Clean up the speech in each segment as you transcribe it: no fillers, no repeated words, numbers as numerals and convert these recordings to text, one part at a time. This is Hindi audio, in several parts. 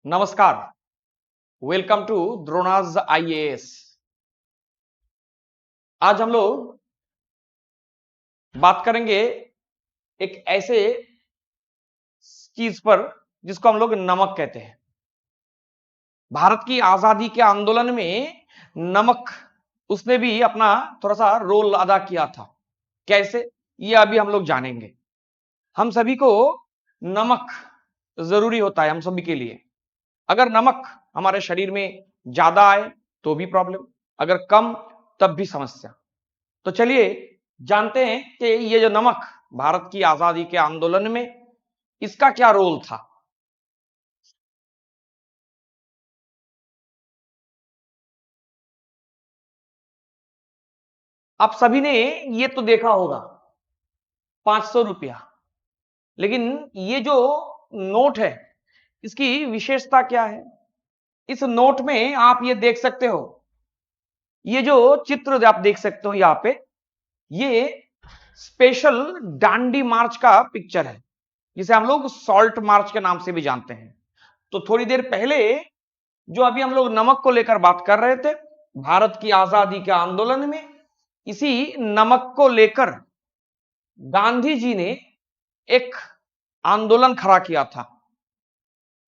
नमस्कार। Welcome to Drona's IAS. आज हम लोग बात करेंगे एक ऐसे चीज पर जिसको हम लोग नमक कहते हैं। भारत की आजादी के आंदोलन में नमक उसने भी अपना थोड़ा सा रोल अदा किया था। कैसे, ये अभी हम लोग जानेंगे। हम सभी को नमक जरूरी होता है, हम सभी के लिए। अगर नमक हमारे शरीर में ज्यादा आए तो भी प्रॉब्लम, अगर कम तब भी समस्या। तो चलिए जानते हैं कि ये जो नमक भारत की आजादी के आंदोलन में इसका क्या रोल था। आप सभी ने ये तो देखा होगा 500 रुपया, लेकिन ये जो नोट है इसकी विशेषता क्या है। इस नोट में आप ये देख सकते हो, ये जो चित्र आप देख सकते हो यहाँ पे, ये स्पेशल डांडी मार्च का पिक्चर है, जिसे हम लोग सॉल्ट मार्च के नाम से भी जानते हैं। तो थोड़ी देर पहले जो अभी हम लोग नमक को लेकर बात कर रहे थे, भारत की आजादी के आंदोलन में इसी नमक को लेकर गांधी जी ने एक आंदोलन खड़ा किया था,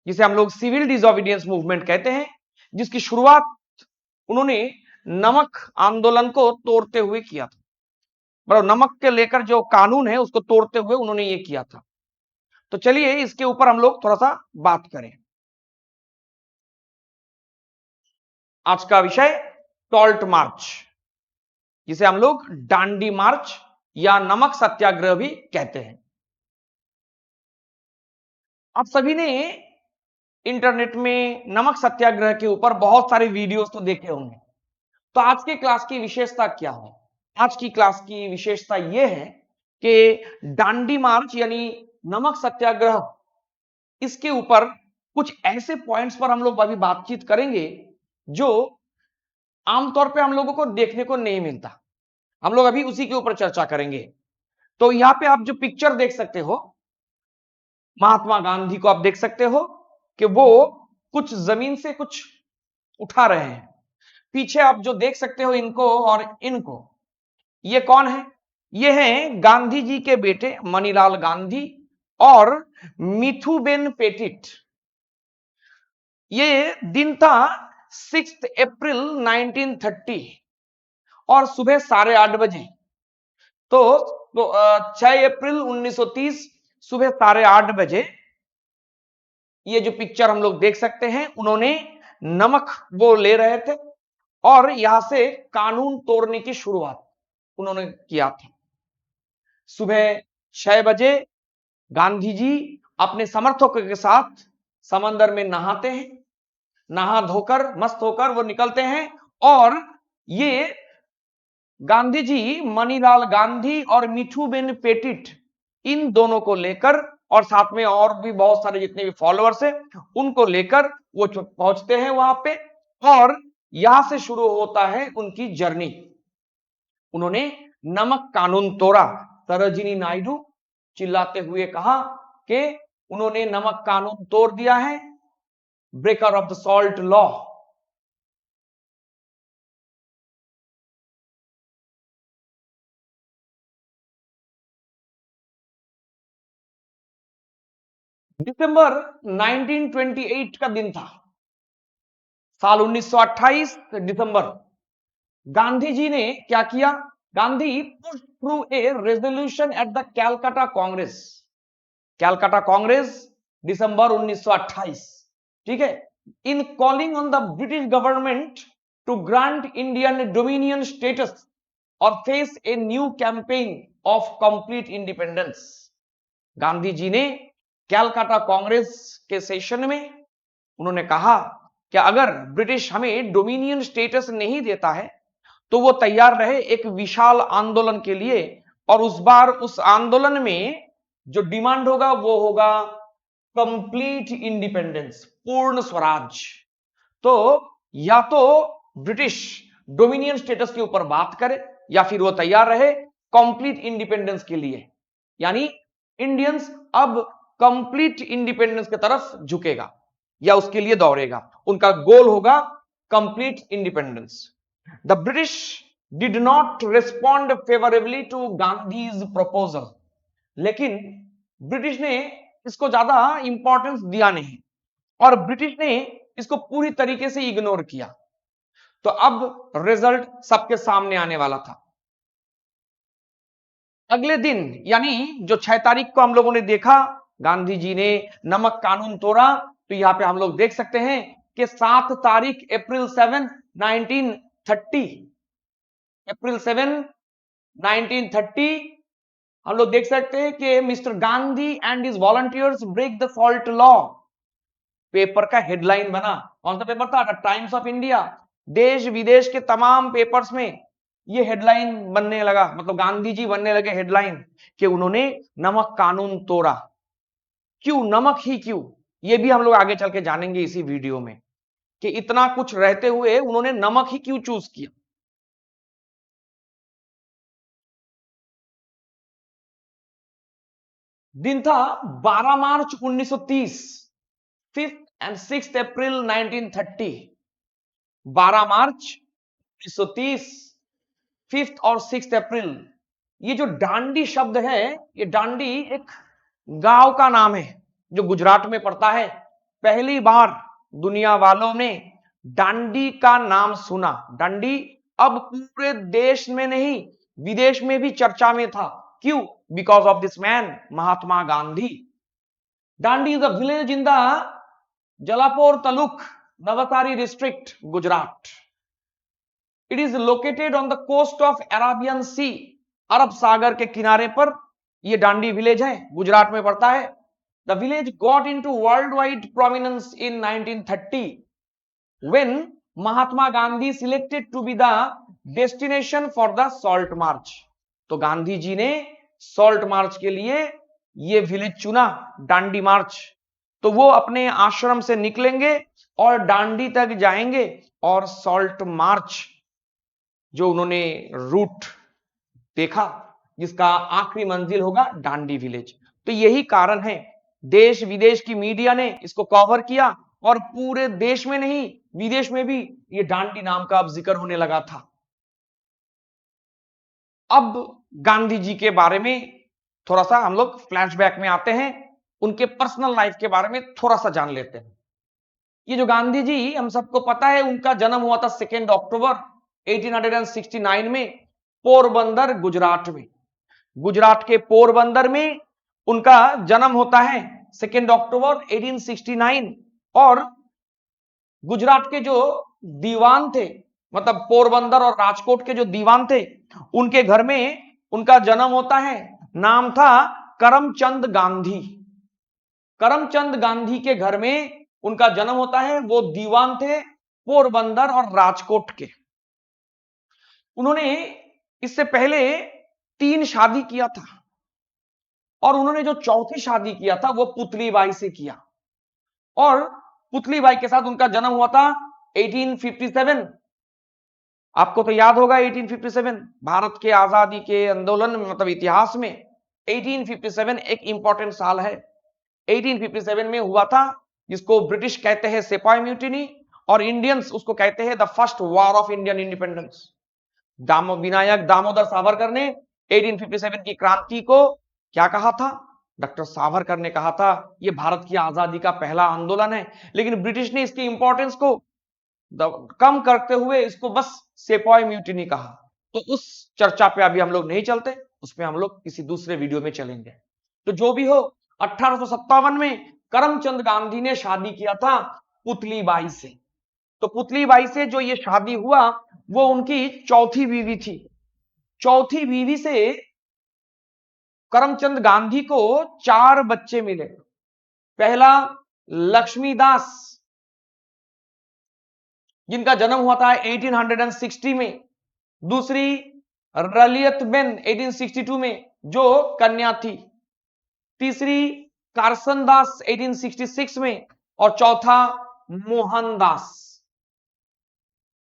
जिसे हम लोग सिविल डिसोबीडियंस मूवमेंट कहते हैं, जिसकी शुरुआत उन्होंने नमक आंदोलन को तोड़ते हुए किया था। मतलब नमक के लेकर जो कानून है उसको तोड़ते हुए उन्होंने ये किया था। तो चलिए इसके ऊपर हम लोग थोड़ा सा बात करें। आज का विषय सॉल्ट मार्च, जिसे हम लोग डांडी मार्च या नमक सत्याग्रह भी कहते हैं। आप सभी ने इंटरनेट में नमक सत्याग्रह के ऊपर बहुत सारे वीडियोस तो देखे होंगे। तो आज के क्लास की विशेषता क्या है? आज की क्लास की विशेषता यह है कि डांडी मार्च यानी नमक सत्याग्रह, इसके ऊपर कुछ ऐसे पॉइंट्स पर हम लोग अभी बातचीत करेंगे जो आमतौर पे हम लोगों को देखने को नहीं मिलता। हम लोग अभी उसी के ऊपर चर्चा करेंगे। तो यहाँ पे आप जो पिक्चर देख सकते हो, महात्मा गांधी को आप देख सकते हो कि वो कुछ जमीन से कुछ उठा रहे हैं। पीछे आप जो देख सकते हो इनको और इनको, ये कौन है? ये हैं गांधी जी के बेटे मनीलाल गांधी और मिथुबेन पेटिट। ये दिन था 6 अप्रैल 1930 और सुबह 8:30 बजे। तो 6 अप्रैल 1930 सुबह 8:30 बजे ये जो पिक्चर हम लोग देख सकते हैं, उन्होंने नमक वो ले रहे थे और यहां से कानून तोड़ने की शुरुआत उन्होंने किया था। सुबह 6 बजे गांधी जी अपने समर्थकों के साथ समंदर में नहाते हैं। नहा धोकर मस्त होकर वो निकलते हैं और ये गांधी जी मनीलाल गांधी और मिठूबेन पेटिट, इन दोनों को लेकर और साथ में और भी बहुत सारे जितने भी फॉलोअर्स हैं उनको लेकर वो पहुंचते हैं वहां पे और यहां से शुरू होता है उनकी जर्नी। उन्होंने नमक कानून तोड़ा। सरोजिनी नायडू चिल्लाते हुए कहा कि उन्होंने नमक कानून तोड़ दिया है, breaker of the salt law. दिसंबर 1928 का दिन था, साल 1928 दिसंबर। गांधी जी ने क्या किया? Gandhi push through a resolution at the Calcutta Congress. Calcutta Congress December 1928, ठीक है। In calling on the British government to grant Indian dominion status और face a new campaign of complete independence. Gandhi ji ने कैलकाटा कांग्रेस के सेशन में उन्होंने कहा कि अगर ब्रिटिश हमें डोमिनियन स्टेटस नहीं देता है तो वो तैयार रहे एक विशाल आंदोलन के लिए, और उस बार उस आंदोलन में जो डिमांड होगा वो होगा कंप्लीट इंडिपेंडेंस, पूर्ण स्वराज। तो या तो ब्रिटिश डोमिनियन स्टेटस के ऊपर बात करे या फिर वो तैयार रहे कंप्लीट इंडिपेंडेंस के लिए। यानी इंडियंस अब कंप्लीट इंडिपेंडेंस की तरफ झुकेगा। या उसके लिए दौड़ेगा। उनका गोल होगा complete independence. The British did not respond favourably to Gandhi's proposal, लेकिन ब्रिटिश ने इसको ज्यादा इंपॉर्टेंस दिया नहीं और ब्रिटिश ने इसको पूरी तरीके से इग्नोर किया। तो अब रिजल्ट सबके सामने आने वाला था। अगले दिन यानी जो 6 तारीख को हम लोगों ने देखा गांधी जी ने नमक कानून तोड़ा, तो यहां पे हम लोग देख सकते हैं कि 7 तारीख अप्रैल 7 1930 अप्रैल 7 1930 हम लोग देख सकते हैं कि mister Gandhi and his volunteers break the salt law. Paper का हेडलाइन बना, कौन सा पेपर था? The Times of India. देश विदेश के तमाम पेपर्स में ये हेडलाइन बनने लगा, मतलब गांधी जी बनने लगे हेडलाइन कि उन्होंने नमक कानून तोड़ा। क्यों नमक ही क्यों, ये भी हम लोग आगे चल के जानेंगे इसी वीडियो में कि इतना कुछ रहते हुए उन्होंने नमक ही क्यों चूज किया। दिन था 12 मार्च 1930, 5th and 6th April 1930। 12 March 1930, 5th और 6th अप्रैल। ये जो डांडी शब्द है, ये डांडी एक गांव का नाम है जो गुजरात में पड़ता है। पहली बार दुनिया वालों ने डांडी का नाम सुना। डांडी अब पूरे देश में नहीं, विदेश में भी चर्चा में था। क्यों? Because of this man, Mahatma Gandhi. Dandi is a village in the Jalapor taluk, Navsari district, Gujarat. It is located on the coast of Arabian sea, अरब सागर के किनारे पर यह डांडी विलेज है, गुजरात में पड़ता है। The village got into world wide prominence in 1930 when Mahatma Gandhi selected to be the destination for the salt march. तो गांधी जी ने सॉल्ट मार्च के लिए यह विलेज चुना, डांडी मार्च। तो वो अपने आश्रम से निकलेंगे और डांडी तक जाएंगे और सॉल्ट मार्च जो उन्होंने रूट देखा, जिसका आखिरी मंजिल होगा डांडी विलेज। तो यही कारण है देश विदेश की मीडिया ने इसको कवर किया और पूरे देश में नहीं, विदेश में भी ये डांडी नाम का अब जिक्र होने लगा था। अब गांधी जी के बारे में थोड़ा सा हम लोग फ्लैशबैक में आते हैं, उनके पर्सनल लाइफ के बारे में थोड़ा सा जान लेते हैं। ये जो गांधी जी, हम सबको पता है उनका जन्म हुआ था 2 अक्टूबर 1869 में, पोरबंदर गुजरात में। गुजरात के पोरबंदर में उनका जन्म होता है 2 अक्टूबर 1869। और गुजरात के जो दीवान थे, मतलब पोरबंदर और राजकोट के जो दीवान थे, उनके घर में उनका जन्म होता है। नाम था करमचंद गांधी। करमचंद गांधी के घर में उनका जन्म होता है। वो दीवान थे पोरबंदर और राजकोट के। उन्होंने इससे पहले 3 शादी किया था और उन्होंने जो चौथी शादी किया था वो पुतलीबाई से किया। और पुतलीबाई के साथ उनका जन्म हुआ था 1857। आपको तो याद होगा 1857 भारत के आजादी के आंदोलन में, मतलब इतिहास में 1857 एक इंपॉर्टेंट साल है। 1857 में हुआ था जिसको ब्रिटिश कहते हैं सिपाही म्यूटिनी और इंडियंस उसको कहते हैं the first war of Indian independence. Vinayak Damodar Savarkar ने 1857 की क्रांति को क्या कहा था? डॉक्टर सावरकर ने कहा था यह भारत की आजादी का पहला आंदोलन है। लेकिन ब्रिटिश ने इसकी इंपॉर्टेंस को कम करते हुए इसको बस सेपॉय म्यूटिनी कहा। तो उस चर्चा पे अभी हम लोग नहीं चलते, उसमें हम लोग किसी दूसरे वीडियो में चलेंगे। तो जो भी हो, 1857 में करमचंद गांधी ने शादी किया था पुतलीबाई से। तो पुतलीबाई से जो ये शादी हुआ वो उनकी चौथी बीवी थी। चौथी बीवी से करमचंद गांधी को 4 बच्चे मिले। पहला लक्ष्मीदास, जिनका जन्म हुआ था 1860 में। दूसरी रलियतबेन 1862 में, जो कन्या थी। तीसरी कारसनदास 1866 में और चौथा मोहनदास।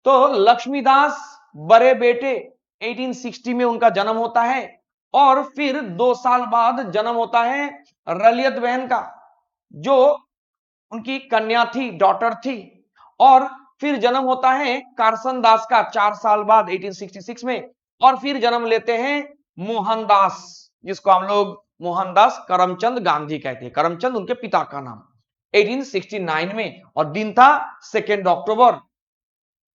तो लक्ष्मीदास बड़े बेटे 1860 में उनका जन्म होता है और फिर 2 साल बाद जन्म होता है रलियत बहन का, जो उनकी कन्या थी, डॉटर थी। और फिर जन्म होता है कारसन दास का 4 साल बाद 1866 में। और फिर जन्म लेते हैं मोहनदास, जिसको हम लोग मोहनदास करमचंद गांधी कहते हैं। करमचंद उनके पिता का नाम, 1869 में। और दिन था 2 अक्टूबर,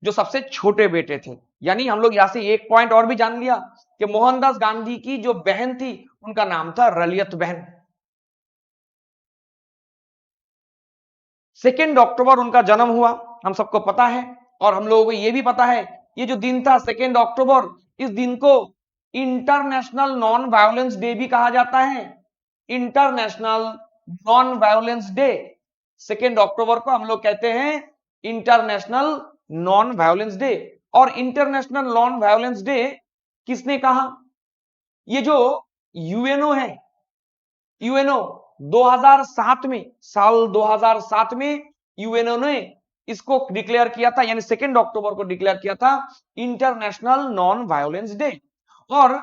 जो सबसे छोटे बेटे थे। यानी हम लोग यहां से एक पॉइंट और भी जान लिया कि मोहनदास गांधी की जो बहन थी उनका नाम था रलियत बहन। 2 अक्टूबर उनका जन्म हुआ, हम सबको पता है। और हम लोगों को यह भी पता है, ये जो दिन था 2 अक्टूबर, इस दिन को इंटरनेशनल नॉन वायलेंस डे भी कहा जाता है। इंटरनेशनल नॉन वायलेंस डे, 2 अक्टूबर को हम लोग कहते हैं इंटरनेशनल नॉन वायलेंस डे। और इंटरनेशनल नॉन वायलेंस डे किसने कहा? ये जो यूएनओ है, यूएनओ 2007 में, साल 2007 में यूएनओ ने इसको डिक्लेयर किया था, यानी 2 अक्टूबर को डिक्लेयर किया था इंटरनेशनल नॉन वायलेंस डे। और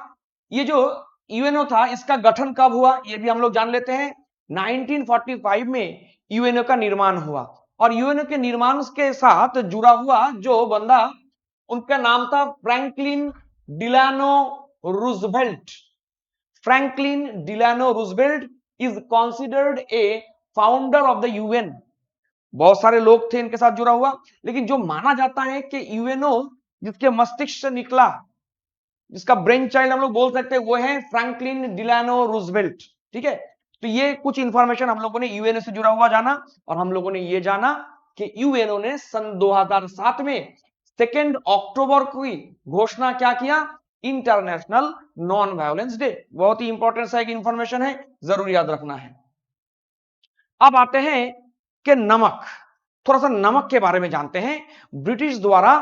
ये जो यूएनओ था, इसका गठन कब हुआ ये भी हम लोग जान लेते हैं। 1945 में यूएनओ का निर्माण हुआ। और यूएनओ के निर्माण के साथ जुड़ा हुआ जो बंदा, उनका नाम था Franklin Delano Roosevelt. Franklin Delano Roosevelt is considered a founder of the UN. बहुत सारे लोग थे इनके साथ जुड़ा हुआ, लेकिन जो माना जाता है कि यूएनओ जिसके मस्तिष्क से निकला, जिसका ब्रेन चाइल्ड हम लोग बोल सकते हैं, वो है फ्रैंकलिन डिलानो रूजवेल्ट। ठीक है, तो ये कुछ इंफॉर्मेशन हम लोगों ने यूएनओ से जुड़ा हुआ जाना। और हम लोगों ने ये जाना कि यूएनओ ने सन 2007 में 2 अक्टूबर की घोषणा क्या किया? International non violence day. बहुत ही इंपॉर्टेंट सा एक इंफॉर्मेशन है, जरूर याद रखना है। अब आते हैं कि नमक, थोड़ा सा नमक के बारे में जानते हैं। ब्रिटिश द्वारा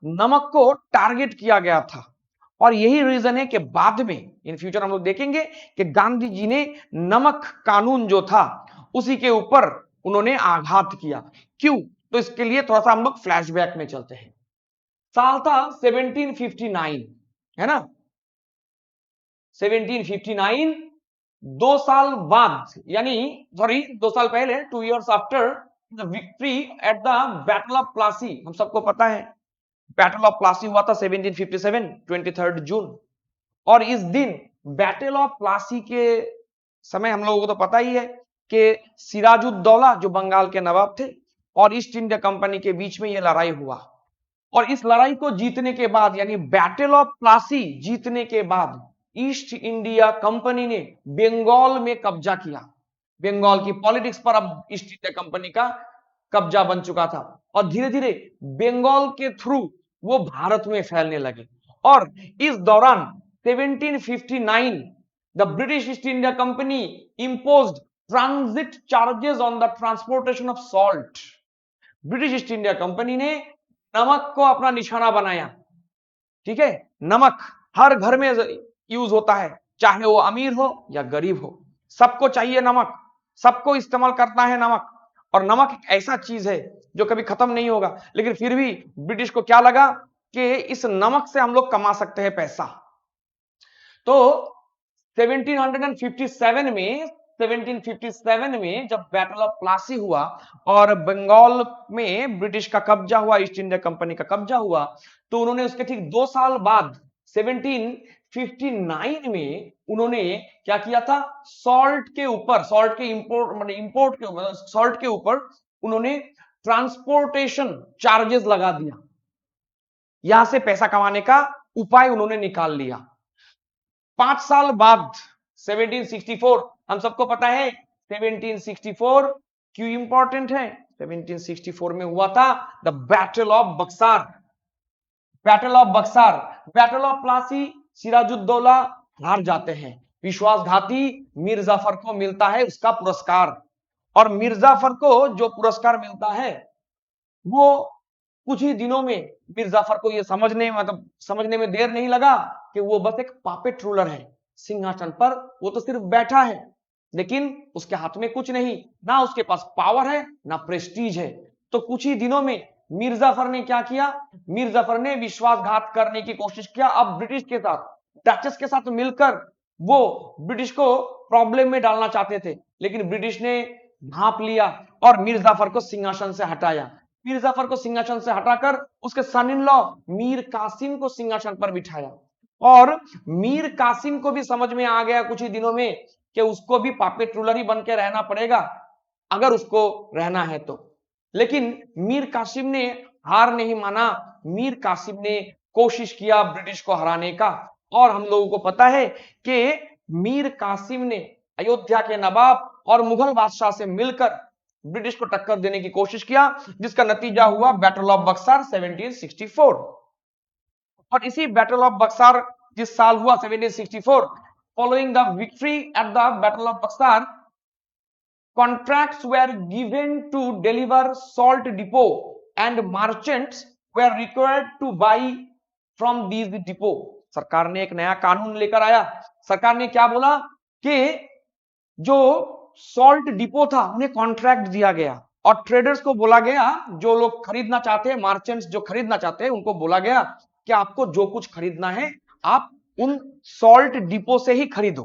नमक को टारगेट किया गया था, और यही रीजन है कि बाद में इन फ्यूचर हम लोग देखेंगे कि गांधी जी ने नमक कानून जो था उसी के ऊपर उन्होंने आघात किया। क्यों? तो इसके लिए थोड़ा सा हम लोग फ्लैशबैक में चलते हैं। साल था 1759, है ना? 1759, 2 साल बाद, यानी सॉरी 2 साल पहले, 2 years after the victory at the battle of Plassey. हम सबको पता है बैटल ऑफ प्लासी हुआ था 1757, 23 जून। और इस दिन बैटल ऑफ प्लासी के समय हम लोगों को तो पता ही है कि सिराजुद्दौला जो बंगाल के नवाब थे और ईस्ट इंडिया कंपनी के बीच में यह लड़ाई हुआ। और इस लड़ाई को जीतने के बाद, यानी बैटल ऑफ प्लासी जीतने के बाद, ईस्ट इंडिया कंपनी ने बंगाल में कब्जा किया। बंगाल की पॉलिटिक्स पर अब ईस्ट इंडिया कंपनी का कब्जा बन चुका था। और धीरे धीरे बंगाल के थ्रू वो भारत में फैलने लगे। और इस दौरान 1759 the British east India company imposed transit charges on the transportation of salt। British east India company ने नमक को अपना निशाना बनाया। ठीक है, नमक हर घर में यूज होता है, चाहे वो अमीर हो या गरीब हो, सबको चाहिए नमक, सबको इस्तेमाल करता है नमक। और नमक एक ऐसा चीज है जो कभी खत्म नहीं होगा। लेकिन फिर भी ब्रिटिश को क्या लगा कि इस नमक से हम लोग कमा सकते हैं पैसा। तो 1757 में जब बैटल ऑफ प्लासी हुआ और बंगाल में ब्रिटिश का कब्जा हुआ, ईस्ट इंडिया कंपनी का कब्जा हुआ, तो उन्होंने उसके ठीक 2 साल बाद 1759 में उन्होंने क्या किया था? सॉल्ट के ऊपर, सॉल्ट के इंपोर्ट के ऊपर, सॉल्ट के ऊपर उन्होंने ट्रांसपोर्टेशन चार्जेस लगा दिया। यहां से पैसा कमाने का उपाय उन्होंने निकाल लिया। 5 साल बाद 1764, हम सबको पता है 1764 क्यों इंपॉर्टेंट है? 1764 में हुआ था the battle of Buxar. Battle of Buxar, battle of Plassey, Sirajuddaulah हार जाते हैं। विश्वासघाती मीर जाफर को मिलता है उसका पुरस्कार। और मीर जाफर को जो पुरस्कार मिलता है, वो कुछ ही दिनों में मीर जाफर को यह समझने में देर नहीं लगा कि वो बस एक पापेट रूलर है। सिंहासन पर वो तो सिर्फ बैठा है, लेकिन उसके हाथ में कुछ नहीं, ना उसके पास पावर है ना प्रेस्टीज है। तो कुछ ही दिनों में मीर जाफर ने क्या किया? मीर जाफर ने विश्वासघात करने की कोशिश किया। अब ब्रिटिश के साथ, डचेस के साथ मिलकर वो ब्रिटिश को प्रॉब्लम में डालना चाहते थे, लेकिन ब्रिटिश ने भांप लिया और मीर जाफर को सिंहासन से हटाया। मीर जाफर को सिंहासन से हटाकर उसके सन इन लॉ मीर कासिम को सिंहासन पर बिठाया। और मीर कासिम को भी समझ में आ गया कुछ ही दिनों में कि उसको भी पापेट रूलर ही बन के रहना पड़ेगा अगर उसको रहना है तो। लेकिन मीर कासिम ने हार नहीं माना। मीर कासिम ने कोशिश किया ब्रिटिश को हराने का। और हम लोगों को पता है कि मीर कासिम ने अयोध्या के नवाब और मुगल बादशाह से मिलकर ब्रिटिश को टक्कर देने की कोशिश किया, जिसका नतीजा हुआ बैटल ऑफ बक्सर 1764। और इसी बैटल ऑफ बक्सर जिस साल हुआ 1764, following the victory at the battle of Buxar, contracts were given to deliver salt depot and merchants were required to buy from these depot। सरकार ने एक नया कानून लेकर आया। सरकार ने क्या बोला कि जो सॉल्ट डिपो था उन्हें कॉन्ट्रैक्ट दिया गया और ट्रेडर्स को बोला गया, जो लोग खरीदना चाहते हैं, मार्चेंट्स जो खरीदना चाहते हैं, उनको बोला गया कि आपको जो कुछ खरीदना है आप उन सॉल्ट डिपो से ही खरीदो।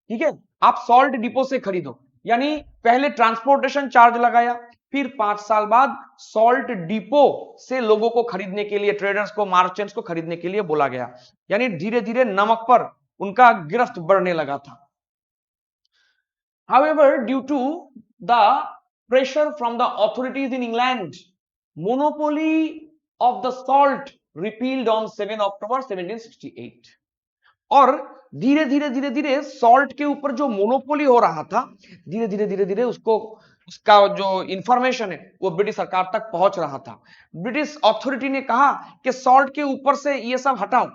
ठीक है, आप सॉल्ट डिपो से खरीदो। यानी पहले ट्रांसपोर्टेशन चार्ज लगाया, फिर 5 साल बाद सॉल्ट डिपो से लोगों को खरीदने के लिए, ट्रेडर्स को, मार्चेंट्स को खरीदने के लिए बोला गया। यानी धीरे धीरे नमक पर उनका गिरफ्त बढ़ने लगा था। However, due to the pressure from the authorities in England, monopoly of the salt repealed on 7 October 1768। और धीरे धीरे धीरे धीरे सॉल्ट के ऊपर जो मोनोपोली हो रहा था, धीरे धीरे उसको, उसका जो इंफॉर्मेशन है वो ब्रिटिश सरकार तक पहुंच रहा था। ब्रिटिश अथॉरिटी ने कहा कि सॉल्ट के ऊपर से ये सब हटाओ,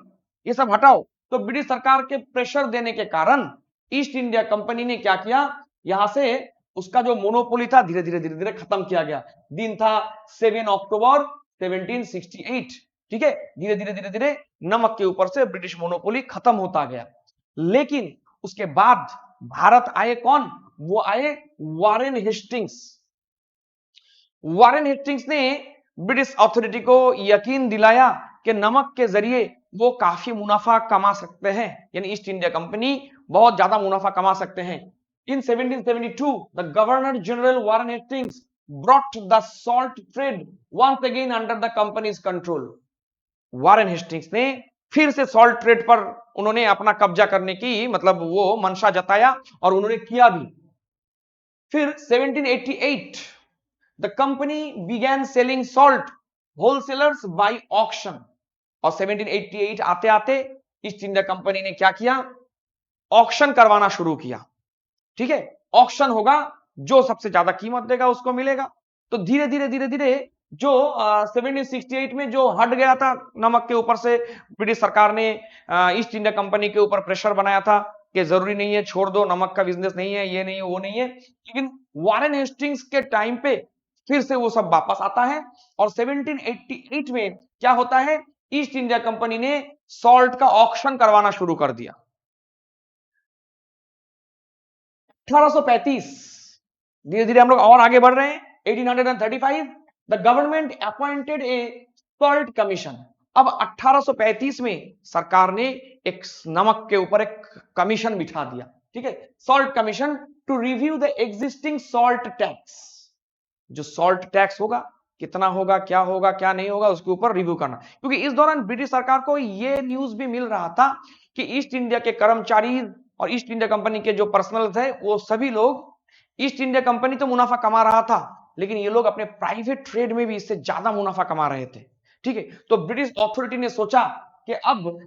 ये सब हटाओ। तो ब्रिटिश सरकार के प्रेशर देने के कारण ईस्ट इंडिया कंपनी ने क्या किया, यहां से उसका जो मोनोपोली था धीरे धीरे खत्म किया गया। दिन था 7 अक्टूबर 1768। ठीक है, धीरे धीरे नमक के ऊपर से ब्रिटिश मोनोपोली खत्म होता गया। लेकिन उसके बाद भारत आए कौन? वो आए वारेन हेस्टिंग्स। वारेन हेस्टिंग्स ने ब्रिटिश अथॉरिटी को यकीन दिलाया कि नमक के जरिए वो काफी मुनाफा कमा सकते हैं, यानी ईस्ट इंडिया कंपनी बहुत ज्यादा मुनाफा कमा सकते हैं। In 1772, the Governor General Warren Hastings brought the salt trade once again under the company's control। Warren Hastings ने फिर से सॉल्ट ट्रेड पर उन्होंने अपना कब्जा करने की, मतलब वो मंशा जताया और उन्होंने किया भी। फिर 1788 the company began selling salt wholesalers by auction। और 1788 आते आते ईस्ट इंडिया कंपनी ने क्या किया, ऑक्शन करवाना शुरू किया। ठीक है, ऑक्शन होगा, जो सबसे ज्यादा कीमत देगा उसको मिलेगा। तो धीरे धीरे जो 1768 में जो हट गया था नमक के ऊपर से, ब्रिटिश सरकार ने ईस्ट इंडिया कंपनी के ऊपर प्रेशर बनाया था कि जरूरी नहीं है, छोड़ दो, नमक का बिजनेस नहीं है, ये नहीं है, वो नहीं है। लेकिन वारेन हेस्टिंग्स के टाइम पे फिर से वो सब वापस आता है और 1788 में क्या होता है, ईस्ट इंडिया कंपनी ने सॉल्ट का ऑक्शन करवाना शुरू कर दिया। 1835, धीरे धीरे हम लोग और आगे बढ़ रहे हैं। 1835 the government appointed A salt commission. अब 1835 में सरकार ने एक नमक के ऊपर एक कमीशन बिठा दिया। ठीक है, salt commission to review the existing salt tax. जो सॉल्ट टैक्स होगा, कितना होगा, क्या नहीं होगा, उसके ऊपर रिव्यू करना। क्योंकि इस दौरान ब्रिटिश सरकार को यह न्यूज भी मिल रहा था कि ईस्ट इंडिया के कर्मचारी और ईस्ट इंडिया कंपनी के जो पर्सनल थे वो सभी लोग, ईस्ट इंडिया कंपनी तो मुनाफा कमा रहा था लेकिन ये लोग अपने प्राइवेट ट्रेड में भी इससे ज्यादा मुनाफा कमा रहे थे। ठीक है, तो ब्रिटिश अथॉरिटी ने सोचा कि अब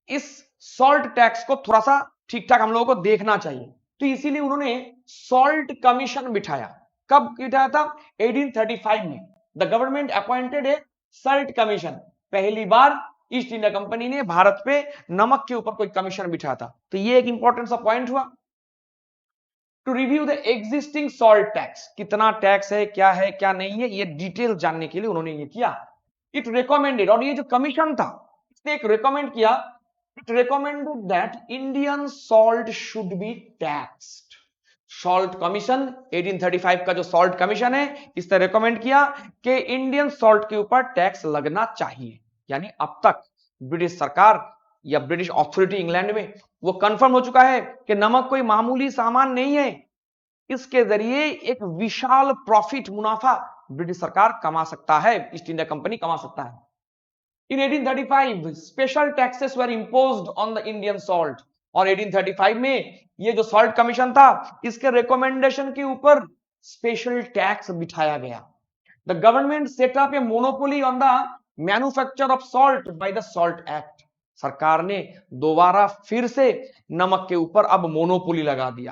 इस सॉल्ट टैक्स को थोड़ा सा ठीक ठाक हम लोगों को देखना चाहिए। तो इसीलिए उन्होंने सॉल्ट कमीशन बिठाया। कब बिठाया था? 1835 में the government appointed A salt commission. पहली बार ईस्ट इंडिया कंपनी ने भारत पे नमक के ऊपर कोई कमीशन बिठाया था। तो ये एक इंपॉर्टेंट सा पॉइंट हुआ। To review the existing salt tax, कितना टैक्स है, क्या नहीं है, ये डिटेल जानने के लिए उन्होंने ये किया। इट रिकमेंडेड, और ये जो कमीशन था इसने एक रिकमेंड किया, it recommended that Indian salt should be taxed. Salt commission 1835 का जो सॉल्ट कमीशन है, इसने रिकमेंड किया कि इंडियन सॉल्ट के ऊपर टैक्स लगना चाहिए। यानी अब तक ब्रिटिश सरकार या ब्रिटिश अथॉरिटी इंग्लैंड में वो कंफर्म हो चुका है कि नमक कोई मामूली सामान नहीं है, इसके जरिए एक विशाल प्रॉफिट मुनाफा ब्रिटिश सरकार कमा सकता है, ईस्ट इंडिया कंपनी कमा सकता है। In 1835 special taxes were imposed on the Indian salt, और 1835 में ये जो सॉल्ट कमीशन था इसके रिकमेंडेशन के ऊपर स्पेशल टैक्स बिठाया गया। The government set up a monopoly on the manufacture of salt by the salt act. सरकार ने दोबारा फिर से नमक के ऊपर अब मोनोपोली लगा दिया।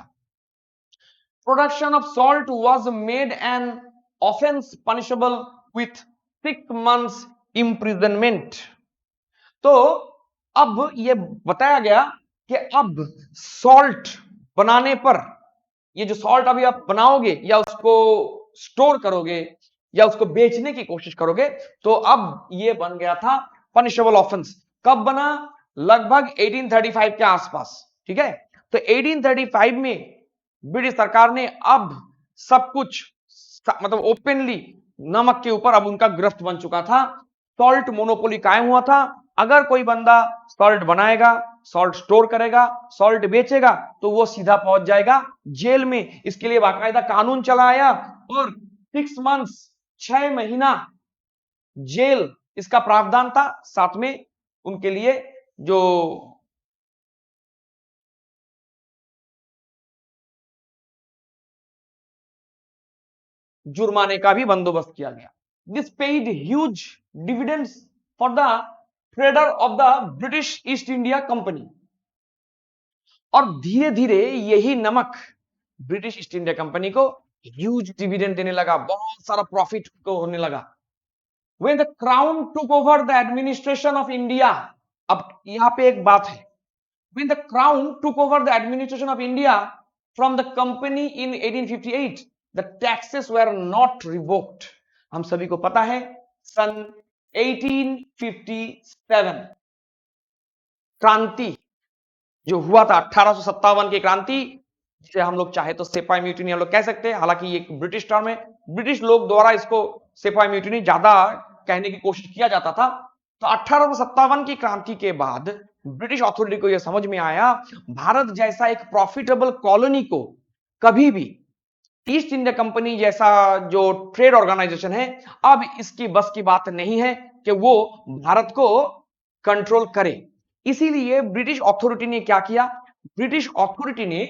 Production of salt was made an offence punishable with 6 months imprisonment. तो अब यह बताया गया कि अब सॉल्ट बनाने पर, ये जो सॉल्ट अभी आप बनाओगे या उसको स्टोर करोगे या उसको बेचने की कोशिश करोगे, तो अब ये बन गया था पनिशेबल ऑफेंस। कब बना? लगभग 1835 के आसपास, ठीक है। तो 1835 में ब्रिटिश सरकार ने अब सब कुछ मतलब ओपनली नमक के ऊपर अब उनका गिरफ्त बन चुका था। सॉल्ट मोनोपोली कायम हुआ था। अगर कोई बंदा सॉल्ट बनाएगा, सॉल्ट स्टोर करेगा, सॉल्ट बेचेगा, तो वो सीधा पहुंच जाएगा जेल में। इसके लिए बाकायदा कानून चला आया और 6 months 6 महीना जेल इसका प्रावधान था। साथ में उनके लिए जो जुर्माने का भी बंदोबस्त किया गया। This paid huge dividends for the trader of the British east India company. और धीरे धीरे यही नमक ब्रिटिश ईस्ट इंडिया कंपनी को ह्यूज डिविडेंड देने लगा, बहुत सारा प्रॉफिट को होने लगा। When the crown took over the administration of India, अब यहां पे एक बात है, when the crown took over the administration of India from the company in 1858, the taxes were not revoked। हम सभी को पता है सन 1857 क्रांति जो हुआ था, 1857 की क्रांति, जिसे हम लोग चाहे तो सिपाही म्यूटिनी हम लोग कह सकते हैं। हालांकि ये एक ब्रिटिश टर्म है, ब्रिटिश लोग द्वारा इसको सिपाही म्यूटिनी ज्यादा कहने की कोशिश किया जाता था। तो 1857 की क्रांति के बाद ब्रिटिश अथॉरिटी को यह समझ में आया, भारत जैसा एक प्रॉफिटेबल कॉलोनी को कभी भी ईस्ट इंडिया कंपनी जैसा जो ट्रेड ऑर्गेनाइजेशन है, अब इसकी बस की बात नहीं है कि वो भारत को कंट्रोल करे। इसीलिए ब्रिटिश अथॉरिटी ने क्या किया? ब्रिटिश अथॉरिटी ने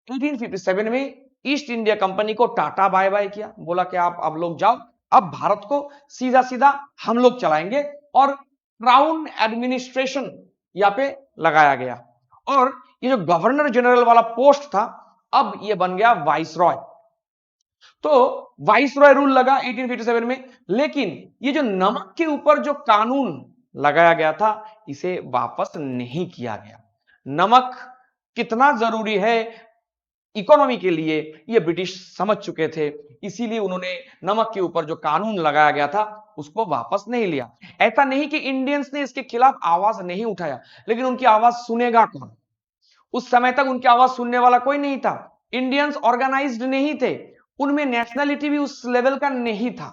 1857 में ईस्ट इंडिया कंपनी को टाटा बाय बाय किया, बोला कि आप अब लोग जाओ, अब भारत को सीधा सीधा हम लोग चलाएंगे, और क्राउन एडमिनिस्ट्रेशन यहां पे लगाया गया। और ये जो गवर्नर जनरल वाला पोस्ट था, अब ये बन गया वाइस रॉय। तो वाइस रॉय रूल लगा 1857 में, लेकिन ये जो नमक के ऊपर जो कानून लगाया गया था, इसे वापस नहीं किया गया। नमक कितना जरूरी है इकोनॉमी के लिए ये ब्रिटिश समझ चुके थे, इसीलिए उन्होंने नमक के ऊपर जो कानून लगाया गया था उसको वापस नहीं लिया। ऐसा नहीं कि इंडियंस ने इसके खिलाफ आवाज नहीं उठाया, लेकिन उनकी आवाज सुनेगा कौन? उस समय तक उनकी आवाज सुनने वाला कोई नहीं था। इंडियंस ऑर्गेनाइज्ड नहीं थे, उनमें नेशनलिटी भी उस लेवल का नहीं था।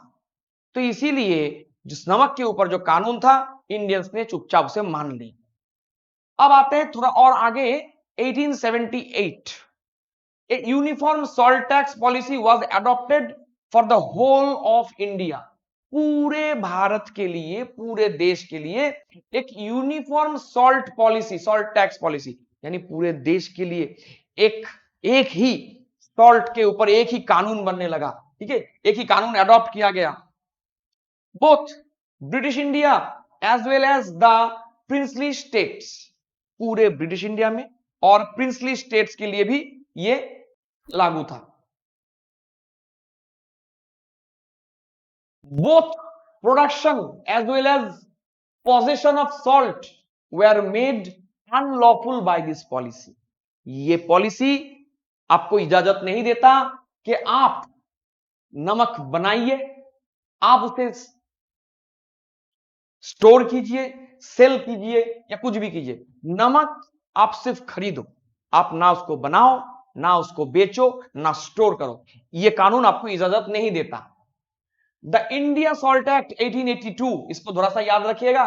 तो इसीलिए जिस नमक के ऊपर जो कानून था, इंडियंस ने चुपचाप से मान ली। अब आते हैं थोड़ा और आगे, 1878 A uniform salt tax policy was adopted for the whole of India। पूरे भारत के लिए, पूरे देश के लिए एक uniform salt policy, salt tax policy, यानी पूरे देश के लिए एक ही सॉल्ट के ऊपर एक ही कानून बनने लगा। ठीक है, एक ही कानून अडॉप्ट किया गया। Both British India as well as the princely states, पूरे ब्रिटिश इंडिया में और प्रिंसली स्टेट्स के लिए भी ये लागू था। Both production as well as possession of salt were made unlawful by this policy. ये पॉलिसी आपको इजाजत नहीं देता कि आप नमक बनाइए, आप उसे स्टोर कीजिए, सेल कीजिए या कुछ भी कीजिए। नमक आप सिर्फ खरीदो, आप ना उसको बनाओ, ना उसको बेचो, ना स्टोर करो, यह कानून आपको इजाजत नहीं देता। द इंडिया सॉल्ट एक्ट 1882, इसको थोड़ा सा याद रखिएगा,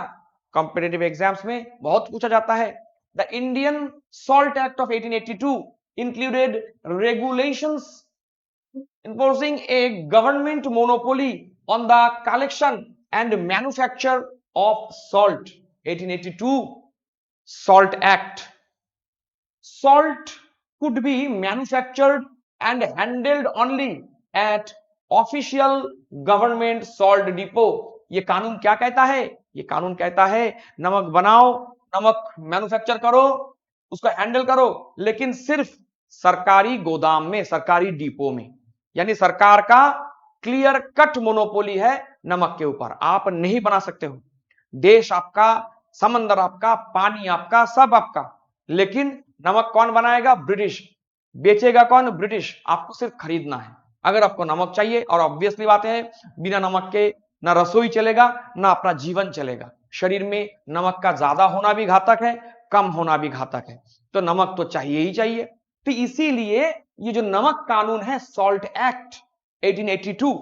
कॉम्पिटिटिव एग्जाम्स में बहुत पूछा जाता है। The Indian salt act of 1882 included regulations enforcing a government monopoly on the collection and manufacture of salt. 1882 Salt Act. Salt could be manufactured and handled only at official government salt depot. ये कानून क्या कहता है? ये कानून कहता है नमक बनाओ, नमक मैन्युफैक्चर करो, उसको हैंडल करो, लेकिन सिर्फ सरकारी गोदाम में, सरकारी डिपो में। यानी सरकार का क्लियर कट मोनोपोली है नमक के ऊपर, आप नहीं बना सकते हो। देश आपका, समंदर आपका, पानी आपका, सब आपका, लेकिन नमक कौन बनाएगा? ब्रिटिश। बेचेगा कौन? ब्रिटिश। आपको सिर्फ खरीदना है। अगर आपको नमक चाहिए, और ऑब्वियसली बात है बिना नमक के ना रसोई चलेगा ना अपना जीवन चलेगा। शरीर में नमक का ज्यादा होना भी घातक है, कम होना भी घातक है, तो नमक तो चाहिए ही चाहिए। तो इसीलिए ये जो नमक कानून है, सॉल्ट एक्ट 1882,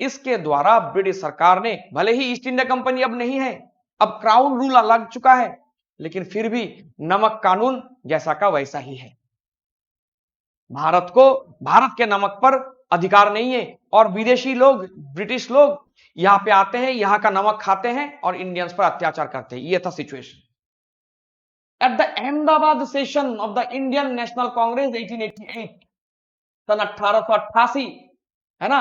इसके द्वारा ब्रिटिश सरकार ने, भले ही ईस्ट इंडिया कंपनी अब नहीं है, अब क्राउन रूल लग चुका है, लेकिन फिर भी नमक कानून जैसा का वैसा ही है। भारत को, भारत के नमक पर अधिकार नहीं है, और विदेशी लोग, ब्रिटिश लोग यहां पे आते हैं, यहां का नमक खाते हैं और इंडियंस पर अत्याचार करते हैं। ये था situation. At the Ahmedabad session of the Indian National Congress 1888, सन 1888, है ना,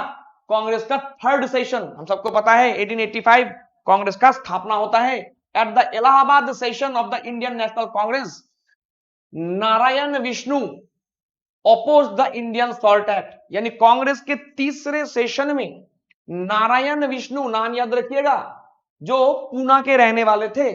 कांग्रेस का थर्ड सेशन, हम सबको पता है 1885 कांग्रेस का स्थापना होता है। At the Allahabad session of the Indian National Congress, Narayan Vishnu oppose the Indian salt act. यानी कांग्रेस के तीसरे सेशन में नारायण विष्णु, नाम याद रखिएगा, जो पूना के रहने वाले थे,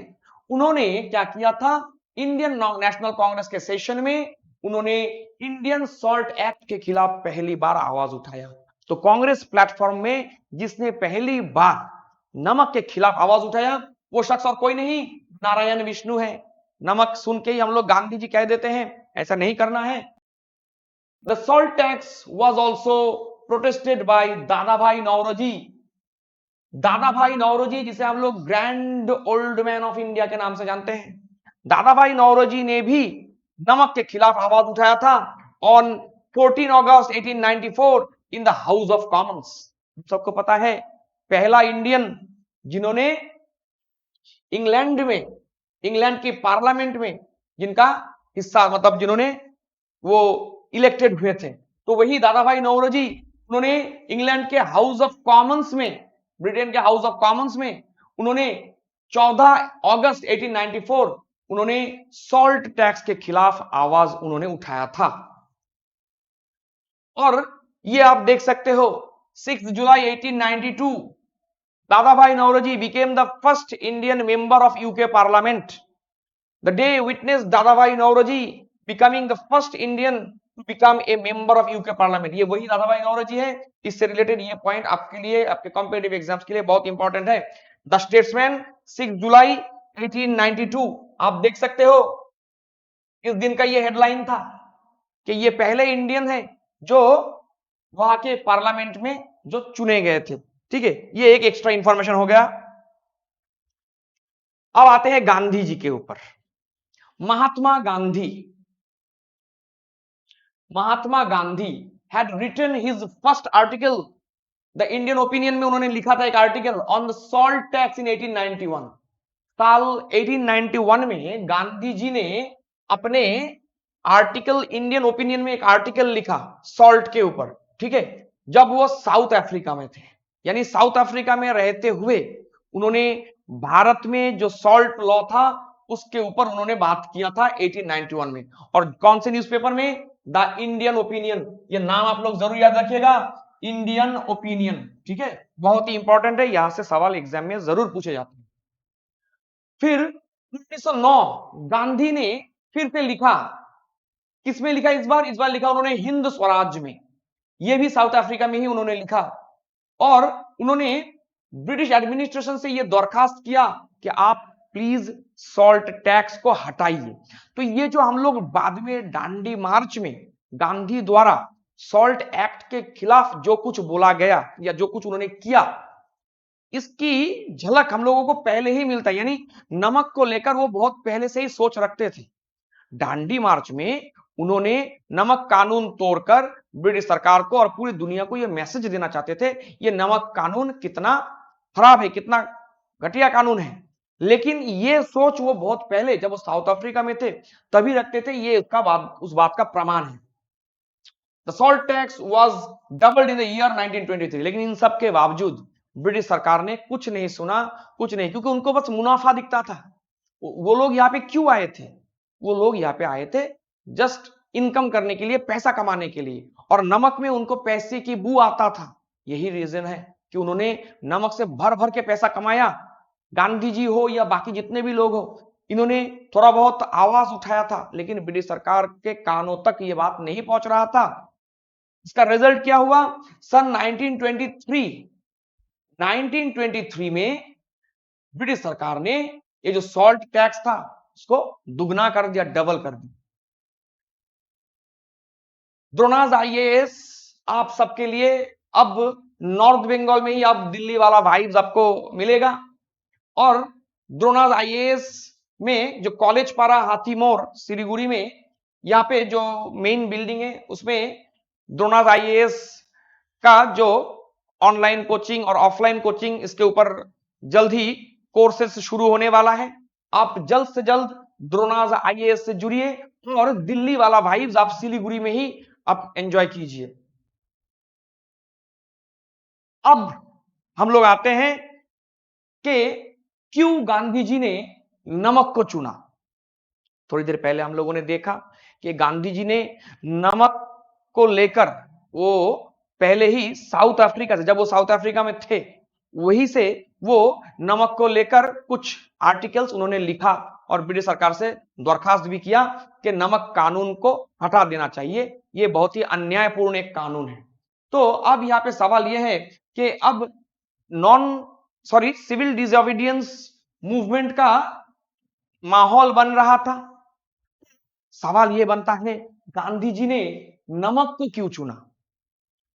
उन्होंने क्या किया था? इंडियन नेशनल कांग्रेस के सेशन में उन्होंने इंडियन सॉल्ट एक्ट के खिलाफ पहली बार आवाज उठाया। तो कांग्रेस प्लेटफॉर्म में जिसने पहली बार नमक के खिलाफ आवाज उठाया, वो शख्स और कोई नहीं, नारायण विष्णु है। नमक सुन के ही हम लोग गांधी जी कह देते हैं, ऐसा नहीं करना है। The salt tax was also protested by Dadabhai Naoroji. Dadabhai Naoroji, जिसे हम लोग grand old man of India के नाम से जानते हैं, दादाभाई नौरोजी ने भी नमक के खिलाफ आवाज उठाया था on 14 August 1894 in the house of Commons. सबको पता है पहला इंडियन जिन्होंने इंग्लैंड में, इंग्लैंड की पार्लियामेंट में जिनका हिस्सा, मतलब जिन्होंने वो इलेक्टेड हुए थे, तो वही दादाभाई नौरोजी। उन्होंने इंग्लैंड के हाउस ऑफ कॉमन्स में, ब्रिटेन के हाउस ऑफ कॉमन्स में उन्होंने 14 अगस्त 1894 उन्होंने सॉल्ट टैक्स के खिलाफ आवाज उन्होंने उठाया था। और ये आप देख सकते हो 6 जुलाई 1892 Dadabhai Naoroji became the first Indian member of UK Parliament. The day witnessed Dadabhai Naoroji becoming the first Indian to become a member of UK Parliament. ये वही दादाभाई नौरोजी है। इससे रिलेटेड ये पॉइंट आपके लिए, आपके कॉम्पिटिटिव एग्जाम्स के लिए बहुत इंपॉर्टेंट है। द स्टेट्समैन 6 जुलाई 1892, आप देख सकते हो इस दिन का ये हेडलाइन था कि ये पहले इंडियन है जो वहां के पार्लियामेंट में जो चुने गए थे। ठीक है, ये एक एक्स्ट्रा इंफॉर्मेशन हो गया। अब आते हैं गांधी जी के ऊपर। Mahatma Gandhi, Mahatma Gandhi had written his first article, the Indian Opinion में उन्होंने लिखा था एक article on the salt tax in 1891। साल 1891 में गांधी जी ने अपने आर्टिकल, इंडियन ओपिनियन में एक आर्टिकल लिखा सॉल्ट के ऊपर। ठीक है, जब वो साउथ अफ्रीका में थे, यानी साउथ अफ्रीका में रहते हुए उन्होंने भारत में जो सॉल्ट लॉ था उसके ऊपर उन्होंने बात किया था 1891 में। और कौन से न्यूज़पेपर में? The Indian opinion. ये नाम आप लोग जरूर याद रखिएगा, इंडियन ओपिनियन। ठीक है, बहुत ही इंपॉर्टेंट है, यहां से सवाल एग्जाम में जरूर पूछे जाते हैं। फिर 1909 गांधी ने फिर से लिखा, किसमें लिखा इस बार? इस बार लिखा उन्होंने हिंद स्वराज में। ये भी साउथ अफ्रीका में ही उन्होंने लिखा, और उन्होंने ब्रिटिश एडमिनिस्ट्रेशन से यह दरखास्त किया कि आप प्लीज सॉल्ट टैक्स को हटाइए। तो ये जो हम लोग बाद में दांडी मार्च में गांधी द्वारा सॉल्ट एक्ट के खिलाफ जो कुछ बोला गया या जो कुछ उन्होंने किया, इसकी झलक हम लोगों को पहले ही मिलता है। यानी नमक को लेकर वो बहुत पहले से ही सोच रखते थे। दांडी मार्च में उन्होंने नमक कानून तोड़कर ब्रिटिश सरकार को और पूरी दुनिया को यह मैसेज देना चाहते थे ये नमक कानून कितना खराब है, कितना घटिया कानून है। लेकिन ये सोच वो बहुत पहले जब वो साउथ अफ्रीका में थे तभी रखते थे, ये उस बात का प्रमाण है। The salt tax was doubled in the year 1923। लेकिन इन सब के बावजूद ब्रिटिश सरकार ने कुछ नहीं सुना, कुछ नहीं, क्योंकि उनको बस मुनाफा दिखता था। वो लोग यहाँ पे क्यों आए थे? वो लोग यहाँ पे आए थे जस्ट इनकम करने के लिए, पैसा कमाने के लिए, और नमक में उनको पैसे की बू आता था। यही रीजन है कि उन्होंने नमक से भर भर के पैसा कमाया। गांधी जी हो या बाकी जितने भी लोग हो, इन्होंने थोड़ा बहुत आवाज उठाया था, लेकिन ब्रिटिश सरकार के कानों तक ये बात नहीं पहुंच रहा था। इसका रिजल्ट क्या हुआ? सन 1923 में ब्रिटिश सरकार ने ये जो सॉल्ट टैक्स था उसको दुगना कर दिया, डबल कर दिया। द्रोणाज आईएएस आप सबके लिए अब नॉर्थ बंगाल में ही अब दिल्ली वाला वाइब्स आपको मिलेगा। और द्रोणाज आईएएस में जो कॉलेज पारा हाथीमोर सिलीगुड़ी में, यहाँ पे जो मेन बिल्डिंग है उसमें द्रोणाज आईएएस का जो ऑनलाइन कोचिंग और ऑफलाइन कोचिंग, इसके ऊपर जल्द ही कोर्सेस शुरू होने वाला है। आप जल्द से जल्द द्रोणाज आईएएस से जुड़िए और दिल्ली वाला वाइब्स आप सिलीगुड़ी में ही आप एंजॉय कीजिए। अब हम लोग आते हैं कि क्यों गांधी जी ने नमक को चुना। थोड़ी देर पहले हम लोगों ने देखा कि गांधी जी ने नमक को लेकर वो पहले ही साउथ अफ्रीका से, जब वो साउथ अफ्रीका में थे वहीं से वो नमक को लेकर कुछ आर्टिकल्स उन्होंने लिखा और ब्रिटिश सरकार से दरखास्त भी किया कि नमक कानून को हटा देना चाहिए, ये बहुत ही अन्यायपूर्ण एक कानून है। तो अब यहाँ पे सवाल यह है कि अब सिविल डिसोबीडियंस मूवमेंट का माहौल बन रहा था। सवाल यह बनता है गांधी जी ने नमक को क्यों चुना,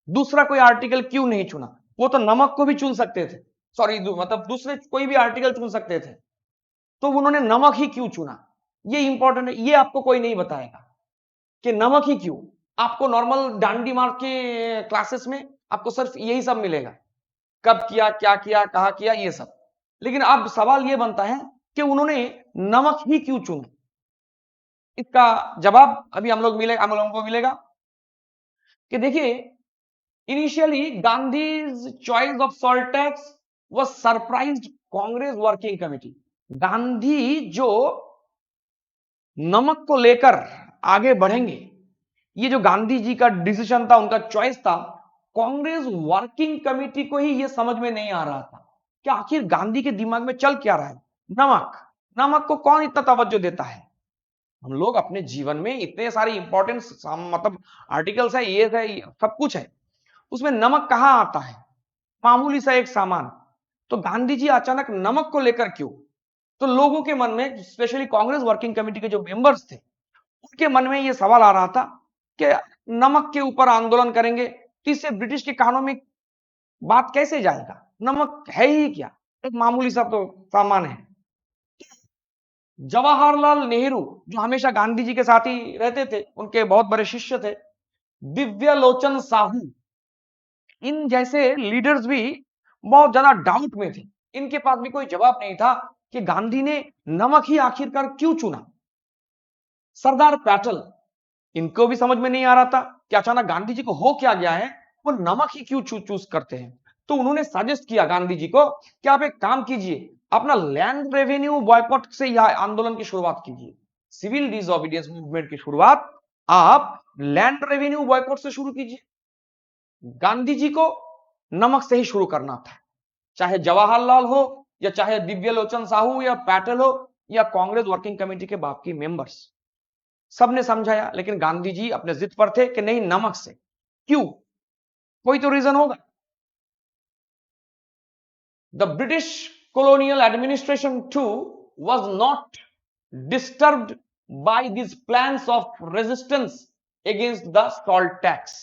दूसरा कोई आर्टिकल क्यों नहीं चुना? वो तो नमक को भी चुन सकते थे, मतलब दूसरे कोई भी आर्टिकल चुन सकते थे, तो उन्होंने नमक ही क्यों चुना? ये इंपॉर्टेंट है, ये आपको कोई नहीं बताएगा कि नमक ही क्यों। आपको नॉर्मल डांडी मार्क के क्लासेस में आपको सिर्फ यही सब मिलेगा, कब किया, क्या किया, कहा किया, ये सब। लेकिन अब सवाल ये बनता है कि उन्होंने नमक ही क्यों चुना? इसका जवाब अभी हम लोगों को मिलेगा कि देखिए, इनिशियली गांधी's choice of salt tax was surprised Congress working committee. Gandhi जो नमक को लेकर आगे बढ़ेंगे, ये जो गांधी जी का डिसीजन था, उनका चॉइस था, कांग्रेस वर्किंग कमेटी को ही ये समझ में नहीं आ रहा था कि आखिर गांधी के दिमाग में चल क्या रहा है। नमक, नमक को कौन इतना तवज्जो देता है? हम लोग अपने जीवन में इतने सारे इंपॉर्टेंट मतलब आर्टिकल्स है, ये है, सब कुछ है, उसमें नमक कहां आता है? मामूली सा एक सामान। तो गांधी जी अचानक नमक को लेकर क्यों? तो लोगों के मन में, स्पेशली कांग्रेस वर्किंग कमेटी के जो मेंबर्स थे, उनके मन में यह सवाल आ रहा था कि नमक के ऊपर आंदोलन करेंगे तो इससे ब्रिटिश के कानों में बात कैसे जाएगा? नमक है ही क्या, एक मामूली सा तो सामान है। जवाहरलाल नेहरू जो हमेशा गांधी जी के साथ ही रहते थे, उनके बहुत बड़े शिष्य थे, दिव्य लोचन साहू, इन जैसे लीडर्स भी बहुत ज्यादा डाउट में थे। इनके पास भी कोई जवाब नहीं था कि गांधी ने नमक ही आखिरकार क्यों चुना। सरदार पटेल, इनको भी समझ में नहीं आ रहा था कि अचानक गांधी जी को हो क्या गया है, वो नमक ही क्यों चूज करते हैं। तो उन्होंने सजेस्ट किया गांधी जी को कि आप एक काम कीजिए, अपना लैंड रेवेन्यू बॉयकॉट से यह आंदोलन की शुरुआत कीजिए। सिविल डिसोबीडियंस मूवमेंट की शुरुआत आप लैंड रेवेन्यू बॉयकॉट से शुरू कीजिए। गांधी जी को नमक से ही शुरू करना था, चाहे जवाहरलाल हो या चाहे दिव्य लोचन साहू या पटेल हो या कांग्रेस वर्किंग कमेटी के बाकी मेंबर्स, सबने समझाया, लेकिन गांधी जी अपने जिद पर थे कि नहीं, नमक से। क्यों? कोई तो रीजन होगा। The British colonial administration too was not disturbed by these plans of resistance against the salt tax।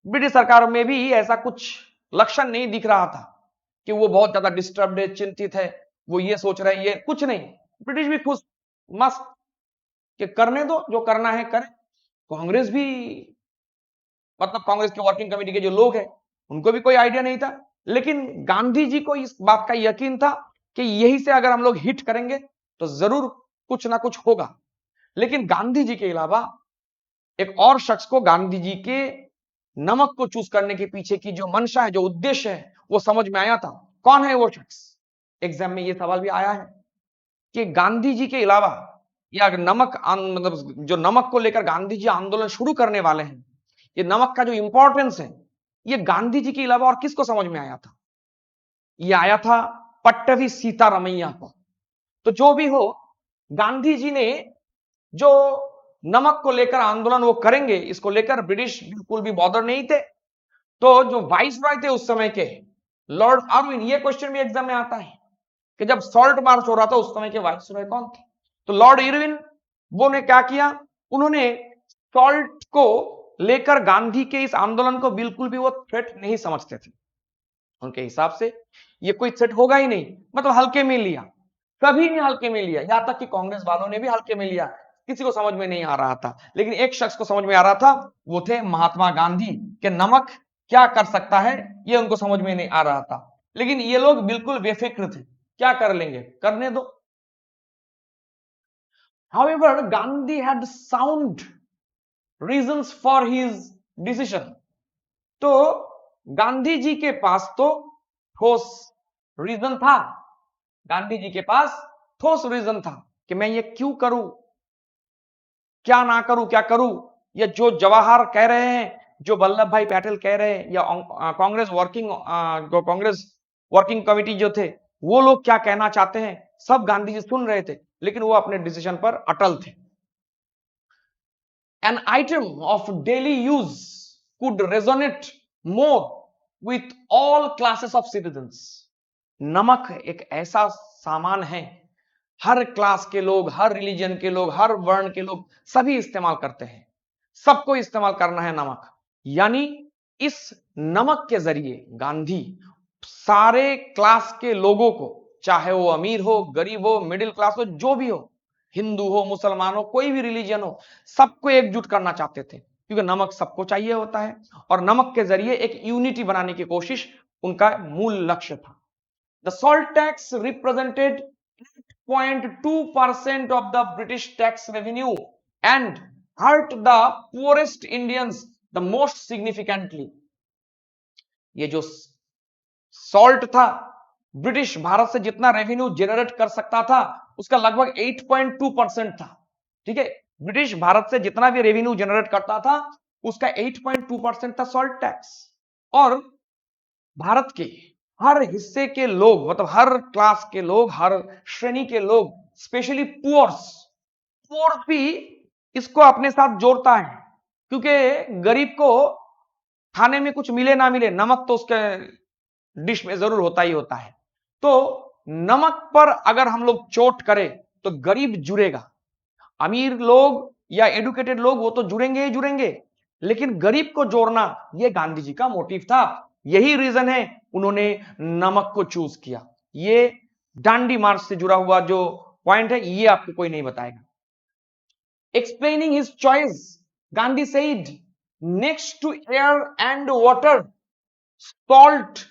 British सरकार में भी ऐसा कुछ लक्षण नहीं दिख रहा था कि वो बहुत ज्यादा डिस्टर्ब्ड है, चिंतित है, वो ये सोच रहे हैं, ये कुछ नहीं। ब्रिटिश भी खुश मस्त कि करने दो, जो करना है करें। कांग्रेस भी, मतलब कांग्रेस के वर्किंग कमेटी के जो लोग हैं उनको भी कोई आइडिया नहीं था, लेकिन गांधी जी को इस बात का यकीन था कि यही से अगर हम लोग हिट करेंगे तो जरूर कुछ ना कुछ होगा। लेकिन गांधी जी के अलावा एक और शख्स को गांधी जी के नमक को चूज करने के पीछे की जो मंशा है, जो उद्देश्य है, वो समझ में आया था। कौन है वो शख्स? एग्जाम में ये सवाल भी आया है कि गांधी जी के अलावा या नमक मतलब जो नमक को लेकर गांधी जी आंदोलन शुरू करने वाले हैं, ये नमक का जो इंपॉर्टेंस है, ये गांधी जी के अलावा और किसको समझ में आया था? ये आया था पट्टवी सीतारामैया को। तो जो भी हो, गांधी जी ने जो नमक को लेकर आंदोलन वो करेंगे, इसको लेकर ब्रिटिश बिल्कुल भी बॉदर नहीं थे। तो जो वाइस रॉय थे उस समय के, लॉर्ड अर्विन, ये क्वेश्चन भी एग्जाम में आता है कि जब सॉल्ट मार्च हो रहा था उस समय के वाइस रॉय कौन थे? तो लॉर्ड इरविन, वो ने क्या किया, उन्होंने सॉल्ट को लेकर गांधी के इस आंदोलन को बिल्कुल भी वो थ्रेट नहीं समझते थे। उनके हिसाब से ये कोई थ्रेट होगा ही नहीं, मतलब हल्के में लिया, कभी नहीं हल्के में लिया, यहां तक कि कांग्रेस वालों ने भी हल्के में लिया, किसी को समझ में नहीं आ रहा था। लेकिन एक शख्स को समझ में आ रहा था, वो थे महात्मा गांधी के नमक क्या कर सकता है, ये उनको समझ में नहीं आ रहा था। लेकिन ये लोग बिल्कुल बेफिक्र थे, क्या कर लेंगे, करने दो। However, Gandhi had sound reasons for his decision. तो गांधी जी के पास तो ठोस रीजन था, गांधी जी के पास ठोस रीजन था कि मैं ये क्यों करूं, क्या ना करूं, क्या करूं। ये जो जवाहर कह रहे हैं, जो वल्लभ भाई पटेल कह रहे हैं, या कांग्रेस वर्किंग कमेटी जो थे, वो लोग क्या कहना चाहते हैं, सब गांधी जी सुन रहे थे, लेकिन वो अपने डिसीजन पर अटल थे। An item of daily use could resonate more with all classes of citizens. नमक एक ऐसा सामान है, हर क्लास के लोग, हर रिलीजन के लोग, हर वर्ण के लोग सभी इस्तेमाल करते हैं, सबको इस्तेमाल करना है नमक। यानी इस नमक के जरिए गांधी सारे क्लास के लोगों को, चाहे वो अमीर हो, गरीब हो, मिडिल क्लास हो, जो भी हो, हिंदू हो, मुसलमान हो, कोई भी रिलीजन हो, सबको एकजुट करना चाहते थे, क्योंकि नमक सबको चाहिए होता है, और नमक के जरिए एक यूनिटी बनाने की कोशिश उनका मूल लक्ष्य था। The salt tax represented 8.2% of the British tax revenue and hurt the poorest Indians the most significantly. ये जो सॉल्ट था, ब्रिटिश भारत से जितना रेवेन्यू जनरेट कर सकता था उसका लगभग 8.2% था। ठीक है, ब्रिटिश भारत से जितना भी रेवेन्यू जनरेट करता था उसका 8.2% था सॉल्ट टैक्स। और भारत के हर हिस्से के लोग, मतलब हर क्लास के लोग, हर श्रेणी के लोग, स्पेशली पुअर्स भी इसको अपने साथ जोड़ता है, क्योंकि गरीब को खाने में कुछ मिले ना मिले, नमक तो उसके डिश में जरूर होता ही होता है। तो नमक पर अगर हम लोग चोट करें तो गरीब जुड़ेगा, अमीर लोग या एडुकेटेड लोग वो तो जुड़ेंगे ही जुड़ेंगे, लेकिन गरीब को जोड़ना ये गांधी जी का मोटिव था। यही रीजन है उन्होंने नमक को चूज किया। ये डांडी मार्च से जुड़ा हुआ जो पॉइंट है, ये आपको कोई नहीं बताएगा। Explaining his choice, Gandhi said, next to air and water, salt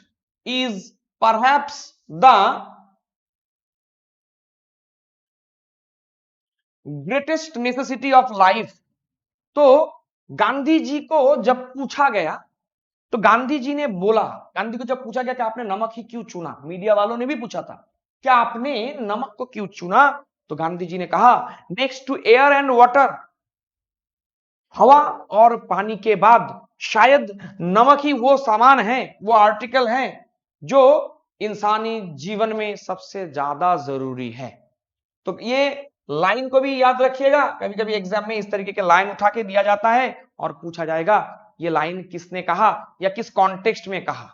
is perhaps the greatest necessity of life. तो गांधी जी को जब पूछा गया, तो गांधी जी ने बोला, गांधी को जब पूछा गया कि आपने नमक ही क्यों चुना, मीडिया वालों ने भी पूछा था क्या आपने नमक को क्यों चुना, तो गांधी जी ने कहा, next to air and water, हवा और पानी के बाद शायद नमक ही वो सामान है, वो आर्टिकल है जो इंसानी जीवन में सबसे ज्यादा जरूरी है। तो ये लाइन को भी याद रखिएगा, कभी कभी एग्जाम में इस तरीके के लाइन उठा के दिया जाता है और पूछा जाएगा ये लाइन किसने कहा या किस कॉन्टेक्स्ट में कहा।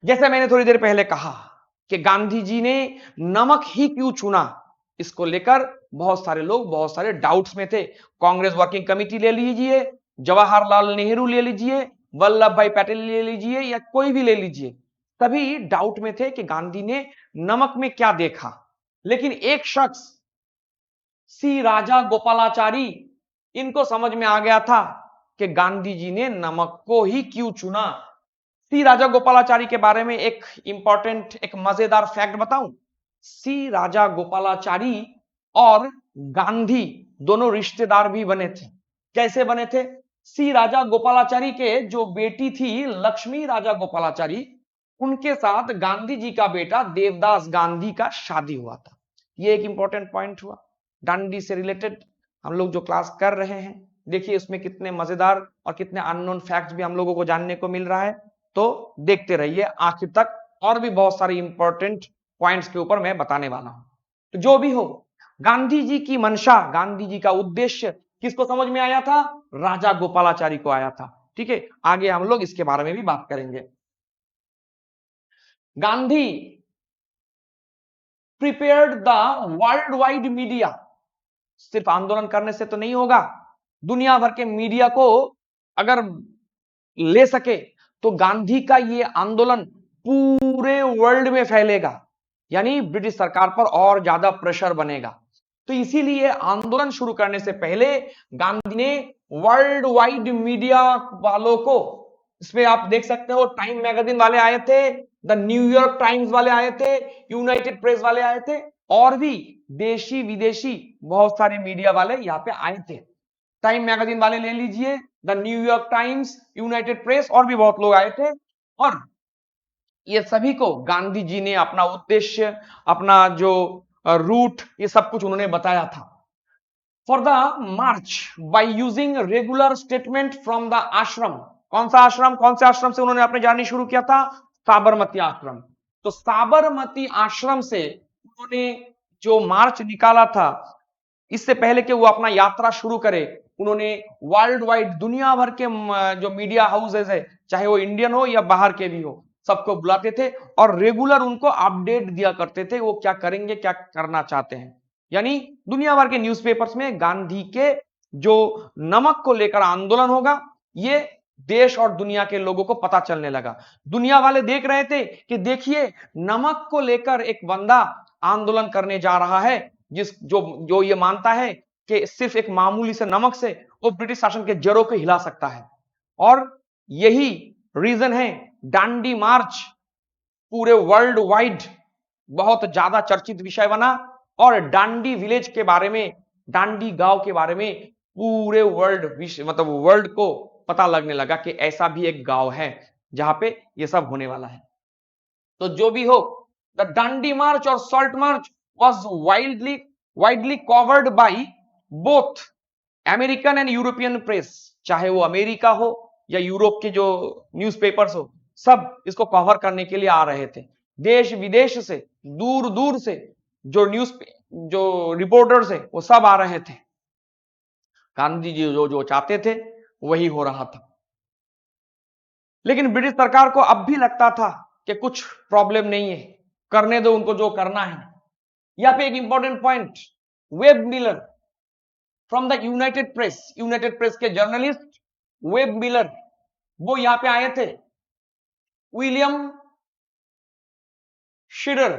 जैसे मैंने थोड़ी देर पहले कहा कि गांधी जी ने नमक ही क्यों चुना, इसको लेकर बहुत सारे लोग बहुत सारे डाउट्स में थे। कांग्रेस वर्किंग कमेटी ले लीजिए, जवाहरलाल नेहरू ले लीजिए, वल्लभ भाई पटेल ले लीजिए, या कोई भी ले लीजिए, सभी डाउट में थे कि गांधी ने नमक में क्या देखा, लेकिन एक शख्स सी राजा गोपालाचारी, इनको समझ में आ गया था कि गांधी जी ने नमक को ही क्यों चुना। सी राजा गोपालाचारी के बारे में एक इंपॉर्टेंट, एक मजेदार फैक्ट बताऊं। सी राजा गोपालाचारी और गांधी दोनों रिश्तेदार भी बने थे। कैसे बने थे? सी राजा गोपालाचारी के जो बेटी थी लक्ष्मी राजा गोपालाचारी, उनके साथ गांधी जी का बेटा देवदास गांधी का शादी हुआ था। ये एक इंपॉर्टेंट पॉइंट हुआ दांडी से रिलेटेड हम लोग जो क्लास कर रहे हैं। देखिए इसमें कितने मजेदार और कितने अननोन फैक्ट्स भी हम लोगों को जानने को मिल रहा है, तो देखते रहिए आखिर तक, और भी बहुत सारी इंपॉर्टेंट पॉइंट्स के ऊपर मैं बताने वाला हूं। तो जो भी हो, गांधी जी की मंशा, गांधी जी का उद्देश्य किसको समझ में आया था? राजा गोपालाचारी को आया था। ठीक है, आगे हम लोग इसके बारे में भी बात करेंगे। Gandhi prepared the world wide media. सिर्फ आंदोलन करने से तो नहीं होगा, दुनिया भर के मीडिया को अगर ले सके तो गांधी का ये आंदोलन पूरे वर्ल्ड में फैलेगा, यानी ब्रिटिश सरकार पर और ज्यादा प्रेशर बनेगा। तो इसीलिए आंदोलन शुरू करने से पहले गांधी ने वर्ल्ड वाइड मीडिया वालों को, इसमें आप देख सकते हो टाइम मैगजीन वाले आए थे, द न्यूयॉर्क टाइम्स वाले आए थे, यूनाइटेड प्रेस वाले आए थे, और भी देशी विदेशी बहुत सारे मीडिया वाले यहाँ पे आए थे। टाइम मैगजीन वाले ले लीजिए, the New York times, United press, और भी बहुत लोग आए थे। और ये सभी को गांधी जी ने अपना उद्देश्य, अपना जो रूट, ये सब कुछ उन्होंने बताया था। For the March by using regular statement from the आश्रम। कौन सा आश्रम, कौन से आश्रम से उन्होंने अपनी जर्नी शुरू किया था? साबरमती आश्रम। तो साबरमती आश्रम से उन्होंने जो मार्च निकाला था, इससे पहले कि वो अपना यात्रा शुरू करे, उन्होंने वर्ल्ड वाइड दुनिया भर के जो मीडिया हाउसेज है, चाहे वो इंडियन हो या बाहर के भी हो, सबको बुलाते थे और रेगुलर उनको अपडेट दिया करते थे वो क्या करेंगे, क्या करना चाहते हैं। यानी दुनिया भर के न्यूज़पेपर्स में गांधी के जो नमक को लेकर आंदोलन होगा, ये देश और दुनिया के लोगों को पता चलने लगा। दुनिया वाले देख रहे थे कि देखिए नमक को लेकर एक बंदा आंदोलन करने जा रहा है, जिस जो जो ये मानता है कि सिर्फ एक मामूली से नमक से वो ब्रिटिश शासन के जड़ों को हिला सकता है। और यही रीजन है दांडी मार्च पूरे वर्ल्ड वाइड बहुत ज्यादा चर्चित विषय बना, और दांडी विलेज के बारे में, दांडी गांव के बारे में पूरे वर्ल्ड मतलब वर्ल्ड को पता लगने लगा कि ऐसा भी एक गांव है जहां पे ये सब होने वाला है। तो जो भी हो, द दांडी मार्च और salt march was widely covered by both American and European press. चाहे वो अमेरिका हो या यूरोप के जो न्यूज़पेपर्स हो, सब इसको कवर करने के लिए आ रहे थे। देश विदेश से, दूर दूर से जो जो रिपोर्टर्स है वो सब आ रहे थे। गांधी जी जो जो चाहते थे वही हो रहा था। लेकिन ब्रिटिश सरकार को अब भी लगता था कि कुछ प्रॉब्लम नहीं है, करने दो उनको जो करना है। यहाँ पे एक important point, Webb Miller from the United Press के जर्नलिस्ट वेब मिलर, वो यहां पे आए थे। William Shirer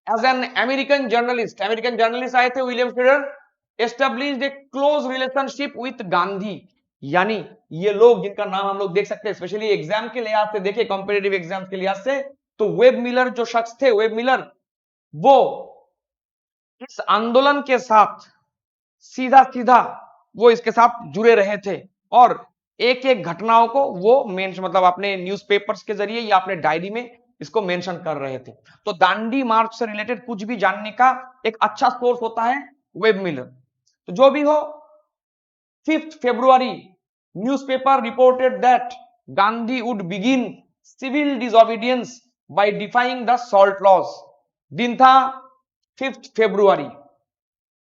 as an American journalist आए थे। William Shirer established a close relationship with Gandhi. यानी ये लोग जिनका नाम हम लोग देख सकते हैं, स्पेशली एग्जाम के लिहाज से देखे, कॉम्पिटेटिव एग्जाम के लिहाज से, तो वेब मिलर जो शख्स थे, वेब मिलर, वो इस आंदोलन के साथ सीधा सीधा वो इसके साथ जुड़े रहे थे, और एक एक घटनाओं को वो मतलब अपने न्यूज़पेपर्स के जरिए या अपने डायरी में इसको मेंशन कर रहे थे। तो दांडी मार्च से रिलेटेड कुछ भी जानने का एक अच्छा सोर्स होता है वेब मिलर। तो जो भी हो, 5 February newspaper reported that Gandhi would begin civil disobedience by defying the salt laws. दिन था 5 February।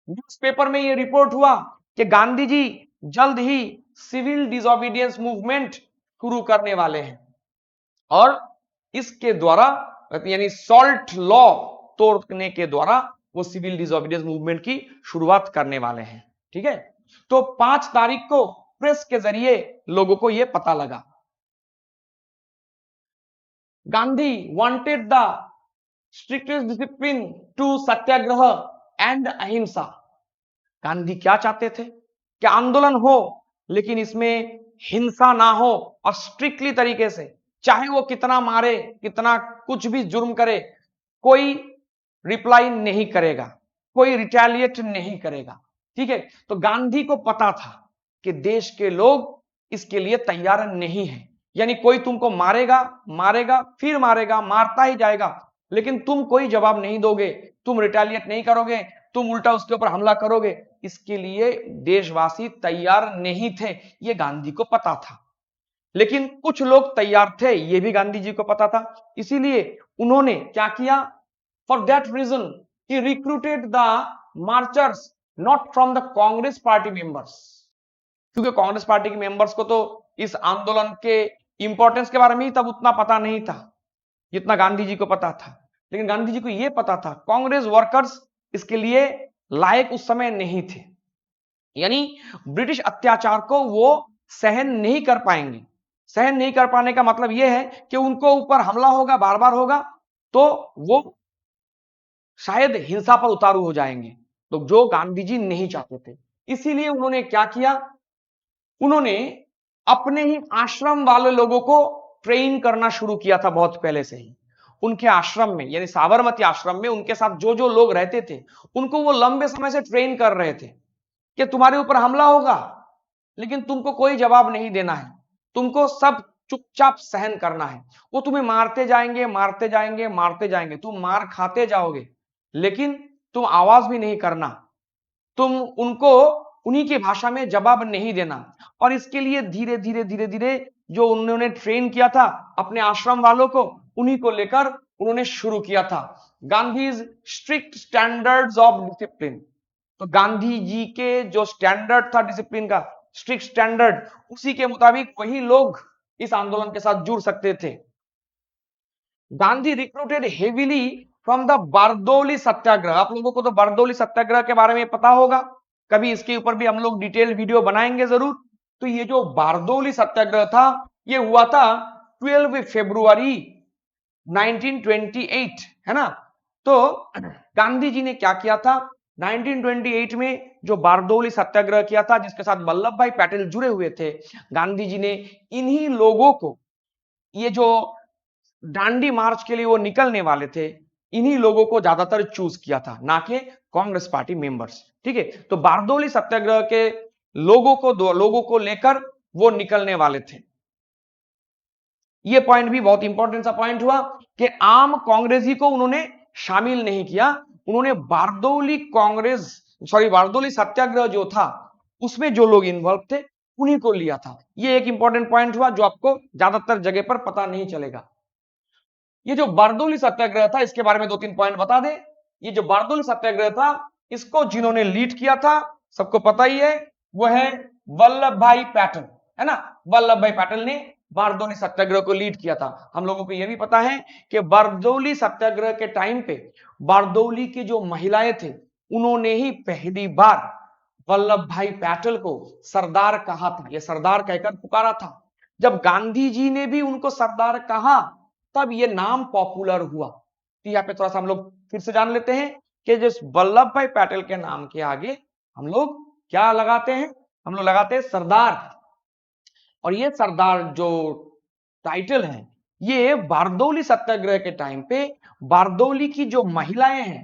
न्यूज़पेपर में यह रिपोर्ट हुआ कि गांधी जी जल्द ही सिविल डिसोबीडियंस मूवमेंट शुरू करने वाले हैं, और इसके द्वारा यानी सॉल्ट लॉ तोड़ने के द्वारा वो सिविल डिसोबीडियंस मूवमेंट की शुरुआत करने वाले हैं। ठीक है, तो 5 तारीख को प्रेस के जरिए लोगों को यह पता लगा। Gandhi wanted the strictest discipline to satyagraha and ahimsa. Gandhi क्या चाहते थे कि आंदोलन हो लेकिन इसमें हिंसा ना हो और स्ट्रिक्टली तरीके से, चाहे वो कितना मारे, कितना कुछ भी जुर्म करे, कोई रिप्लाई नहीं करेगा, कोई रिटेलिएट नहीं करेगा। ठीक है, तो गांधी को पता था कि देश के लोग इसके लिए तैयार नहीं है, यानी कोई तुमको मारेगा मारेगा फिर मारेगा, मारता ही जाएगा, लेकिन तुम कोई जवाब नहीं दोगे, तुम रिटेलिएट नहीं करोगे, तुम उल्टा उसके ऊपर हमला करोगे, इसके लिए देशवासी तैयार नहीं थे। ये गांधी को पता था, लेकिन कुछ लोग तैयार थे, ये भी गांधी जी को पता था। इसीलिए उन्होंने क्या किया, for that reason he recruited the marchers not from the Congress party members, क्योंकि कांग्रेस पार्टी के मेंबर्स को तो इस आंदोलन के इंपॉर्टेंस के बारे में ही तब उतना पता नहीं था जितना गांधी जी को पता था। लेकिन गांधी जी को यह पता था कांग्रेस वर्कर्स इसके लिए लायक उस समय नहीं थे, यानी ब्रिटिश अत्याचार को वो सहन नहीं कर पाएंगे। सहन नहीं कर पाने का मतलब यह है कि उनको ऊपर हमला होगा, बार बार होगा, तो वो शायद हिंसा पर उतारू हो जाएंगे, तो जो गांधी जी नहीं चाहते थे। इसीलिए उन्होंने क्या किया, उन्होंने अपने ही आश्रम वाले लोगों को ट्रेन करना शुरू किया था बहुत पहले से ही। उनके आश्रम में, यानी साबरमती आश्रम में उनके साथ जो जो लोग रहते थे, उनको वो लंबे समय से ट्रेन कर रहे थे कि तुम्हारे ऊपर हमला होगा लेकिन तुमको कोई जवाब नहीं देना है, तुमको सब चुपचाप सहन करना है। वो तुम्हें मारते जाएंगे मारते जाएंगे मारते जाएंगे, तुम मार खाते जाओगे, लेकिन तुम आवाज भी नहीं करना, तुम उनको उन्हीं की भाषा में जवाब नहीं देना। और इसके लिए धीरे धीरे धीरे धीरे जो उन्होंने ट्रेन किया था अपने आश्रम वालों को, उन्हीं को लेकर उन्होंने शुरू किया था Gandhi strict standards of discipline. तो गांधी जी के जो स्टैंडर्ड था डिसिप्लिन का, स्ट्रिक्ट स्टैंडर्ड, उसी के मुताबिक वही लोग इस आंदोलन के साथ जुड़ सकते थे। Gandhi recruited heavily from the Bardoli satyagraha. आप लोगों को तो बारदौली सत्याग्रह के बारे में पता होगा, कभी इसके ऊपर भी हम लोग डिटेल वीडियो बनाएंगे जरूर। तो ये जो बारदौली सत्याग्रह था, ये हुआ था 12 फरवरी 1928, है ना। तो गांधी जी ने क्या किया था, 1928 में जो बारदौली सत्याग्रह किया था, जिसके साथ वल्लभ भाई पटेल जुड़े हुए थे, गांधी जी ने इन्हीं लोगों को, ये जो डांडी मार्च के लिए वो निकलने वाले थे, इन्हीं लोगों को ज्यादातर चूज किया था, ना कि कांग्रेस पार्टी मेंबर्स। ठीक है, तो बारदौली सत्याग्रह के लोगों को, दो लोगों को लेकर वो निकलने वाले थे। ये पॉइंट भी बहुत इंपॉर्टेंट सा पॉइंट हुआ कि आम कांग्रेसी को उन्होंने शामिल नहीं किया, उन्होंने बारदौली कांग्रेस, सॉरी बारदौली सत्याग्रह जो था उसमें जो लोग इन्वॉल्व थे उन्हीं को लिया था। ये एक इंपॉर्टेंट पॉइंट हुआ जो आपको ज्यादातर जगह पर पता नहीं चलेगा। ये जो बारदौली सत्याग्रह था, इसके बारे में 2-3 पॉइंट बता दें। ये जो बारदौली सत्याग्रह था, इसको जिन्होंने लीड किया था सबको पता ही है, वो है वल्लभ भाई पटेल, है ना। वल्लभ भाई पटेल ने बारदौली सत्याग्रह को लीड किया था। हम लोगों को यह भी पता है कि बारदौली सत्याग्रह के टाइम पे बारदौली की जो महिलाएं थे, उन्होंने ही पहली बार वल्लभ भाई पटेल को सरदार कहा था, यह सरदार कहकर पुकारा था। जब गांधी जी ने भी उनको सरदार कहा, तब ये नाम पॉपुलर हुआ। तो यहाँ पे थोड़ा सा हम लोग फिर से जान लेते हैं कि जिस वल्लभ भाई पटेल के नाम के आगे हम लोग क्या लगाते हैं, हम लोग लगाते हैं सरदार। और ये सरदार जो टाइटल है, ये बारदौली सत्याग्रह के टाइम पे बारदौली की जो महिलाएं हैं,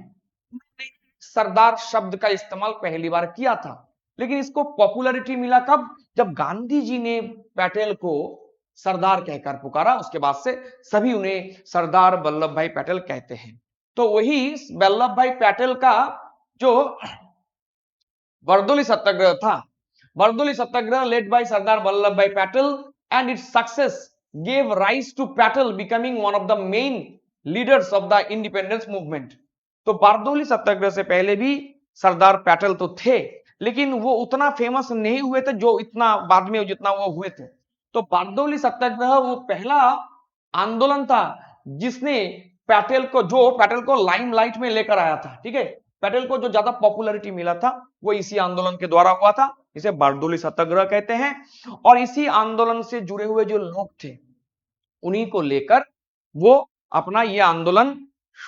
उन्होंने सरदार शब्द का इस्तेमाल पहली बार किया था। लेकिन इसको पॉपुलैरिटी मिला कब, जब गांधी जी ने पटेल को सरदार कहकर पुकारा, उसके बाद से सभी उन्हें सरदार वल्लभ भाई पटेल कहते हैं। तो वही वल्लभ भाई पटेल का जो बारदौली सत्याग्रह था, बारदौली सत्याग्रह लेड बाय सरदार वल्लभ भाई Patel and its success gave rise to Patel becoming one of the main leaders of the independence movement। तो बारदौली सत्याग्रह से पहले भी सरदार पटेल तो थे, लेकिन वो उतना फेमस नहीं हुए थे जो इतना बाद में जितना वो हुए थे। तो बारदौली सत्याग्रह वो पहला आंदोलन था जिसने पटेल को लाइमलाइट में लेकर आया था। ठीक है, पटेल को जो ज्यादा पॉपुलैरिटी मिला था वो इसी आंदोलन के द्वारा हुआ था, इसे बारदौली सत्याग्रह कहते हैं। और इसी आंदोलन से जुड़े हुए जो लोग थे, उन्हीं को लेकर वो अपना ये आंदोलन,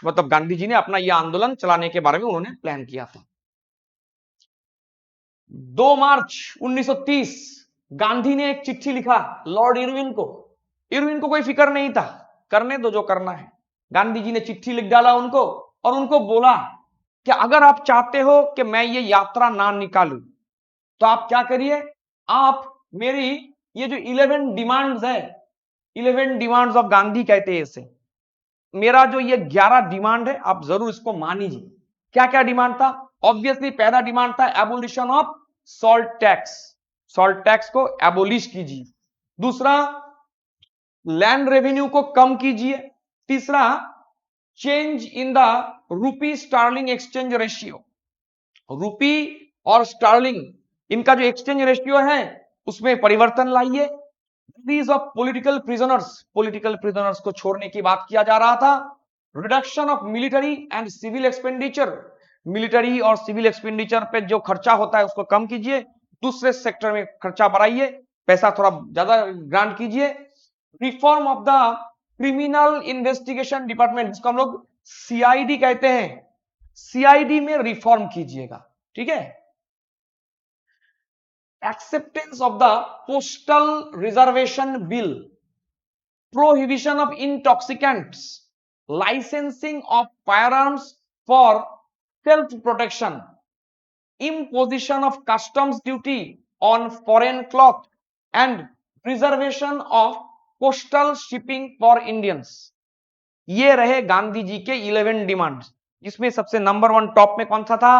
मतलब गांधी जी ने अपना ये आंदोलन चलाने के बारे में उन्होंने प्लान किया था। 2 मार्च 1930 गांधी ने एक चिट्ठी लिखा लॉर्ड इरविन को। इरविन को कोई फिक्र नहीं था, करने दो जो करना है। गांधी जी ने चिट्ठी लिख डाला उनको और उनको बोला कि अगर आप चाहते हो कि मैं ये यात्रा ना निकालूं तो आप क्या करिए, आप मेरी ये जो 11 डिमांड्स है, 11 डिमांड्स ऑफ गांधी कहते हैं इसे, मेरा जो ये 11 डिमांड है आप जरूर इसको मानिए। क्या क्या डिमांड था? ऑब्वियसली पहला डिमांड था abolition of salt tax, salt tax को एबोलिश कीजिए। दूसरा, लैंड रेवेन्यू को कम कीजिए। तीसरा, change in the rupee sterling exchange ratio, rupee और स्टार्लिंग इनका जो एक्सचेंज रेशियो है उसमें परिवर्तन लाइए। Release of political prisoners, political prisoners को छोड़ने की बात किया जा रहा था। Reduction of military and civil expenditure, military और सिविल एक्सपेंडिचर पे जो खर्चा होता है उसको कम कीजिए। दूसरे सेक्टर में खर्चा बढ़ाइए, पैसा थोड़ा ज्यादा ग्रांट कीजिए। Reform of the criminal investigation department, जिसको हम लोग सीआईडी कहते हैं, सीआईडी में रिफॉर्म कीजिएगा, ठीक है। Acceptance of the postal reservation bill, prohibition of intoxicants, licensing of firearms for self-protection, imposition of customs duty on foreign cloth, and preservation of coastal shipping for Indians। ये रहे गांधी जी के 11 डिमांड्स, जिसमें सबसे नंबर 1 टॉप में कौन सा था?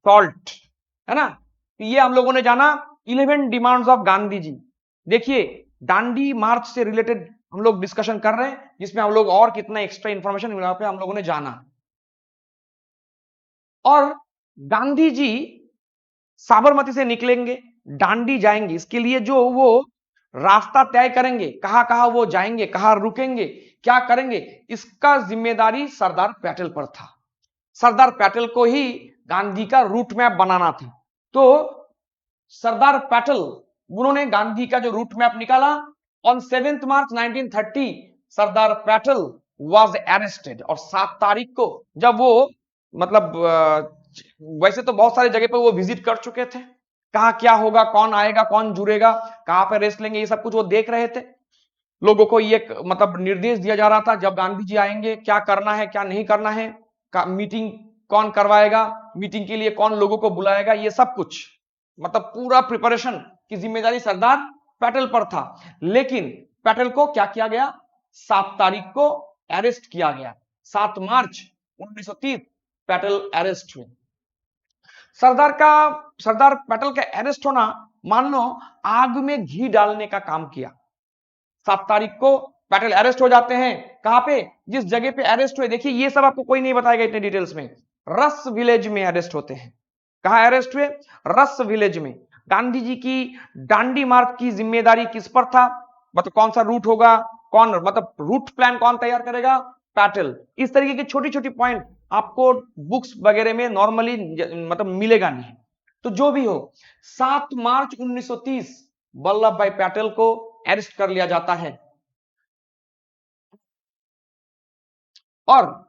सॉल्ट, है ना। तो ये हम लोगों ने जाना 11 डिमांड्स ऑफ गांधी जी। देखिए, दांडी मार्च से रिलेटेड हम लोग डिस्कशन कर रहे हैं, जिसमें हम लोग और कितना एक्स्ट्रा इंफॉर्मेशन यहाँ पे हम लोगों ने जाना। और गांधी जी साबरमती से निकलेंगे, दांडी जाएंगे, इसके लिए जो वो रास्ता तय करेंगे, कहां कहां वो जाएंगे, कहां रुकेंगे, क्या करेंगे, इसका जिम्मेदारी सरदार पटेल पर था। सरदार पटेल को ही गांधी का रूट मैप बनाना था। तो सरदार पटेल, उन्होंने गांधी का जो रूट मैप निकाला। On 7 March 1930 Sardar Patel was arrested, और 7 तारीख को जब वो, मतलब वैसे तो बहुत सारे जगह पे वो विजिट कर चुके थे, कहा क्या होगा, कौन आएगा, कौन जुड़ेगा, कहां पे रेस्ट लेंगे, ये सब कुछ वो देख रहे थे। लोगों को ये मतलब निर्देश दिया जा रहा था, जब गांधी जी आएंगे क्या करना है, क्या नहीं करना है, मीटिंग कौन करवाएगा, मीटिंग के लिए कौन लोगों को बुलाएगा, ये सब कुछ, मतलब पूरा प्रिपरेशन की जिम्मेदारी सरदार पटेल पर था। लेकिन पटेल को क्या किया गया? 7 तारीख को अरेस्ट किया गया। 7 मार्च 1930 पटेल अरेस्ट हुए। सरदार पटेल का अरेस्ट होना मान लो आग में घी डालने का काम किया। 7 तारीख को पटेल अरेस्ट हो जाते हैं। कहां पे? जिस जगह पे अरेस्ट हुए, देखिए ये सब आपको कोई नहीं बताएगा इतने डिटेल्स में। रस विलेज में अरेस्ट होते हैं। कहां अरेस्ट हुए? रस विलेज में। गांधी जी की दांडी मार्च की जिम्मेदारी किस पर था? मतलब कौन सा रूट होगा, कौन, मतलब रूट प्लान कौन तैयार करेगा? पटेल। इस तरीके की छोटी छोटी पॉइंट आपको बुक्स वगैरह में नॉर्मली मतलब मिलेगा नहीं। तो जो भी हो, 7 मार्च 1930 वल्लभ भाई पटेल को अरेस्ट कर लिया जाता है। और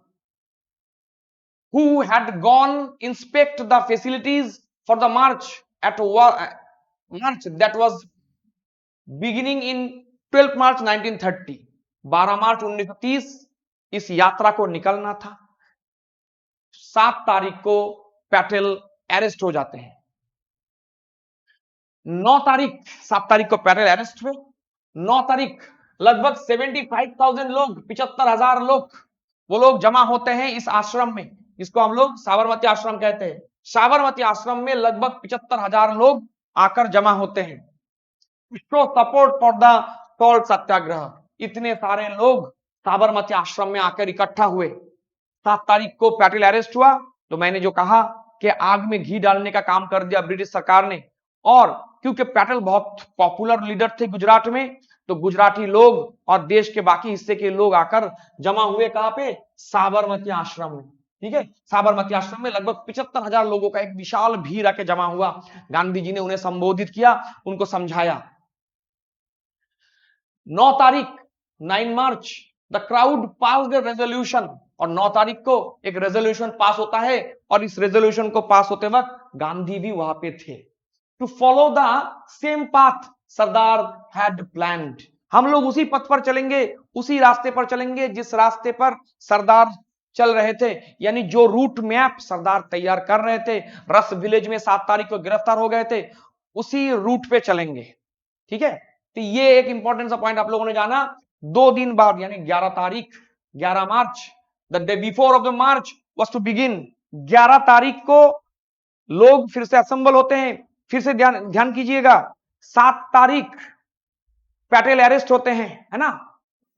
who had gone inspect the facilities for the march march that was beginning in 12 मार्च 1930, 12 मार्च 1930 इस यात्रा को निकलना था। 7 तारीख को पटेल अरेस्ट हो जाते हैं। 9 तारीख, 7 तारीख को पटेल अरेस्ट हुए। 9 तारीख लगभग 75,000 लोग, 75,000 लोग, वो लोग जमा होते हैं इस आश्रम में, जिसको हम लोग साबरमती आश्रम कहते हैं। साबरमती आश्रम में लगभग 75,000 लोग आकर जमा होते हैं, show support for the salt satyagraha. इतने सारे लोग साबरमती आश्रम में आकर इकट्ठा हुए। 7 तारीख को पटेल अरेस्ट हुआ। तो मैंने जो कहा कि आग में घी डालने का काम कर दिया ब्रिटिश सरकार ने। और क्योंकि पटेल बहुत पॉपुलर लीडर थे गुजरात में, तो गुजराती लोग और देश के बाकी हिस्से के लोग आकर जमा हुए। कहां पे? साबरमती आश्रम में। ठीक है, साबरमती आश्रम में लगभग 75,000 लोगों का एक विशाल भीड़ आके जमा हुआ। गांधी जी ने उन्हें संबोधित किया, उनको समझाया। 9 तारीख 9 March the crowd pass the resolution, और 9 तारीख को एक रेजोल्यूशन पास होता है, और इस रेजोल्यूशन को पास होते वक्त गांधी भी वहां पे थे। To follow the same path Sardar had planned, हम लोग उसी पथ पर चलेंगे, उसी रास्ते पर चलेंगे जिस रास्ते पर सरदार चल रहे थे, यानी जो रूट मैप सरदार तैयार कर रहे थे, रस विलेज में 7 तारीख को गिरफ्तार हो गए थे, उसी रूट पे चलेंगे। ठीक है, तो ये एक इंपॉर्टेंट सा पॉइंट आप लोगों ने जाना। 2 दिन बाद यानी 11 तारीख, 11 March, the day before of the march was to begin, 11 तारीख को लोग फिर से असेंबल होते हैं। फिर से ध्यान ध्यान कीजिएगा, 7 तारीख पटेल अरेस्ट होते हैं, है ना,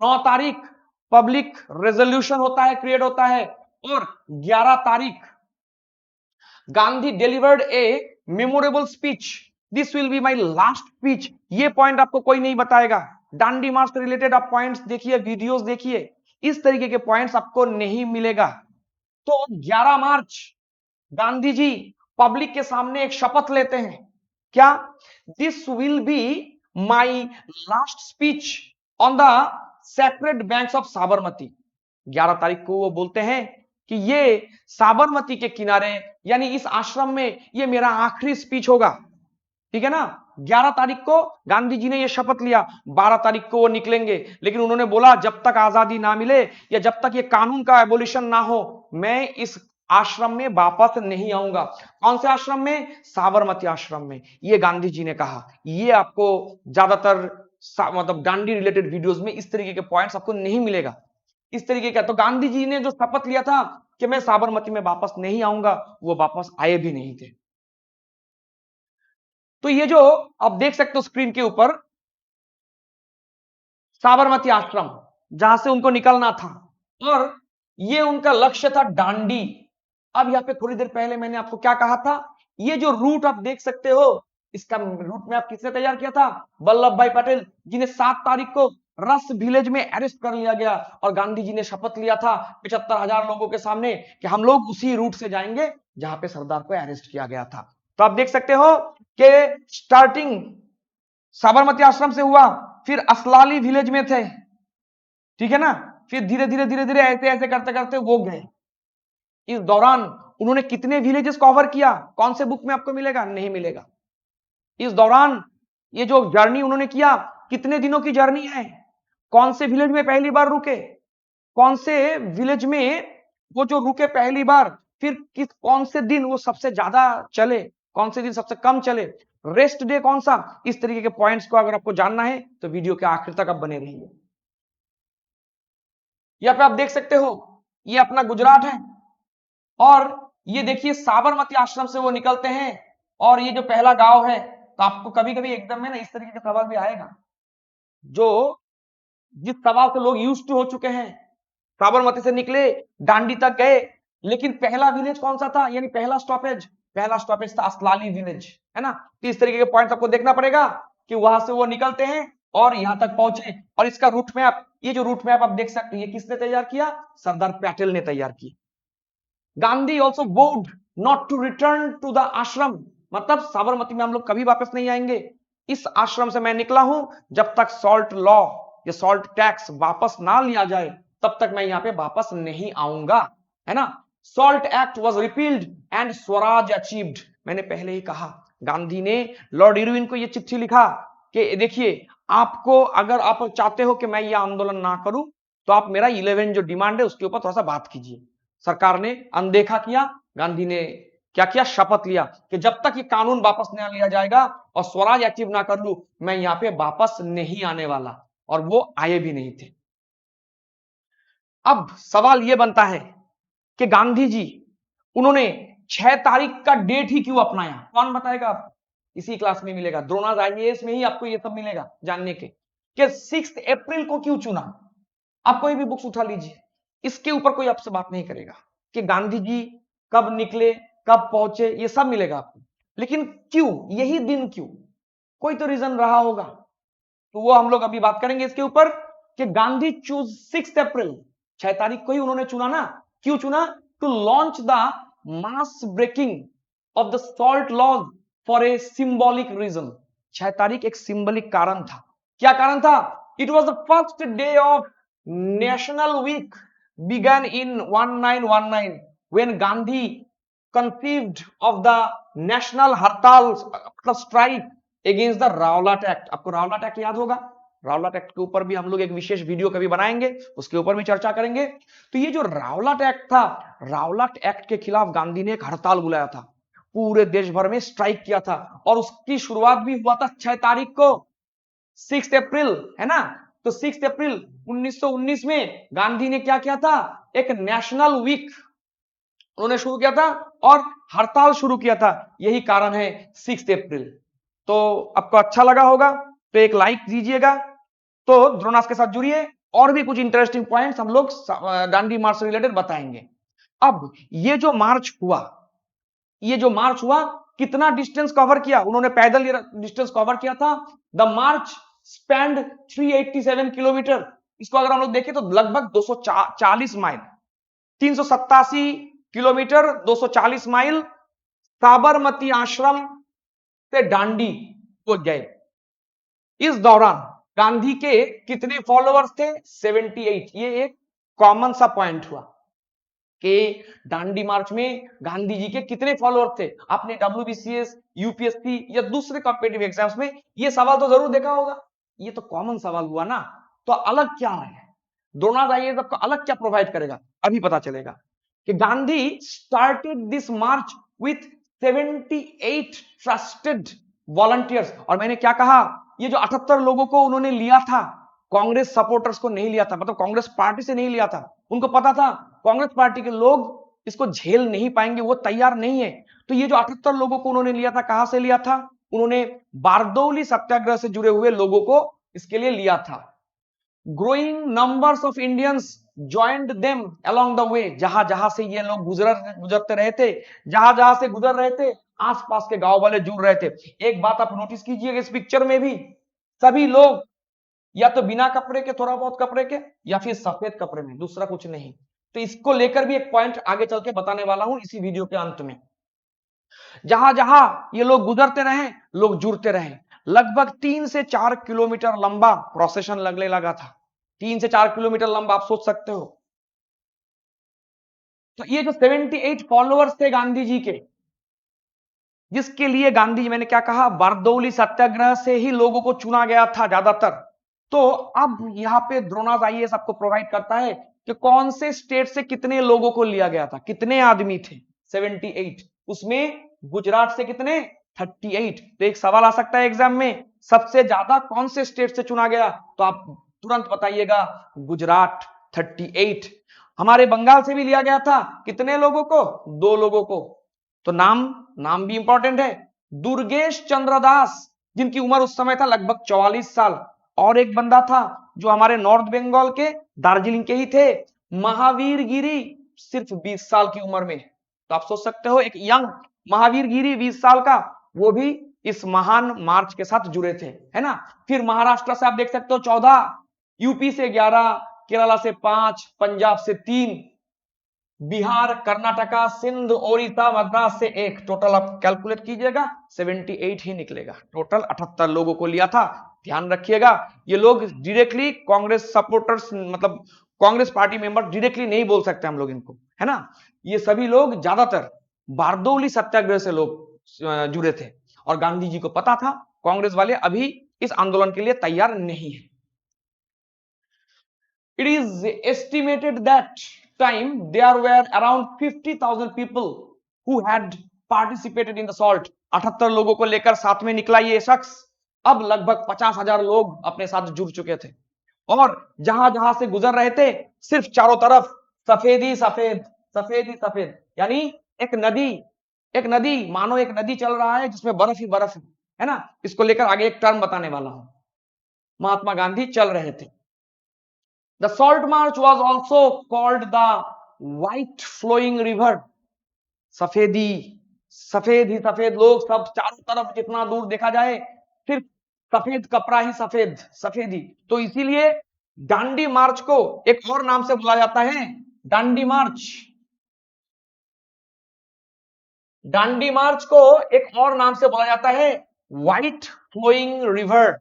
9 तारीख पब्लिक रेजोल्यूशन होता है, क्रिएट होता है, और 11 तारीख Gandhi delivered A memorable speech, this will be my last speech. ये पॉइंट आपको कोई नहीं बताएगा, दांडी मार्च से रिलेटेड आप पॉइंट्स देखिए, वीडियोस देखिए, इस तरीके के पॉइंट्स आपको नहीं मिलेगा। तो 11 मार्च गांधी जी पब्लिक के सामने एक शपथ लेते हैं, क्या, this will be my last speech on the sacred banks of Sabarmati. 11 तारीख को वो बोलते हैं कि ये साबरमती के किनारे यानी इस आश्रम में ये मेरा आखिरी स्पीच होगा। ठीक है ना, 11 तारीख को गांधी जी ने ये शपथ लिया, 12 तारीख को वो निकलेंगे, लेकिन उन्होंने बोला जब तक आजादी ना मिले या जब तक ये कानून का एबोलिशन ना हो, मैं इस आश्रम में वापस नहीं आऊंगा। कौन से आश्रम में, साबरमती आश्रम में, ये गांधी जी ने कहा। ये आपको ज्यादातर मतलब गांधी रिलेटेड वीडियोस में इस तरीके के पॉइंट्स आपको नहीं मिलेगा, इस तरीके का। तो गांधी जी ने जो शपथ लिया था कि मैं साबरमती में वापस नहीं आऊंगा, वो वापस आए भी नहीं थे। तो ये जो आप देख सकते हो स्क्रीन के ऊपर, साबरमती आश्रम जहां से उनको निकलना था, और ये उनका लक्ष्य था डांडी। अब यहाँ पे थोड़ी देर पहले मैंने आपको क्या कहा था, ये जो रूट आप देख सकते हो, इसका रूट मैप किसने तैयार किया था, वल्लभ भाई पटेल, जिन्हें 7 तारीख को रस विलेज में अरेस्ट कर लिया गया, और गांधी जी ने शपथ लिया था 75,000 लोगों के सामने कि हम लोग उसी रूट से जाएंगे जहां पे सरदार को अरेस्ट किया गया था। तो आप देख सकते हो कि स्टार्टिंग साबरमती आश्रम से हुआ, फिर असलाली विलेज में थे, ठीक है ना, फिर धीरे धीरे धीरे धीरे ऐसे ऐसे करते करते वो गए। इस दौरान उन्होंने कितने विलेजेस कवर किया, कौन से बुक में आपको मिलेगा, नहीं मिलेगा। इस दौरान ये जो जर्नी उन्होंने किया, कितने दिनों की जर्नी है, कौन से विलेज में पहली बार रुके, कौन से विलेज में वो जो रुके पहली बार, फिर किस कौन से दिन वो सबसे ज्यादा चले, कौन से दिन सबसे कम चले, रेस्ट डे कौन सा, इस तरीके के पॉइंट्स को अगर आपको जानना है तो वीडियो के आखिर तक आप बने रहिए। यहाँ पे आप देख सकते हो ये अपना गुजरात है, और ये देखिए साबरमती आश्रम से वो निकलते हैं, और ये जो पहला गांव है, तो आपको कभी कभी एकदम में ना इस तरीके का सवाल भी आएगा, जो जिस सवाल से लोग यूज टू हो चुके हैं। साबरमती से निकले, डांडी तक गए, लेकिन पहला विलेज कौन सा था, यानी पहला स्टॉपेज था असलाली विलेज, है ना। तो इस तरीके के पॉइंट्स आपको देखना पड़ेगा कि वहां से वो निकलते हैं और यहां तक पहुंचे, और इसका रूट मैप, ये जो रूट मैप आप देख सकते हैं, ये किसने तैयार किया, सरदार पटेल ने तैयार किया। Gandhi also vowed not to return to the ashram, मतलब साबरमती में हम लोग कभी वापस नहीं आएंगे, इस आश्रम से मैं निकला हूं, जब तक सॉल्ट लॉ, ये सॉल्ट टैक्स वापस ना लिया जाए तब तक मैं यहां पे वापस नहीं आऊंगा, है ना। Salt act was repealed and Swaraj achieved, मैंने पहले ही कहा, गांधी ने लॉर्ड इरविन को ये चिट्ठी लिखा कि देखिए, आपको अगर आप चाहते हो कि मैं ये आंदोलन ना करूं, तो आप मेरा 11 जो डिमांड है उसके ऊपर थोड़ा सा बात कीजिए। सरकार ने अनदेखा किया, गांधी ने क्या किया, शपथ लिया कि जब तक ये कानून वापस नहीं लिया जाएगा और स्वराज अचीव ना कर लूं, मैं यहां पे वापस नहीं आने वाला, और वो आए भी नहीं थे। अब सवाल ये बनता है कि गांधी जी उन्होंने 6 तारीख का डेट ही क्यों अपनाया, कौन बताएगा आप, इसी क्लास में मिलेगा, द्रोणाज आईएएस में ही आपको ये सब मिलेगा जानने के, कि 6 अप्रैल को क्यों चुना। आप कोई भी बुक्स उठा लीजिए, इसके ऊपर कोई आपसे बात नहीं करेगा कि गांधी जी कब निकले, कब पहुंचे, ये सब मिलेगा आपको, लेकिन क्यों यही दिन, क्यों, कोई तो रीजन रहा होगा, तो वो हम लोग अभी बात करेंगे इसके ऊपर कि गांधी चूज 6 अप्रैल, 6 तारीख को ही उन्होंने चुना ना, क्यों चुना, to launch the mass breaking of the salt laws for a symbolic reason. 6 तारीख एक सिंबलिक कारण था, क्या कारण था, it was the first day of national week began in 1919 when Gandhi conceived of the national हड़ताल मतलब स्ट्राइक अगेंस्ट द रावलाट एक्ट। आपको रावलाट एक्ट याद होगा, रावलाट एक्ट के ऊपर भी हम लोग एक विशेष वीडियो कभी बनाएंगे, उसके ऊपर भी चर्चा करेंगे। तो ये जो रावलाट एक्ट था, रावलाट एक्ट के खिलाफ गांधी ने एक हड़ताल बुलाया था, पूरे देश भर में स्ट्राइक किया था, और उसकी शुरुआत भी हुआ था 6 तारीख को, 6 अप्रैल, है ना। तो 6 अप्रैल 1919 में गांधी ने क्या किया था, एक नेशनल वीक उन्होंने शुरू किया था और हड़ताल शुरू किया था, यही कारण है 6 अप्रैल। तो आपको अच्छा लगा होगा तो एक लाइक दीजिएगा। तो द्रोणास के साथ जुड़िए, और भी कुछ इंटरेस्टिंग पॉइंट्स हम लोग दांडी मार्च से रिलेटेड बताएंगे। अब ये जो मार्च हुआ, ये जो मार्च हुआ कितना डिस्टेंस कवर किया, उन्होंने पैदल ये डिस्टेंस कवर किया था। The March spend 387 kilometre. इसको अगर हम लोग देखें तो लगभग 240 माइल, 387 किलोमीटर, 240 माइल साबरमती आश्रम से दांडी को गए। इस दौरान गांधी के कितने फॉलोअर्स थे, 78। ये एक कॉमन सा पॉइंट हुआ कि दांडी मार्च में गांधी जी के कितने फॉलोअर्स थे। आपने WBCS, यूपीएससी या दूसरे कॉम्पिटिटिव एग्जाम्स में ये सवाल तो जरूर देखा होगा, ये तो कॉमन सवाल हुआ ना। तो अलग क्या है, द्रोणाचार्य आइएस आपको अलग क्या प्रोवाइड करेगा, अभी पता चलेगा कि Gandhi started this March with 78 trusted volunteers. और मैंने क्या कहा, ये जो 78 लोगों को उन्होंने लिया था, कांग्रेस सपोर्टर्स को नहीं लिया था, मतलब कांग्रेस पार्टी से नहीं लिया था। उनको पता था कांग्रेस पार्टी के लोग इसको झेल नहीं पाएंगे, वो तैयार नहीं है। तो ये जो 78 लोगों को उन्होंने लिया था, कहां से लिया था, उन्होंने बारदौली सत्याग्रह से जुड़े हुए लोगों को इसके लिए लिया था। Growing numbers of Indians joined them along the way. जहां जहां से ये लोग गुजरते रहे थे, जहां जहां से गुजर रहे थे, आसपास के गांव वाले जुड़ रहे थे। एक बात आप नोटिस कीजिएगा इस पिक्चर में भी, सभी लोग या तो बिना कपड़े के, थोड़ा बहुत कपड़े के, या फिर सफेद कपड़े में, दूसरा कुछ नहीं। तो इसको लेकर भी एक पॉइंट आगे चल के बताने वाला हूं इसी वीडियो के अंत में। जहां जहां ये लोग गुजरते रहे, लोग जुड़ते रहे। लगभग 3 से 4 किलोमीटर लंबा प्रोसेशन लगने लगा था। 3 से 4 किलोमीटर लंबा, आप सोच सकते हो। तो ये जो 78 फॉलोअर्स थे गांधी जी के, जिसके लिए गांधी जी, मैंने क्या कहा, बारदौली सत्याग्रह से ही लोगों को चुना गया था ज्यादातर। तो अब यहाँ पे द्रोणाचार्य आईएएस आपको प्रोवाइड करता है कि कौन से स्टेट से कितने लोगों को लिया गया था, कितने आदमी थे, 78। उसमें गुजरात से कितने, 38। तो एक सवाल आ सकता है एग्जाम में, सबसे ज्यादा कौन से स्टेट से चुना गया, तो आप तुरंत बताइएगा, गुजरात 38। हमारे बंगाल से भी लिया गया था, कितने लोगों को, 2 लोगों को। तो नाम नाम भी इंपॉर्टेंट है, दुर्गेश चंद्र दास, जिनकी उम्र उस समय था लगभग 44 साल। और एक बंदा था जो हमारे नॉर्थ बंगाल के दार्जिलिंग के ही थे, महावीर गिरी, सिर्फ 20 साल की उम्र में। तो आप सोच सकते हो एक यंग महावीर गिरी 20 साल का, वो भी इस महान मार्च के साथ जुड़े थे, है ना। फिर महाराष्ट्र से आप देख सकते हो 14, यूपी से 11, केरला से 5, पंजाब से 3, बिहार, कर्नाटका, सिंध, ओडिशा, मद्रास से 1। टोटल आप कैलकुलेट कीजिएगा, 78 ही निकलेगा। टोटल 78 लोगों को लिया था। ध्यान रखिएगा, ये लोग डायरेक्टली कांग्रेस सपोर्टर्स, मतलब कांग्रेस पार्टी मेंबर डायरेक्टली नहीं बोल सकते हम लोग इनको, है ना। ये सभी लोग ज्यादातर बारदौली सत्याग्रह से लोग जुड़े थे, और गांधी जी को पता था कांग्रेस वाले अभी इस आंदोलन के लिए तैयार नहीं है। It is estimated that time there were around 50,000 people who had participated in the assault. 78 लोगों को लेकर साथ में निकला ये शख्स। अब लगभग 50,000 लोग अपने साथ जुड़ चुके थे, और जहां जहां से गुजर रहे थे, सिर्फ चारों तरफ सफेद ही सफेद, सफेद ही सफेद। यानी एक नदी, एक नदी, मानो एक नदी चल रहा है जिसमें बर्फ ही बर्फ है ना। इसको लेकर आगे एक टर्म बताने वाला हूं। महात्मा गांधी चल रहे थे। The Salt March was also called the White Flowing River. सफेदी, सफेद ही सफेद, लोग सब चारों तरफ जितना दूर देखा जाए सिर्फ सफेद कपड़ा ही सफेद, सफेदी। तो इसीलिए दांडी मार्च को एक और नाम से बुलाया जाता है, दांडी मार्च। दांडी मार्च को एक और नाम से बुलाया जाता है व्हाइट फ्लोइंग रिवर।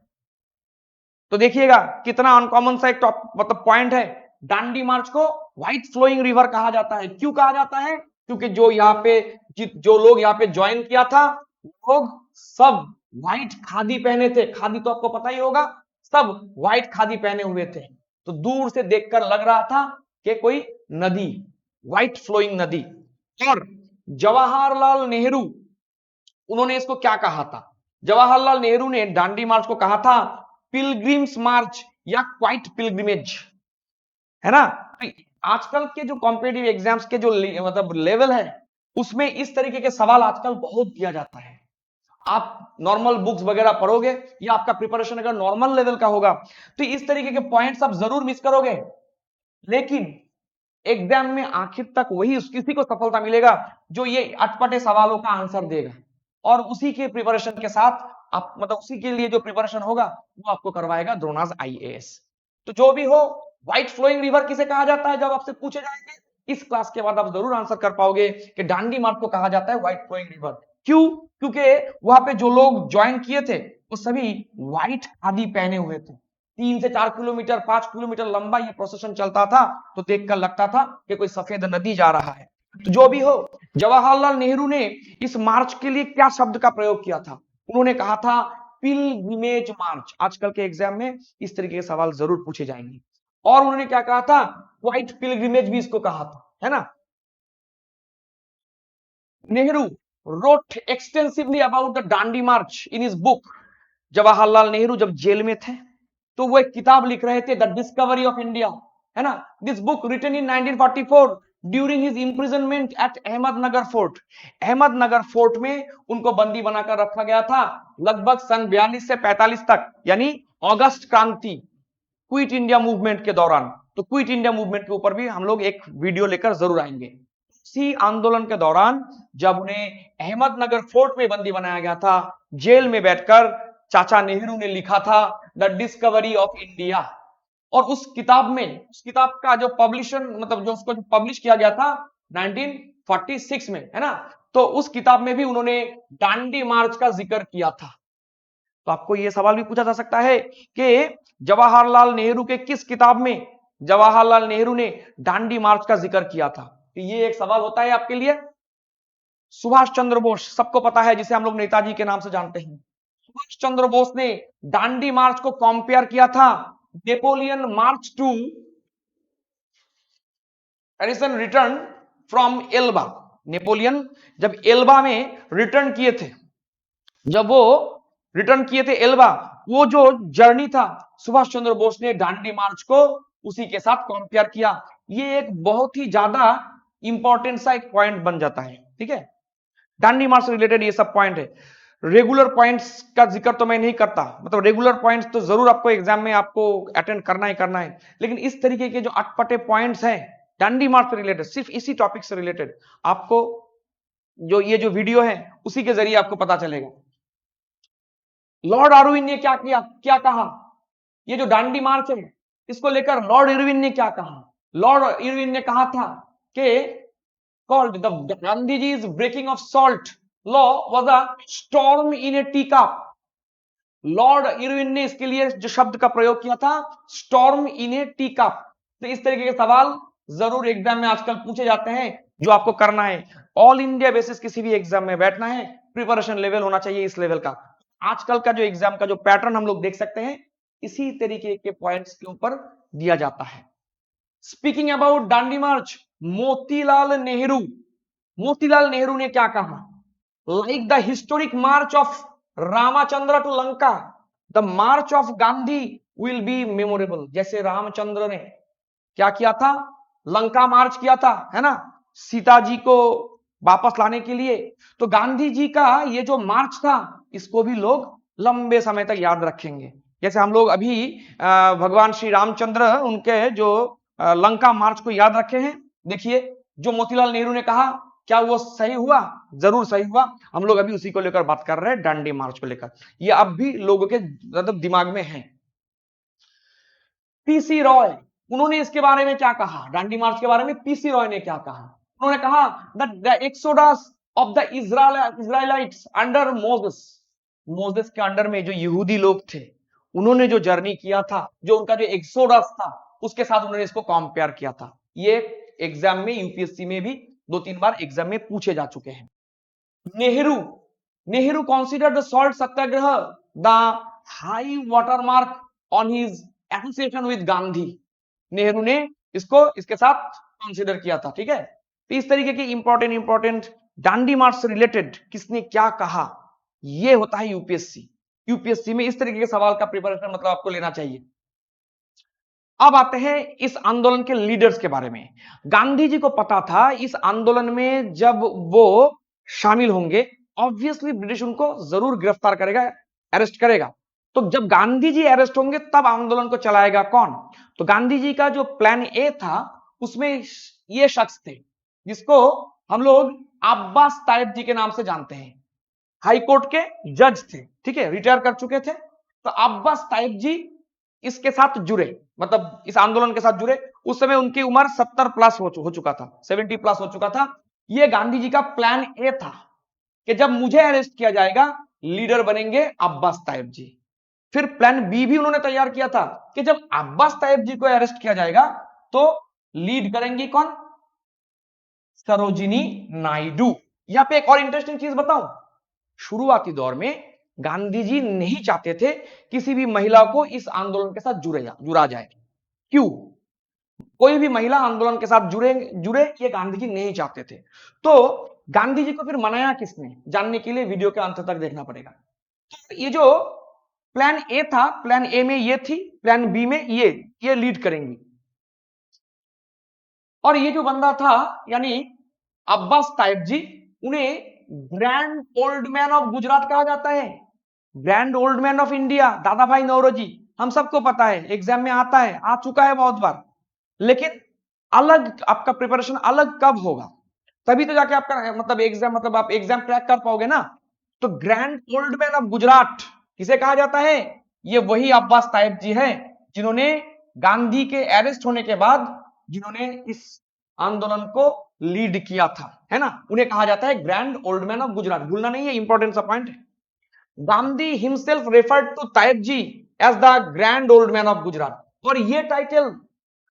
तो देखिएगा कितना अनकॉमन सा एक मतलब पॉइंट है। दांडी मार्च को व्हाइट फ्लोइंग रिवर कहा जाता है। क्यों कहा जाता है? क्योंकि जो यहाँ पे जो लोग यहाँ पे ज्वाइन किया था, लोग सब व्हाइट खादी पहने थे। खादी तो आपको पता ही होगा, सब व्हाइट खादी पहने हुए थे। तो दूर से देखकर लग रहा था कि कोई नदी, व्हाइट फ्लोइंग नदी। और जवाहरलाल नेहरू, उन्होंने इसको क्या कहा था? जवाहरलाल नेहरू ने दांडी मार्च को कहा था पिलग्रिम्स मार्च या क्वाइट पिलग्रिमेज, है ना। तो आजकल के जो कॉम्पिटिटिव एग्जाम्स के जो मतलब लेवल है, उसमें इस तरीके के सवाल आजकल बहुत किया जाता है। आप नॉर्मल बुक्स वगैरह पढ़ोगे या आपका प्रिपरेशन अगर नॉर्मल लेवल का होगा तो इस तरीके के पॉइंट्स आप जरूर मिस करोगे, लेकिन एग्जाम में आखिर तक वही किसी को सफलता मिलेगा जो ये अटपटे सवालों का आंसर देगा, और उसी के प्रिपरेशन के साथ आप मतलब उसी के लिए जो प्रिपरेशन होगा वो आपको करवाएगा द्रोणास आईएएस। तो जो भी हो, व्हाइट फ्लोइंग रिवर किसे कहा जाता है जब आपसे पूछे जाएंगे, इस क्लास के बाद आप जरूर आंसर कर पाओगे कि दांडी मार्च को कहा जाता है व्हाइट फ्लोइंग रिवर। क्यों? क्योंकि वहां पे जो लोग ज्वाइन किए थे वो सभी व्हाइट खादी पहने हुए थे। 3 से 4 किलोमीटर 5 किलोमीटर लंबा ये प्रोसेशन चलता था, तो देखकर लगता था कि कोई सफेद नदी जा रहा है। तो जो भी हो, जवाहरलाल नेहरू ने इस मार्च के लिए क्या शब्द का प्रयोग किया था? उन्होंने कहा था पिलग्रिमेज मार्च। आजकल के एग्जाम में इस तरीके के सवाल जरूर पूछे जाएंगे। और उन्होंने क्या कहा था? व्हाइट पिलग्रिमेज भी इसको कहा था, है ना। Nehru wrote extensively about the Dandi March in his book। Jawaharlal Nehru जब जेल में थे तो वो एक किताब लिख रहे थे, द डिस्कवरी ऑफ इंडिया, है ना। This book written in 1944 during his imprisonment at Ahmednagar fort. Ahmednagar fort में उनको बंदी बनाकर रखा गया था लगभग सन 42 से 45 तक, यानी अगस्त क्रांति, क्विट इंडिया मूवमेंट के दौरान। तो क्विट इंडिया मूवमेंट के ऊपर भी हम लोग एक वीडियो लेकर जरूर आएंगे। इसी आंदोलन के दौरान जब उन्हें अहमदनगर फोर्ट में बंदी बनाया गया था, जेल में बैठकर चाचा नेहरू ने लिखा था द डिस्कवरी ऑफ इंडिया। और उस किताब में, उस किताब का जो पब्लिशन मतलब जो उसको पब्लिश किया गया था 1946 में, है ना। तो उस किताब में भी उन्होंने दांडी मार्च का जिक्र किया था। तो आपको यह सवाल भी पूछा जा सकता है कि जवाहरलाल नेहरू के किस किताब में जवाहरलाल नेहरू ने दांडी मार्च का जिक्र किया था? तो ये एक सवाल होता है आपके लिए। सुभाष चंद्र बोस सबको पता है, जिसे हम लोग नेताजी के नाम से जानते हैं। सुभाष चंद्र बोस ने दांडी मार्च को कंपेयर किया था Napoleon March two Edison return from Elba. Napoleon जब एल्बा में रिटर्न किए थे, जब वो रिटर्न किए थे एल्बा, वो जो जर्नी था, सुभाष चंद्र बोस ने दांडी मार्च को उसी के साथ कंपेयर किया। ये एक बहुत ही ज्यादा इंपॉर्टेंट सा एक पॉइंट बन जाता है, ठीक है। दांडी मार्च से रिलेटेड ये सब पॉइंट है। रेगुलर पॉइंट्स का जिक्र तो मैं नहीं करता, मतलब रेगुलर पॉइंट्स तो जरूर आपको एग्जाम में आपको अटेंड करना ही करना है, लेकिन इस तरीके के जो अटपटे पॉइंट्स हैं दांडी मार्च से रिलेटेड, सिर्फ इसी टॉपिक से रिलेटेड, आपको जो ये जो वीडियो है उसी के जरिए आपको पता चलेगा। लॉर्ड इरविन ने क्या किया, क्या कहा? ये जो दांडी मार्च है इसको लेकर लॉर्ड इरविन ने क्या कहा? लॉर्ड इरविन ने कहा था कि called the Gandhiji's breaking of salt law was a storm in a teacup। Lord Irwin ने इसके लिए जो शब्द का प्रयोग किया था स्टॉर्म इन ए टीकप। तो इस तरीके के सवाल जरूर एग्जाम में आजकल पूछे जाते हैं। जो आपको करना है, ऑल इंडिया बेसिस किसी भी एग्जाम में बैठना है, प्रिपरेशन लेवल होना चाहिए इस लेवल का। आजकल का जो एग्जाम का जो पैटर्न हम लोग देख सकते हैं, इसी तरीके के पॉइंट्स के ऊपर दिया जाता है। Speaking about Dandi march, Motilal Nehru, Motilal Nehru ने क्या कहा? Like the historic march of Ramchandra to Lanka, the march of Gandhi will be memorable. जैसे रामचंद्र ने क्या किया था? लंका मार्च किया था, है ना, सीता जी को वापस लाने के लिए। तो गांधी जी का ये जो मार्च था इसको भी लोग लंबे समय तक याद रखेंगे। जैसे हम लोग अभी भगवान श्री रामचंद्र उनके जो लंका मार्च को याद रखे हैं। देखिए जो मोतीलाल नेहरू ने कहा, क्या वो सही हुआ? जरूर सही हुआ। हम लोग अभी उसी को लेकर बात कर रहे हैं, दांडी मार्च को लेकर। ये अब भी लोगों के मतलब दिमाग में है। पीसी रॉय, उन्होंने इसके बारे में क्या कहा? दांडी मार्च के बारे में पीसी रॉय ने क्या कहा? उन्होंने कहा the exodus of the Israelites under Moses. Moses के अंडर में जो यहूदी लोग थे उन्होंने जो जर्नी किया था, जो उनका जो एक्सोडस था, उसके साथ उन्होंने इसको कंपेयर किया था। ये एग्जाम में, यूपीएससी में भी 2-3 बार एग्जाम में पूछे जा चुके हैं। Nehru, Nehru considered the salt satyagraha the high watermark on his association with Gandhi. Nehru ने इसको इसके साथ कंसीडर किया था, ठीक है। तो इस तरीके के इंपॉर्टेंट डांडी मार्च से रिलेटेड किसने क्या कहा, ये होता है यूपीएससी। यूपीएससी में इस तरीके के सवाल का प्रिपरेशन मतलब आपको लेना चाहिए। अब आते हैं इस आंदोलन के लीडर्स के बारे में। गांधी जी को पता था इस आंदोलन में जब वो शामिल होंगे, ऑब्वियसली ब्रिटिश उनको जरूर गिरफ्तार करेगा, अरेस्ट करेगा। तो जब गांधी जी अरेस्ट होंगे तब आंदोलन को चलाएगा कौन? तो गांधी जी का जो प्लान ए था उसमें ये शख्स थे जिसको हम लोग अब्बास तायब जी के नाम से जानते हैं। हाई कोर्ट के जज थे, ठीक है, रिटायर कर चुके थे। तो अब्बास तायब जी इसके साथ जुड़े, मतलब इस आंदोलन के साथ जुड़े। उस समय उनकी उम्र 70 प्लस हो चुका था, 70 प्लस हो चुका था। ये गांधी जी का प्लान ए था कि जब मुझे अरेस्ट किया जाएगा, लीडर बनेंगे अब्बास तायब जी। फिर प्लान बी भी उन्होंने तैयार किया था कि जब अब्बास तायब जी को अरेस्ट किया जाएगा तो लीड करेंगी कौन? सरोजिनी नायडू। यहां पे एक और इंटरेस्टिंग चीज बताऊं, शुरुआती दौर में गांधी जी नहीं चाहते थे किसी भी महिला को इस आंदोलन के साथ जुड़ा जाए। क्यों? कोई भी महिला आंदोलन के साथ जुड़े ये गांधी जी नहीं चाहते थे। तो गांधी जी को फिर मनाया किसने, जानने के लिए वीडियो के अंत तक देखना पड़ेगा। तो ये जो प्लान ए था, प्लान ए में ये थी, प्लान बी में ये लीड करेंगी। और ये जो बंदा था यानी अब्बास तायब जी, उन्हें grand old man of Gujarat कहा जाता है, grand old man of India. दादा भाई नौरोजी, हम सबको पता है, एग्जाम में आता है, आ चुका है बहुत बार। लेकिन अलग आपका प्रिपरेशन अलग कब होगा, तभी तो जाके आपका मतलब आप एग्जाम क्रैक कर पाओगे ना। तो grand old man of Gujarat किसे कहा जाता है? ये वही अब्बास तायब जी हैं जिन्होंने गांधी के अरेस्ट होने के बाद जिन्होंने इस आंदोलन को लीड किया था, है ना। उन्हें कहा जाता है grand old man of Gujarat, भूलना नहीं है, इंपॉर्टेंट सा पॉइंट है। Gandhi himself referred to Tayab ji as the grand old man of Gujarat. और ये टाइटल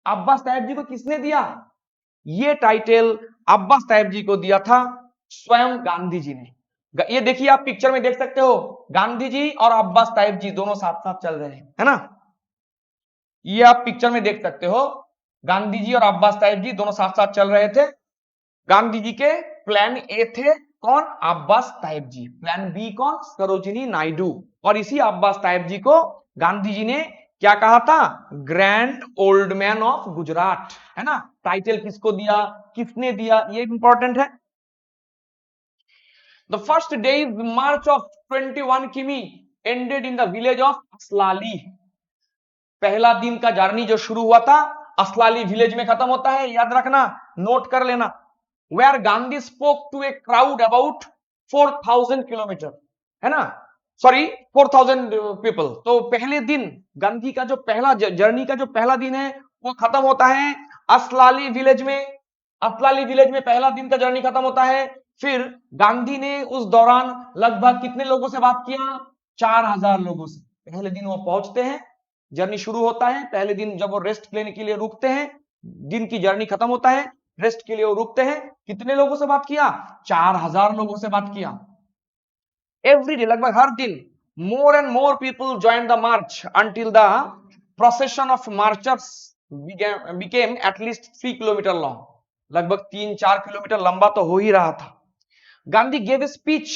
अब्बास तायब जी को किसने दिया? ये टाइटल अब्बास तायब जी को दिया था स्वयं गांधी जी ने। ये देखिए, आप पिक्चर में देख सकते हो, गांधी जी और अब्बास तायब जी दोनों साथ साथ चल रहे हैं, है ना। ये आप पिक्चर में देख सकते हो, गांधी जी और अब्बास तायब जी दोनों साथ साथ चल रहे थे। गांधी जी के प्लान ए थे कौन? अब्बास तायब जी। प्लान बी कौन? सरोजिनी नायडू। और इसी अब्बास तायब जी को गांधी जी ने क्या कहा था? Grand old man of Gujarat, है ना। टाइटल किसको दिया, किसने दिया, ये इंपॉर्टेंट है। The first day march of 21 km ended in the village of Aslali. पहला दिन का जर्नी जो शुरू हुआ था असलाली विलेज में खत्म होता है, याद रखना, नोट कर लेना। Where Gandhi spoke to a crowd about 4000 kilometre, है ना, सॉरी 4000 पीपल। तो पहले दिन गांधी का जो पहला जर्नी का जो पहला दिन है वो खत्म होता है असलाली विलेज में। असलाली विलेज में पहला दिन का जर्नी खत्म होता है। फिर गांधी ने उस दौरान लगभग कितने लोगों से बात किया? 4000 लोगों से। पहले दिन वो पहुंचते हैं, जर्नी शुरू होता है, पहले दिन जब वो रेस्ट लेने के लिए रुकते हैं, दिन की जर्नी खत्म होता है, रेस्ट के लिए वो रुकते हैं। कितने लोगों से बात किया? 4000 लोगों से बात किया। एवरी डे, लगभग हर दिन, more and more people join the march until the procession of marchers became at least 3 kilometre long. लगभग 3-4 किलोमीटर लंबा तो हो ही रहा था। Gandhi gave a speech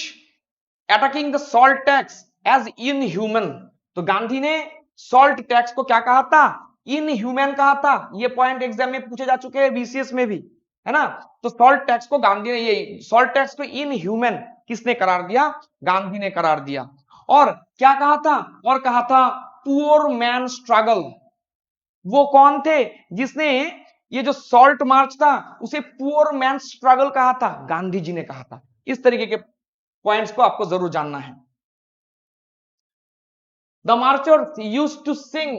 attacking the salt tax as inhuman. तो गांधी ने सॉल्ट टैक्स को क्या कहा था? इनह्यूमन कहा था। ये पॉइंट एग्जाम में पूछे जा चुके हैं, बीसीएस में भी, है ना। तो सॉल्ट टैक्स को गांधी ने, ये सॉल्ट टैक्स को इनह्यूमन किसने करार दिया? गांधी ने करार दिया। और क्या कहा था? और कहा था पुअर मैन स्ट्रगल। वो कौन थे जिसने ये जो सॉल्ट मार्च था उसे पुअर मैन स्ट्रगल कहा था? गांधी जी ने कहा था। इस तरीके के पॉइंट्स को आपको जरूर जानना है। The marchers used to sing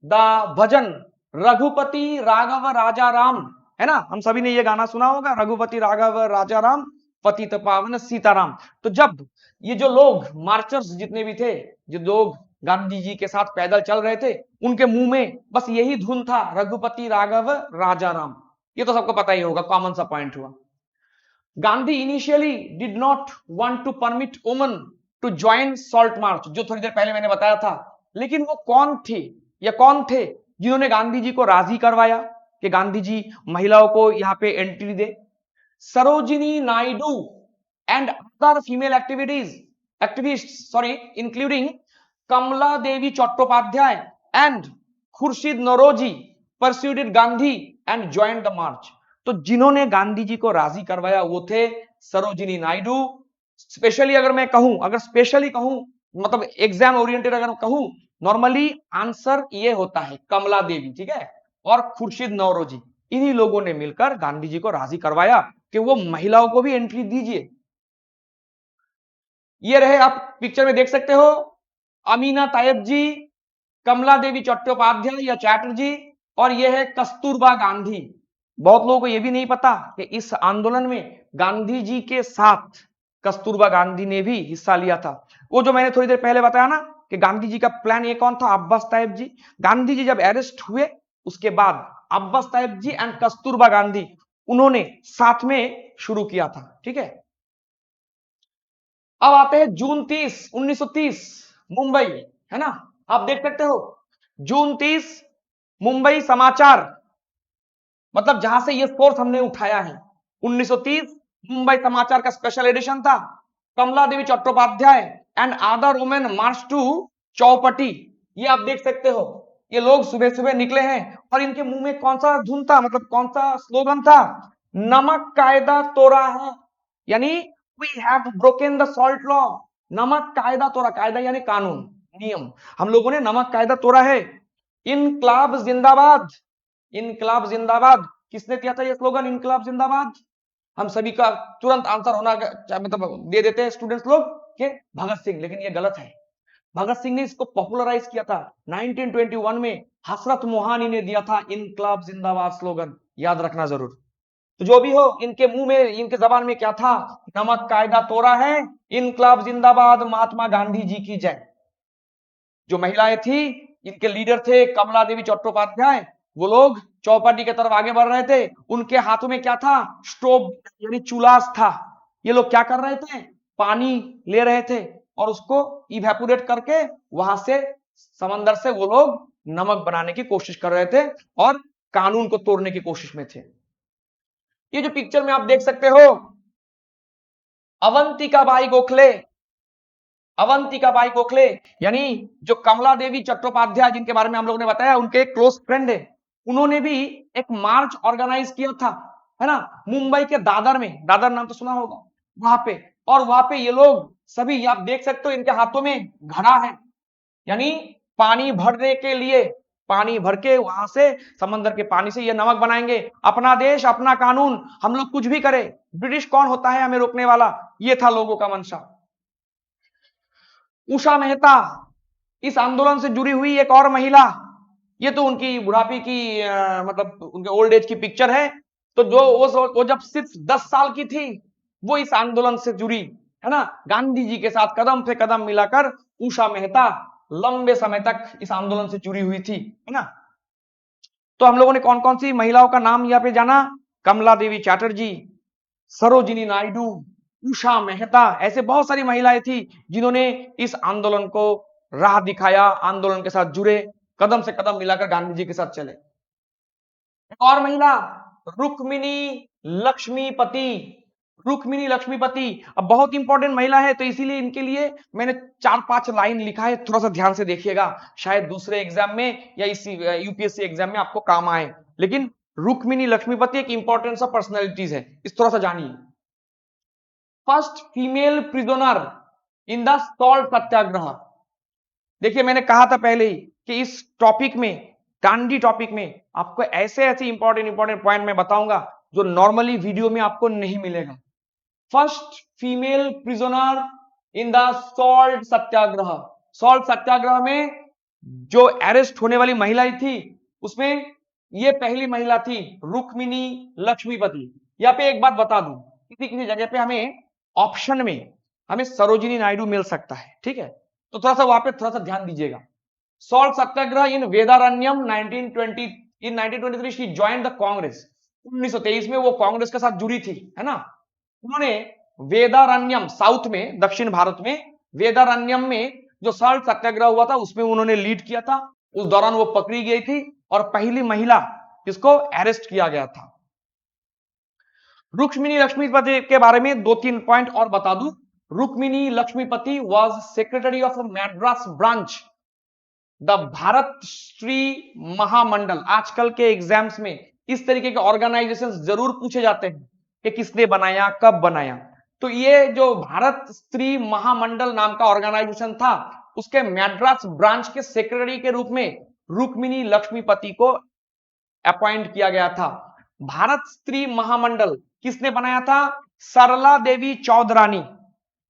the भजन रघुपति राघव राजा राम, है ना। हम सभी ने ये गाना सुना होगा, रघुपति राघव राजा राम पतित पावन सीताराम। तो जब ये जो लोग मार्चर्स जितने भी थे, जो लोग गांधी जी के साथ पैदल चल रहे थे, उनके मुंह में बस यही धुन था, रघुपति राघव राजा राम। ये तो सबको पता ही होगा, कॉमन सा पॉइंट हुआ। Gandhi initially did not want to permit women to join salt march, जो थोड़ी देर पहले मैंने बताया था। लेकिन वो कौन थे या कौन थे जिन्होंने गांधी जी को राजी करवाया कि गांधी जी महिलाओं को यहाँ पे एंट्री दे? Sarojini Naidu and other female activist including Kamala Devi Chattopadhyay and Khurshid Naoroji persuaded Gandhi and joined the march. तो जिन्होंने गांधी जी को राजी करवाया वो थे सरोजिनी नायडू। स्पेशली स्पेशली कहूं, मतलब एग्जाम ओरिएंटेड अगर कहूं, नॉर्मली आंसर ये होता है कमला देवी, ठीक है, और खुर्शीद नौरोजी। इन्हीं लोगों ने मिलकर गांधी जी को राजी करवाया कि वो महिलाओं को भी एंट्री दीजिए। ये रहे, आप पिक्चर में देख सकते हो, अमीना तायब जी, कमला देवी चट्टोपाध्याय या चैटर्जी, और यह है कस्तूरबा गांधी। बहुत लोगों को यह भी नहीं पता कि इस आंदोलन में गांधी जी के साथ कस्तूरबा गांधी ने भी हिस्सा लिया था। वो जो मैंने थोड़ी देर पहले बताया ना कि गांधी जी का प्लान ये कौन था, अब्बास तायब जी। गांधी जी जब अरेस्ट हुए उसके बाद अब्बास तायब जी एंड कस्तूरबा गांधी उन्होंने साथ में शुरू किया था, ठीक है। अब आते हैं जून 30, 1930 मुंबई, है ना, आप देख सकते हो जून 30 मुंबई समाचार, मतलब जहां से ये सोर्स हमने उठाया है। 1930 मुंबई समाचार का स्पेशल एडिशन था। Kamala Devi Chattopadhyay and other women march to Chowpatty. ये आप देख सकते हो, ये लोग सुबह सुबह निकले हैं और इनके मुंह में कौन सा धुन था, मतलब कौन सा स्लोगन था? नमक कायदा तोड़ा है, यानी we have broken the salt law. नमक कायदा तोड़ा, कायदा यानी कानून, नियम, हम लोगों ने नमक कायदा तोड़ा है। इनकलाब जिंदाबाद, इनकलाब जिंदाबाद। किसने दिया था ये स्लोगन, इनकलाब जिंदाबाद? हम सभी का तुरंत आंसर होना, मतलब दे देते हैं स्टूडेंट्स लोग के भगत सिंह, लेकिन ये गलत है। भगत सिंह ने इसको पॉपुलराइज किया था 1921 में, हसरत मोहानी ने दिया था इनकलाब जिंदाबाद स्लोगन, याद रखना जरूर। तो जो भी हो, इनके मुंह में, इनके जबान में क्या था? नमक कायदा तोड़ा है, इनकलाब जिंदाबाद, महात्मा गांधी जी की जय। जो महिलाएं थी, इनके लीडर थे कमला देवी चट्टोपाध्याय, वो लोग चौपाटी की तरफ आगे बढ़ रहे थे। उनके हाथों में क्या था? स्टोव यानी चूल्हा था। ये लोग क्या कर रहे थे? पानी ले रहे थे और उसको इवेपोरेट करके वहां से समंदर से वो लोग नमक बनाने की कोशिश कर रहे थे और कानून को तोड़ने की कोशिश में थे। ये जो पिक्चर में आप देख सकते हो, अवंतिका बाई गोखले, अवंतिका बाई गोखले यानी जो कमला देवी चट्टोपाध्याय जिनके बारे में हम लोगों ने बताया, उनके एक क्लोज फ्रेंड है। उन्होंने भी एक मार्च ऑर्गेनाइज किया था, है ना, मुंबई के दादर में, दादर नाम तो सुना होगा, वहां पे। और वहां पे ये लोग सभी, आप देख सकते हो, इनके हाथों में घड़ा है, यानी पानी भरने के लिए, पानी भर के वहां से समंदर के पानी से ये नमक बनाएंगे। अपना देश अपना कानून, हम लोग कुछ भी करें, ब्रिटिश कौन होता है हमें रोकने वाला? ये था लोगों का मंशा। उषा मेहता, इस आंदोलन से जुड़ी हुई एक और महिला। ये तो उनकी बुढ़ापे की मतलब उनके ओल्ड एज की पिक्चर है। तो जो वो जब सिर्फ 10 साल की थी, वो इस आंदोलन से जुड़ी, है ना, गांधी जी के साथ कदम पे कदम मिलाकर उषा मेहता लंबे समय तक इस आंदोलन से जुड़ी हुई थी, है ना। तो हम लोगों ने कौन कौन सी महिलाओं का नाम यहाँ पे जाना? कमला देवी चैटर्जी, सरोजिनी नायडू, उषा मेहता, ऐसे बहुत सारी महिलाएं थी जिन्होंने इस आंदोलन को राह दिखाया, आंदोलन के साथ जुड़े, कदम से कदम मिलाकर गांधी जी के साथ चले। एक और महिला, रुक्मिणी लक्ष्मीपति, रुक्मिणी लक्ष्मीपति। अब बहुत इंपॉर्टेंट महिला है, तो इसीलिए इनके लिए मैंने 4-5 लाइन लिखा है, थोड़ा सा ध्यान से देखिएगा, शायद दूसरे एग्जाम में या इसी यूपीएससी एग्जाम में आपको काम आए। लेकिन रुक्मिणी लक्ष्मीपति एक इंपॉर्टेंट सा पर्सनैलिटीज है, इस थोड़ा सा जानिए। First female prisoner in the salt satyagraha. देखिए, मैंने कहा था पहले ही कि इस टॉपिक में, गांधी टॉपिक में, आपको ऐसे ऐसे इंपॉर्टेंट पॉइंट मैं बताऊंगा जो नॉर्मली वीडियो में आपको नहीं मिलेगा। First female prisoner in the salt satyagraha. सॉल्ट सत्याग्रह में जो अरेस्ट होने वाली महिला थी, उसमें ये पहली महिला थी, रुक्मिणी लक्ष्मीपति। यहाँ पे एक बात बता दूं, किसी किसी जगह पे हमें ऑप्शन में हमें सरोजिनी नायडू मिल सकता है, ठीक है। तो थोड़ा सा वहां पे थोड़ा सा ध्यान दीजिएगा। Salt satyagraha in Vedaranyam 1920 in 1923 she joined the Congress. 1923 में वो कांग्रेस के साथ जुड़ी थी, है ना। उन्होंने वेदारण्यम, साउथ में, दक्षिण भारत में वेदारण्यम में जो सॉल्ट सत्याग्रह हुआ था उसमें उन्होंने लीड किया था। उस दौरान वो पकड़ी गई थी और पहली महिला जिसको अरेस्ट किया गया था। रुक्मिणी लक्ष्मीपति के बारे में 2-3 पॉइंट और बता दूं। Rukmini Lakshmipathi was secretary of Madras branch the Bharat Shri Mahamandal. आजकल के एग्जाम्स में इस तरीके के ऑर्गेनाइजेशन जरूर पूछे जाते हैं कि किसने बनाया, कब बनाया। तो ये जो भारत स्त्री महामंडल नाम का ऑर्गेनाइजेशन था, उसके मैड्रास ब्रांच के सेक्रेटरी के रूप में रुक्मिणी लक्ष्मीपति को अपॉइंट किया गया था। भारत स्त्री महामंडल किसने बनाया था? सरला देवी चौधरानी।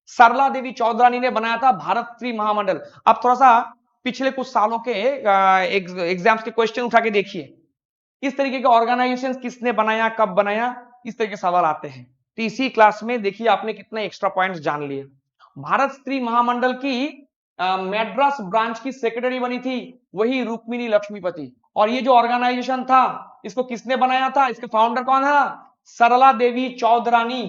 सरला देवी चौधरानी ने बनाया था भारत स्त्री महामंडल। अब थोड़ा सा पिछले कुछ सालों के एग्जाम्स के क्वेश्चन उठा के देखिए, इस तरीके के ऑर्गेनाइजेशन किसने बनाया, कब बनाया, इस तरह के सवाल आते हैं। तो इसी क्लास में देखिए आपने कितने एक्स्ट्रा पॉइंट्स जान लिए। भारत स्त्री महामंडल की मैड्रास ब्रांच की सेक्रेटरी बनी थी वही रुक्मिणी लक्ष्मीपति। और ये जो ऑर्गेनाइजेशन था इसको किसने बनाया था? इसके फाउंडर कौन है? सरला देवी चौधरानी।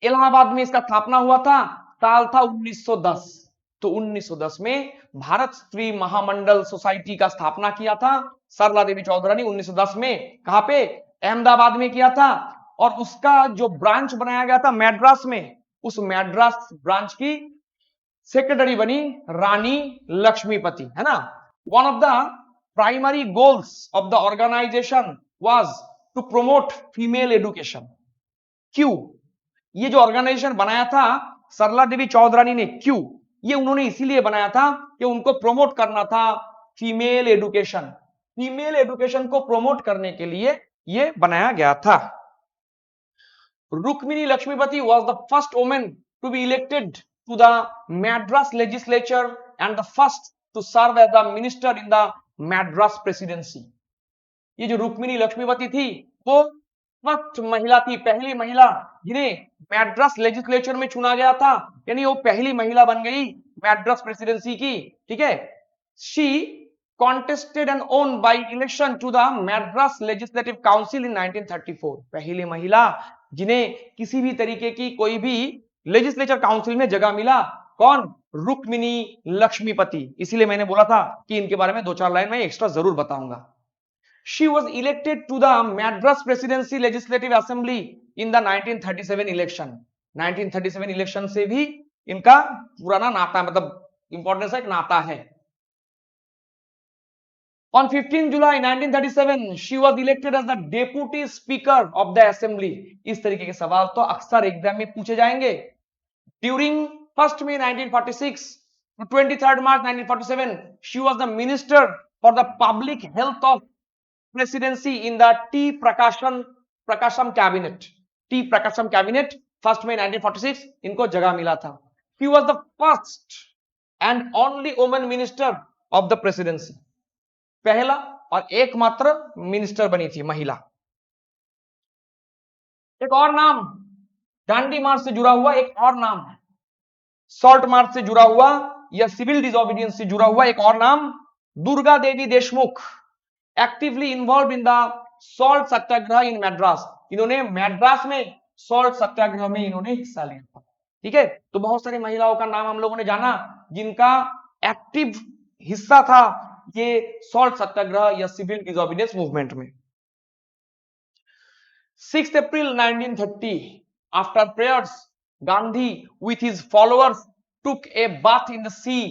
इलाहाबाद में इसका स्थापना हुआ था, साल था 1910। तो 1910 में भारत स्त्री महामंडल सोसाइटी का स्थापना किया था सरला देवी चौधरानी 1910 में। कहां पे? अहमदाबाद में किया था। और उसका जो ब्रांच बनाया गया था मैड्रास में, उस मैड्रास ब्रांच की सेक्रेटरी बनी रानी लक्ष्मीपति, है ना। One of the primary goals of the organisation was to promote female education. क्यों? ये जो ऑर्गेनाइजेशन बनाया था सरला देवी चौधरानी ने, क्यों? ये उन्होंने इसीलिए बनाया था कि उनको प्रमोट करना था फीमेल एजुकेशन। फीमेल एजुकेशन को प्रमोट करने के लिए ये बनाया गया था। Rukmini Lakshmipati was the first woman to be elected to the Madras legislature and the first to serve as the minister in the Madras presidency। ये जो रुक्मिणी लक्ष्मीपति थी वो फर्स्ट महिला थी, पहली महिला जिन्हें मैड्रास लेजिस्लेचर में चुना गया था, यानी वो पहली महिला बन गई मैड्रास प्रेसिडेंसी की। ठीक है। She contested and won by election to the Madras legislative council in 1934। पहली महिला जिन्हें किसी भी तरीके की कोई भी लेजिस्लेचर काउंसिल में जगह मिला। कौन? रुक्मिणी लक्ष्मीपति। इसीलिए मैंने बोला था कि इनके बारे में 2-4 लाइन में एक्स्ट्रा जरूर बताऊंगा। She was elected to the Madras Presidency Legislative Assembly in the 1937 election। 1937 election से भी इनका पुराना नाता, मतलब इंपॉर्टेंस एक नाता है। On 15 July 1937 she was elected as the Deputy Speaker of the Assembly। इस तरीके के सवाल तो अक्सर एग्जाम में पूछे जाएंगे। During 1st May 1946 to 23rd March 1947 she was the Minister for the Public Health of Presidency in the T. Prakasham cabinet। T. Prakasham cabinet 1st May 1946 इनको जगह मिला था। She was the first and only woman minister of the presidency। पहला और एकमात्र मिनिस्टर बनी थी महिला। एक और नाम दांडी मार्च से जुड़ा हुआ, एक और नाम सॉल्ट मार्च से जुड़ा हुआ या सिविल डिसोबीडियंस से जुड़ा हुआ एक और नाम Durga Devi Deshmukh. Actively involved in the salt satyagraha in Madras. इन्होंने मैड्रास में सॉल्ट सत्याग्रह में इन्होंने हिस्सा लिया था। ठीक है। तो बहुत सारी महिलाओं का नाम हम लोगों ने जाना जिनका एक्टिव हिस्सा था ये सॉल्ट सत्याग्रह या सिविल डिसोबीडियंस मूवमेंट में। 6 April 1930 after prayers Gandhi with his followers took a bath in the sea।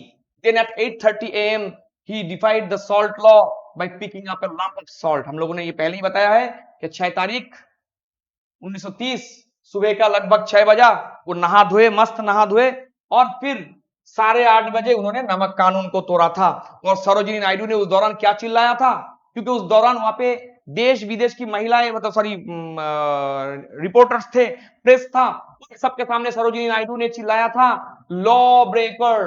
then at 8:30 AM he defied the salt law by picking up a lump of salt। हम लोगों ने ये पहले ही बताया है कि 6 तारीख 1930 सुबह का लगभग 6 बजा वो नहा धोए, मस्त नहा धोए, और फिर 8:30 बजे उन्होंने नमक कानून को तोड़ा था। और सरोजिनी नायडू ने उस दौरान क्या चिल्लाया था? क्योंकि उस दौरान वहां पे देश विदेश की महिलाएं, मतलब सॉरी रिपोर्टर्स थे, प्रेस था, सबके सामने सरोजिनी नायडू ने चिल्लाया था लॉ ब्रेकर,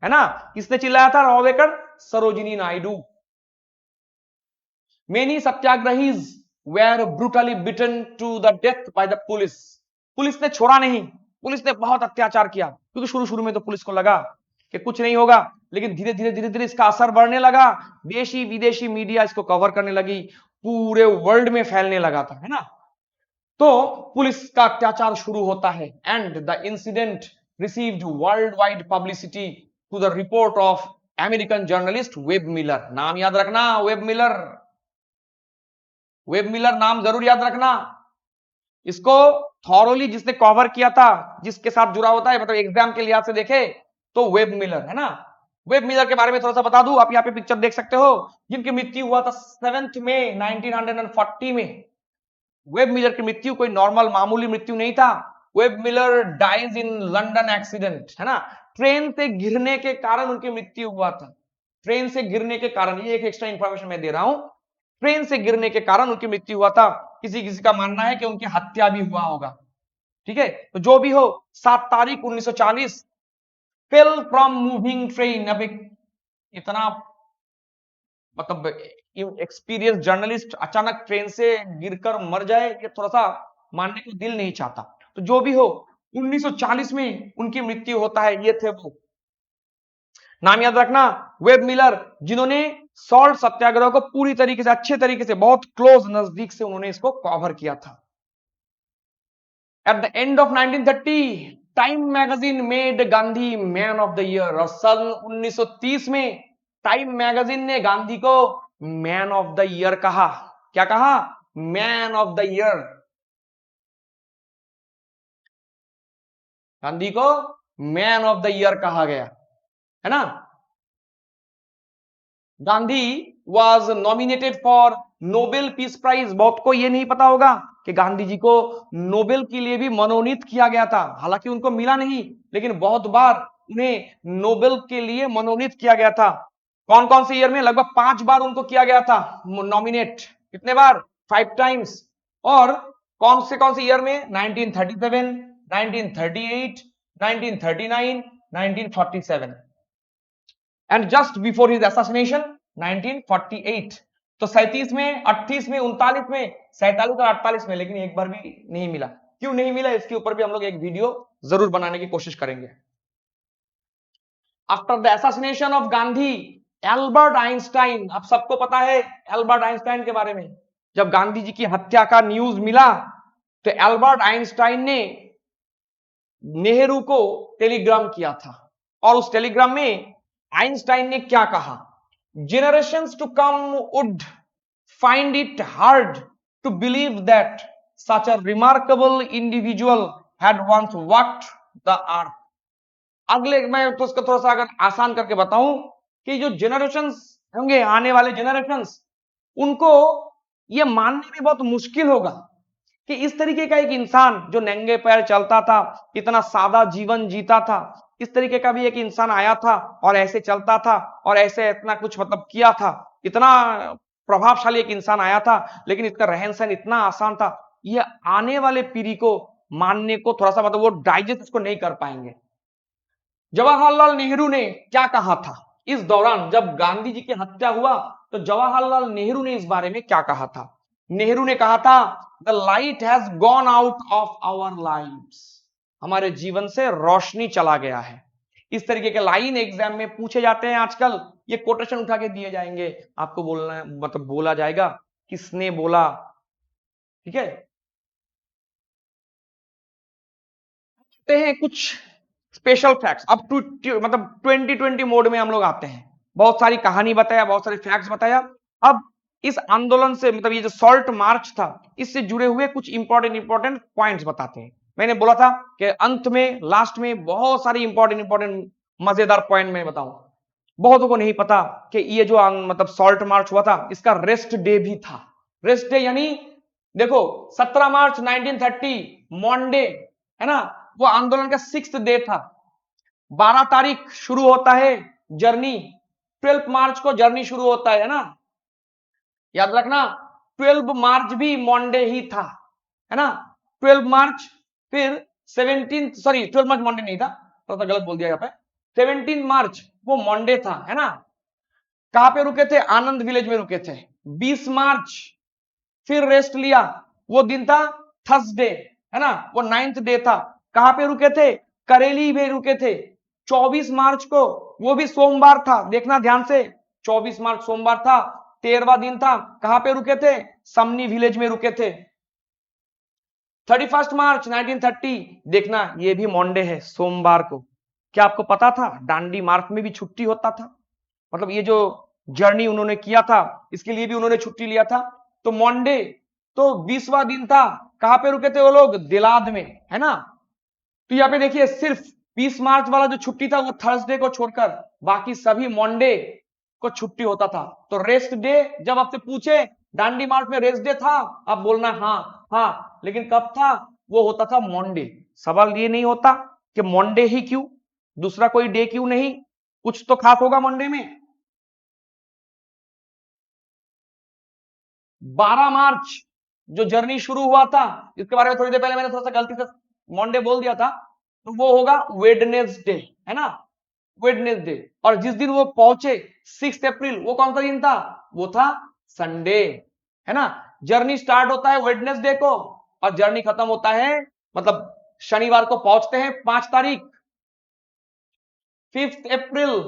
है ना। किसने चिल्लाया था law breaker? Sarojini Naidu. Many satyagrahis were brutally beaten to the death by the police। Police ने छोड़ा नहीं, पुलिस ने बहुत अत्याचार किया, क्योंकि शुरू शुरू में तो पुलिस को लगा कि कुछ नहीं होगा, लेकिन धीरे धीरे धीरे धीरे इसका असर बढ़ने लगा, देशी विदेशी मीडिया इसको कवर करने लगी, पूरे वर्ल्ड में फैलने लगा था, है ना। तो पुलिस का अत्याचार शुरू होता है and the incident received world wide publicity to the report of American journalist Webb Miller. नाम याद रखना, वेब मिलर, वेब मिलर नाम जरूर याद रखना। इसको थॉरोली जिसने कवर किया था, जिसके साथ जुड़ा होता है, मतलब एग्जाम के लिहाज से देखे तो वेब मिलर, है ना। वेब मिलर के बारे में थोड़ा सा बता दूं, आप यहाँ पे पिक्चर देख सकते हो, जिनकी मृत्यु हुआ था 7 मई 1940 में। वेब मिलर की मृत्यु कोई नॉर्मल मामूली मृत्यु नहीं था। Webb Miller dies in London accident, है ना। ट्रेन से गिरने के कारण उनकी मृत्यु हुआ था, ट्रेन से गिरने के कारण, ये एक एक्स्ट्रा इंफॉर्मेशन मैं दे रहा हूं, ट्रेन से गिरने के कारण उनकी मृत्यु हुआ था। किसी किसी का मानना है कि उनकी हत्या भी हुआ होगा, ठीक है। तो जो भी हो, 7 तारीख 1940 फेल फ्रॉम मूविंग ट्रेन। अब एक इतना मतलब एक्सपीरियंस जर्नलिस्ट अचानक ट्रेन से गिरकर मर जाए, ये थोड़ा सा मानने को दिल नहीं चाहता। तो जो भी हो, 1940 में उनकी मृत्यु होता है। ये थे वो, नाम याद रखना, वेब मिलर, जिन्होंने सॉल्ट सत्याग्रह को पूरी तरीके से, अच्छे तरीके से, बहुत क्लोज, नजदीक से उन्होंने इसको कवर किया था। At the end of 1930 time magazine made Gandhi man of the year, और सन 1930 में टाइम मैगजीन ने गांधी को मैन ऑफ द ईयर कहा। क्या कहा? Man of the year. Gandhi को मैन ऑफ द ईयर कहा गया, है ना। Gandhi was nominated for Nobel peace prize. बहुत को ये नहीं पता होगा कि गांधी जी को नोबेल के लिए भी मनोनीत किया गया था, हालांकि उनको मिला नहीं, लेकिन बहुत बार उन्हें नोबेल के लिए मनोनीत किया गया था। कौन कौन से ईयर में? लगभग 5 बार उनको किया गया था नॉमिनेट। कितने बार? 5 टाइम्स। और कौन से ईयर में? 1937, 1938, 1939, 1947 and just before his assassination 1948। तो 37 में, 38 में, 39 में, 47 और 48 में, लेकिन एक बार भी नहीं मिला। क्यों नहीं मिला, इसके ऊपर भी हम लोग एक वीडियो जरूर बनाने की कोशिश करेंगे। After the assassination of Gandhi, Albert Einstein, आप सबको पता है एल्बर्ट आइंस्टाइन के बारे में। जब गांधी जी की हत्या का न्यूज मिला तो एल्बर्ट आइंस्टाइन ने नेहरू को टेलीग्राम किया था, और उस टेलीग्राम में आइंस्टाइन ने क्या कहा? generations to come would find it hard to believe that such a remarkable individual had once walked the earth। अगले मैं तो उसको थोड़ा सा अगर आसान करके बताऊं कि जो जनरेशंस होंगे, आने वाले जनरेशंस, उनको ये मानने में बहुत मुश्किल होगा कि इस तरीके का एक इंसान जो नंगे पैर चलता था, इतना सादा जीवन जीता था, इस तरीके का भी एक इंसान आया था और ऐसे चलता था और ऐसे इतना कुछ मतलब किया था, इतना प्रभावशाली एक इंसान आया था, लेकिन इसका रहन सहन इतना आसान था, ये आने वाले पीढ़ी को मानने को थोड़ा सा मतलब वो डाइजेस्ट इसको नहीं कर पाएंगे। जवाहरलाल नेहरू ने क्या कहा था इस दौरान जब गांधी जी की हत्या हुआ? तो जवाहरलाल नेहरू ने इस बारे में क्या कहा था? नेहरू ने कहा था, the light has gone out of our lives, हमारे जीवन से रोशनी चला गया है। इस तरीके के लाइन एग्जाम में पूछे जाते हैं आजकल, ये कोटेशन उठा के दिए जाएंगे, आपको बोलना है, मतलब बोला जाएगा किसने बोला, ठीक है। हैं कुछ स्पेशल फैक्ट्स। अब मतलब 2020 मोड में हम लोग आते हैं, बहुत सारी कहानी बताया, बहुत सारे फैक्ट्स बताया। अब इस आंदोलन से मतलब ये जो सॉल्ट मार्च था, इससे जुड़े हुए कुछ इंपॉर्टेंट पॉइंट्स बताते हैं। मैंने बोला था कि अंत में, लास्ट में बहुत सारी इंपॉर्टेंट मजेदार पॉइंट मैं बताऊं। बहुतों को नहीं पता कि ये जो मतलब सॉल्ट मार्च हुआ था, इसका रेस्ट डे भी था। रेस्ट डे यानी देखो 17 मार्च 1930 मॉन्डे, है ना, वो आंदोलन का 6th डे था। 12 तारीख शुरू होता है जर्नी, 12 मार्च को जर्नी शुरू होता है ना, याद रखना। 12 मार्च भी मॉन्डे ही था, है ना। 12 मार्च, फिर 12 मार्च मॉन्डे नहीं था, तो गलत बोल दिया यहाँ पे। 17 मार्च वो मॉन्डे था, है ना। कहां पे रुके थे? आनंद विलेज में रुके थे। 20 मार्च फिर रेस्ट लिया, वो दिन था थर्सडे, है ना, वो 9th डे था। कहां पे रुके थे? करेली में रुके थे। 24 मार्च को, वो भी सोमवार था, देखना ध्यान से, 24 मार्च सोमवार था, 13वां दिन था। कहां पे रुके थे? समनी विलेज में रुके थे। 31 मार्च 1930, देखना ये भी मंडे है, सोमवार को। क्या आपको पता था डांडी मार्च में भी छुट्टी होता था? मतलब ये जो जर्नी उन्होंने किया था, इसके लिए भी उन्होंने छुट्टी लिया था। तो मंडे तो 20वां दिन था। कहां पे रुके थे वो लोग? दिलाद में, है ना। तो यहाँ पे देखिए, सिर्फ 20 मार्च वाला जो छुट्टी था वो थर्सडे को छोड़कर बाकी सभी मंडे को छुट्टी होता था। तो रेस्ट डे जब आपसे पूछे डांडी मार्च में रेस्ट डे था, आप बोलना हाँ हाँ, लेकिन कब था? वो होता था मंडे। सवाल ये नहीं होता कि मंडे ही क्यों, दूसरा कोई डे क्यों नहीं, कुछ तो खास होगा मंडे में। 12 मार्च जो जर्नी शुरू हुआ था, इसके बारे में थोड़ी देर पहले मैंने थोड़ा सा गलती से मंडे बोल दिया था, तो वो होगा वेडनेसडे, है ना, वेडनेसडे। और जिस दिन वो पहुंचे 6 अप्रैल, वो कौन सा दिन था? वो था संडे, है ना। जर्नी स्टार्ट होता है वेडनेसडे को और जर्नी खत्म होता है, मतलब शनिवार को पहुंचते हैं 5 तारीख, 5 अप्रैल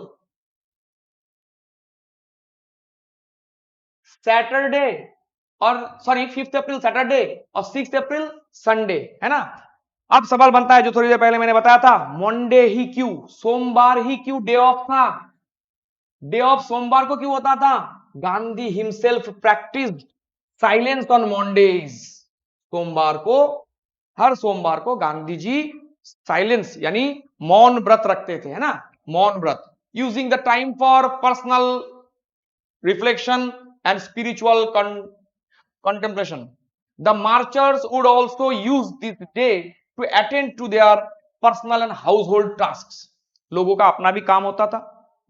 सैटरडे, और सॉरी 5 अप्रैल सैटरडे और 6 अप्रैल संडे, है ना। अब सवाल बनता है जो थोड़ी देर पहले मैंने बताया था, मंडे ही क्यों, सोमवार ही क्यों डे ऑफ था? डे ऑफ सोमवार को क्यों होता था? Gandhi himself practice silence on Mondays. सोमवार को, हर सोमवार को गांधी जी साइलेंस यानी मौन व्रत रखते थे, है ना, मौन व्रत, using the time for personal reflection and spiritual contemplation. The marchers would also use this day to attend to their personal and household tasks. लोगों का अपना भी काम होता था,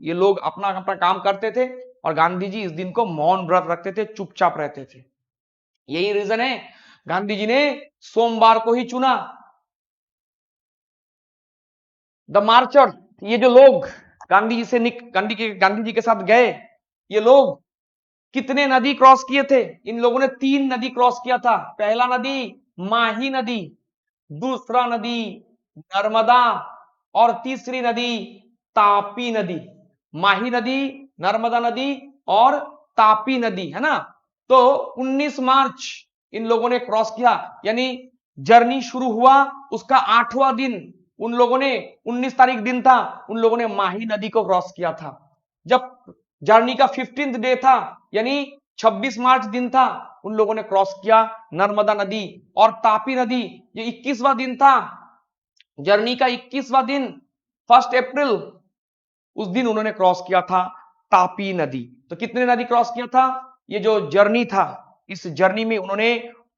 ये लोग अपना अपना काम करते थे और गांधी जी इस दिन को मौन व्रत रखते थे, चुपचाप रहते थे। यही रीजन है गांधी जी ने सोमवार को ही चुना। द मार्चर, ये जो लोग गांधी जी से गांधी जी के साथ गए, ये लोग कितने नदी क्रॉस किए थे? इन लोगों ने 3 नदी क्रॉस किया था। पहला नदी माही नदी, दूसरा नदी नर्मदा और तीसरी नदी तापी नदी। माही नदी, नर्मदा नदी और तापी नदी, है ना। तो 19 मार्च इन लोगों ने क्रॉस किया, यानी जर्नी शुरू हुआ उसका 8वां दिन उन लोगों ने, 19 तारीख दिन था, उन लोगों ने माही नदी को क्रॉस किया था। जब जर्नी का 15th डे था, यानी 26 मार्च दिन था, उन लोगों ने क्रॉस किया नर्मदा नदी। और तापी नदी, ये 21वां दिन था, जर्नी का 21वां दिन 1 अप्रैल, उस दिन उन्होंने क्रॉस किया था तापी नदी। तो कितने नदी क्रॉस किया था? ये जो जर्नी था, इस जर्नी में उन्होंने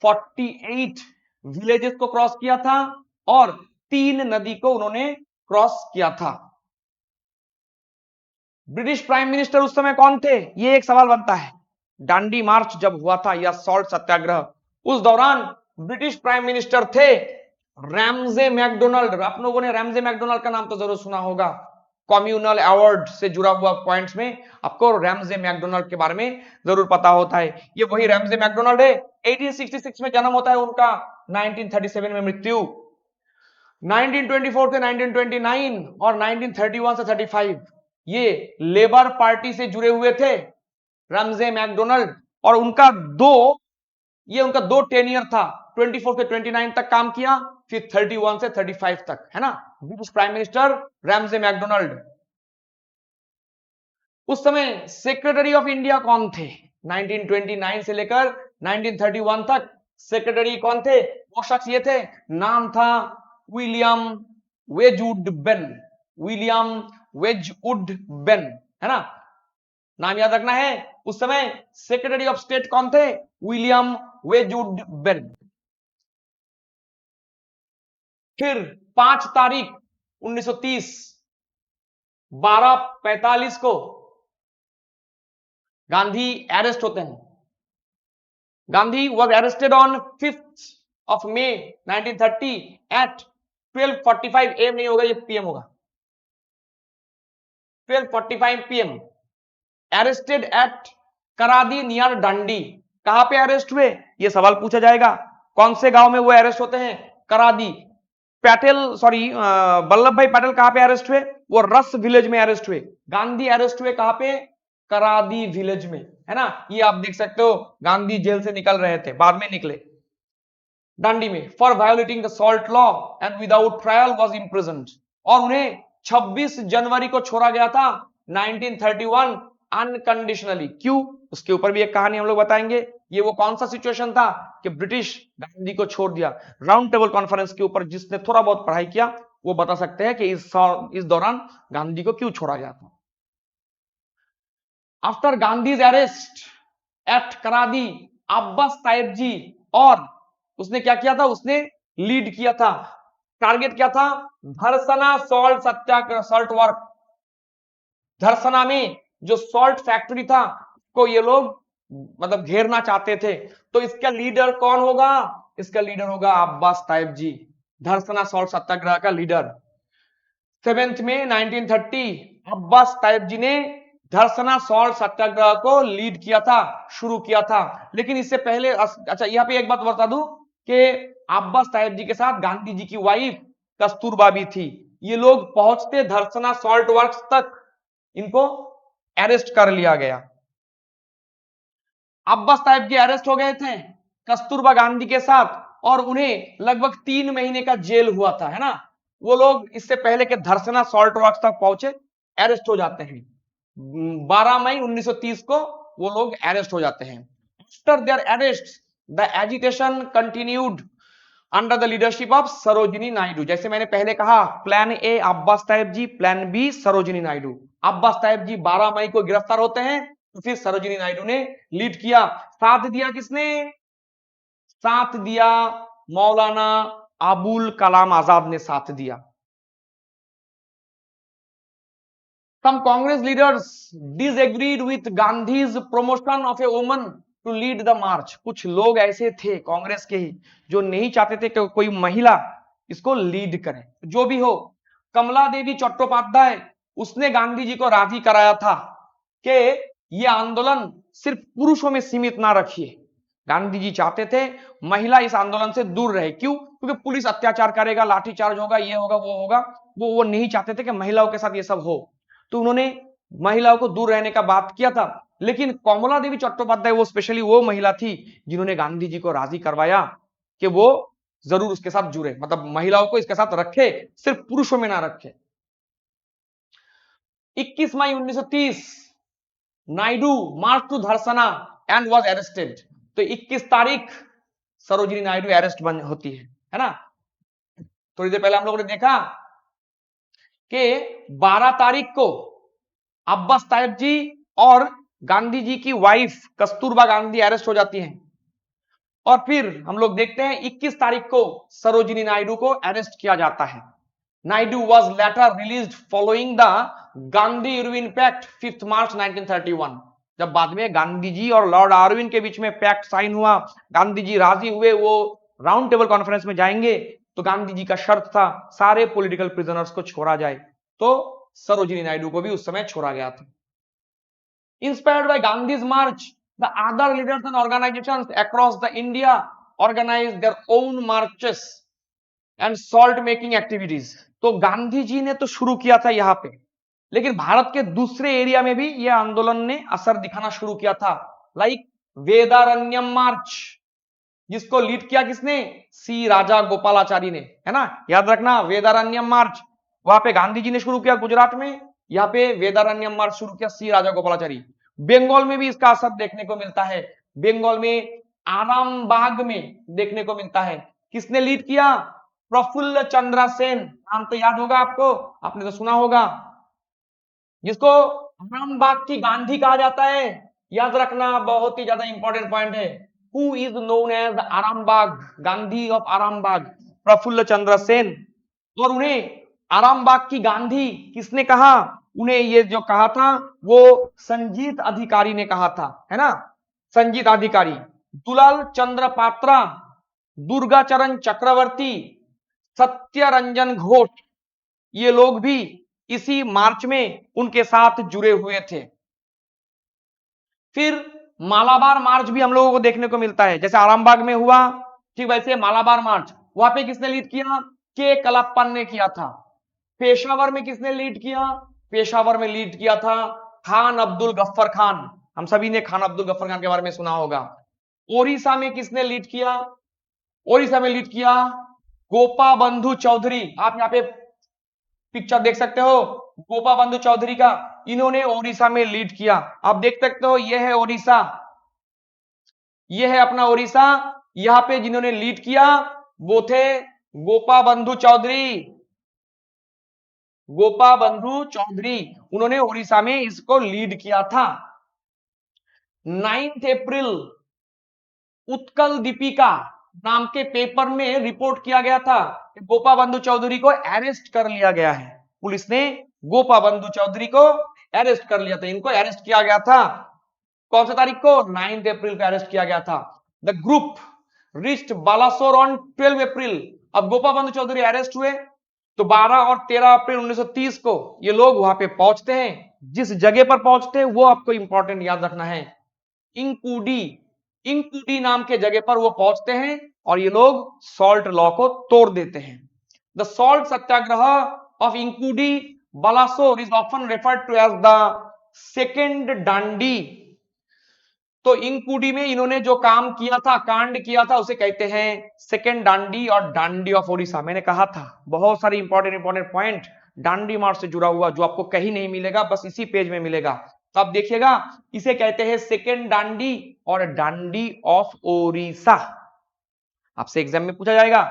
48 विलेजेस को क्रॉस किया था और 3 नदी को उन्होंने क्रॉस किया था। ब्रिटिश प्राइम मिनिस्टर उस समय कौन थे? ये एक सवाल बनता है। डांडी मार्च जब हुआ था या सॉल्ट सत्याग्रह, उस दौरान ब्रिटिश प्राइम मिनिस्टर थे रैमजे मैकडोनाल्ड। आप लोगों ने रैमजे मैकडोनाल्ड का नाम तो जरूर सुना होगा, कम्युनल अवार्ड से जुड़ा हुआ पॉइंट्स में आपको रैमजे मैकडोनाल्ड के बारे में जरूर पता होता है। ये वही रैमजे मैकडोनाल्ड है। 1866 में जन्म होता है उनका, 1937 में मृत्यु। 1924 से 1929 और 1931 से 35 ये लेबर पार्टी से जुड़े हुए थे रैमजे मैकडोनाल्ड। और उनका दो टेनियर था, 24 से 29 तक काम किया, फिर 31 से 35 तक, है ना। British prime minister Ramsay MacDonald. उस समय सेक्रेटरी ऑफ इंडिया कौन थे? 1929 से लेकर 1931 तक सेक्रेटरी कौन थे? वो शख्स ये थे, नाम था विलियम वेजवुड बेन। विलियम वेजवुड बेन, है ना, नाम याद रखना है। उस समय सेक्रेटरी ऑफ स्टेट कौन थे? विलियम वेजवुड बेन। फिर 5 तारीख 1930 12:45 को गांधी अरेस्ट होते हैं। Gandhi was arrested on 5th of May 1930 at 12:45 AM, नहीं होगा ये PM होगा, 12:45 PM। अरेस्टेड एट करादी नियर डंडी। कहां पे अरेस्ट हुए? ये सवाल पूछा जाएगा। कौन से गांव में वो अरेस्ट होते हैं? करादी। वल्लभ भाई पटेल कहां पे अरेस्ट हुए? वो रस विलेज में अरेस्ट हुए। गांधी अरेस्ट हुए कहां पे? करादी विलेज में, है ना। ये आप देख सकते हो, गांधी जेल से निकल रहे थे, बाद में निकले दांडी में, for violating the salt law and without trial was imprisoned. और उन्हें 26 जनवरी को छोड़ा गया था 1931 अनकंडीशनली। क्यों? उसके ऊपर भी एक कहानी हम लोग बताएंगे। ये वो कौन सा सिचुएशन था कि ब्रिटिश गांधी को छोड़ दिया। राउंड टेबल कॉन्फ्रेंस के ऊपर जिसने थोड़ा बहुत पढ़ाई किया वो बता सकते हैं कि इस दौरान गांधी को क्यों छोड़ा गया था। After Gandhi's arrest at Karadi, Abbas ताइब ji, और उसने क्या किया था? उसने लीड किया था, टारगेट क्या था? धरसना सॉल्ट सत्याग्रह, सॉल्ट वर्क। धरसना में जो सॉल्ट फैक्ट्री था को ये लोग मतलब घेरना चाहते थे। तो इसका लीडर कौन होगा? इसका लीडर होगा अब्बास ताइब जी, धरसना सॉल्ट सत्याग्रह का लीडर। 7 मई 1930 अब्बास ताइब जी ने धरसना सॉल्ट सत्याग्रह को लीड किया था, शुरू किया था। लेकिन इससे पहले अच्छा यहाँ पे एक बात बता दूं कि अब्बास ताइब जी के साथ गांधी जी की वाइफ कस्तूरबा भी थी। ये लोग पहुंचते धरसना सॉल्ट वर्क्स तक, इनको अरेस्ट कर लिया गया। अब्बास ताइब जी अरेस्ट हो गए थे कस्तूरबा गांधी के साथ, और उन्हें लगभग 3 महीने का जेल हुआ था, है ना। वो लोग इससे पहले के धरसना सॉल्ट वर्क्स तक पहुंचे, अरेस्ट हो जाते हैं। 12 मई 1930 को वो लोग अरेस्ट हो जाते हैं। After their arrest the agitation continued under the leadership of Sarojini Naidu. जैसे मैंने पहले कहा, plan A Abbas ताइब ji, plan B Sarojini Naidu. Abbas ताइब ji 12 मई को गिरफ्तार होते हैं, तो फिर सरोजिनी नायडू ने लीड किया। साथ दिया किसने? साथ दिया मौलाना अबुल कलाम आजाद ने साथ दिया। Some Congress leaders disagreed with Gandhi's promotion of a woman to lead the march. कुछ लोग ऐसे थे कांग्रेस के ही जो नहीं चाहते थे कि कोई महिला इसको लीड करे। जो भी हो, कमला देवी चट्टोपाध्याय, उसने गांधी जी को राजी कराया था कि यह आंदोलन सिर्फ पुरुषों में सीमित ना रखिए। गांधी जी चाहते थे महिला इस आंदोलन से दूर रहे। क्यों? क्योंकि पुलिस अत्याचार करेगा, लाठीचार्ज होगा, ये होगा, वो होगा। वो नहीं चाहते थे कि महिलाओं के साथ ये सब हो, तो उन्होंने महिलाओं को दूर रहने का बात किया था। लेकिन कमला देवी चट्टोपाध्याय वो स्पेशली वो महिला थी जिन्होंने गांधी जी को राजी करवाया कि वो जरूर उसके साथ जुड़े, मतलब महिलाओं को इसके साथ रखे, सिर्फ पुरुषों में ना रखे। 21 May 1930 Naidu march to Dharasana and was arrested. तो 21 तारीख सरोजिनी नायडू अरेस्ट बन होती है ना। थोड़ी देर पहले हम लोगों ने देखा कि 12 तारीख को अब्बास ताइब जी और गांधी जी की वाइफ कस्तूरबा गांधी अरेस्ट हो जाती हैं। और फिर हम लोग देखते हैं 21 तारीख को सरोजिनी नायडू को अरेस्ट किया जाता है। Naidu was later released following the Gandhi Irwin pact 5 March 1931। जब बाद में गांधी जी और लॉर्ड आर्विन के बीच में पैक्ट साइन हुआ, गांधी जी राजी हुए, वो राउंड टेबल कॉन्फ्रेंस में जाएंगे, तो गांधी जी का शर्त था सारे पॉलिटिकल प्रिजनर्स को छोड़ा जाए। तो सरोजिनी नायडू को भी उस समय छोड़ा गया था। Inspired by Gandhi's march, the other leaders and organizations across the India organized their own marches and salt making activities. तो गांधी जी ने तो शुरू किया था यहाँ पे, लेकिन भारत के दूसरे एरिया में भी यह आंदोलन ने असर दिखाना शुरू किया था। लाइक वेदारण्यम मार्च, जिसको लीड किया किसने? सी राजा गोपालाचारी ने, है ना। याद रखना, वेदारण्यम मार्च वहां पे गांधी जी ने शुरू किया गुजरात में, यहाँ पे वेदारण्यम मार्च शुरू किया सी राजा गोपालाचारी। बंगाल में भी इसका असर देखने को मिलता है। बंगाल में आरामबाग में देखने को मिलता है। किसने लीड किया? प्रफुल्ल चंद्र सेन, नाम तो याद होगा आपको, आपने तो सुना होगा, जिसको आरामबाग की गांधी कहा जाता है। याद रखना, बहुत ही ज्यादा इंपॉर्टेंट पॉइंट है। Who is known as Arambagh, Gandhi of Arambagh, Prafulla Chandra Sen. और उन्हें आरामबाग की गांधी किसने कहा? उन्हें ये जो कहा था वो संजीत अधिकारी ने कहा था, है ना। संजीत अधिकारी, दुलाल चंद्र पात्रा, दुर्गाचरण चक्रवर्ती, सत्य रंजन घोष, ये लोग भी इसी मार्च में उनके साथ जुड़े हुए थे। फिर मालाबार मार्च भी हम लोगों को देखने को मिलता है, जैसे आरामबाग में हुआ, ठीक वैसे मालाबार मार्च, वहां पे किसने लीड किया? के कलप्पन ने किया था। पेशावर में किसने लीड किया? पेशावर में लीड किया था खान अब्दुल गफ्फर खान। हम सभी ने खान अब्दुल गफ्फर खान के बारे में सुना होगा। ओडिशा में किसने लीड किया? ओडिशा में लीड किया गोपा बंधु चौधरी। आप यहाँ पे पिक्चर देख सकते हो गोपा बंधु चौधरी का, इन्होंने ओडिशा में लीड किया। आप देख सकते हो यह है ओडिशा, यह है अपना ओडिशा। यहां पे जिन्होंने लीड किया वो थे गोपा बंधु चौधरी। गोपा बंधु चौधरी उन्होंने ओडिशा में इसको लीड किया था। 9 अप्रैल उत्कल दीपिका नाम के पेपर में रिपोर्ट किया गया था कि गोपा बंधु चौधरी को अरेस्ट कर लिया गया है। पुलिस ने गोपा बंधु चौधरी को अरेस्ट कर लिया था। इनको अरेस्ट किया गया था कौन सा तारीख को? 9 अप्रैल को अरेस्ट किया गया था। The group reached Balasore on 12 April. अब गोपा बंधु चौधरी अरेस्ट हुए तो 12 और 13 अप्रैल 1930 को ये लोग वहां पे पहुंचते हैं। जिस जगह पर पहुंचते हैं वो आपको इंपॉर्टेंट याद रखना है, इंकुडी। इंकुडी नाम के जगह पर वो पहुंचते हैं और ये लोग सॉल्ट लॉ को तोड़ देते हैं। The salt satyagraha of Inchudi Balasore is often referred to as the second Dandi. तो इंकुडी में इन्होंने जो काम किया था, कांड किया था, उसे कहते हैं सेकेंड डांडी और डांडी ऑफ ओडिशा। मैंने कहा था बहुत सारे इंपॉर्टेंट पॉइंट डांडी मार्च से जुड़ा हुआ जो आपको कहीं नहीं मिलेगा, बस इसी पेज में मिलेगा। तो आप देखिएगा इसे कहते हैं सेकेंड डांडी और डांडी ऑफ ओडिशा। आपसे एग्जाम में पूछा जाएगा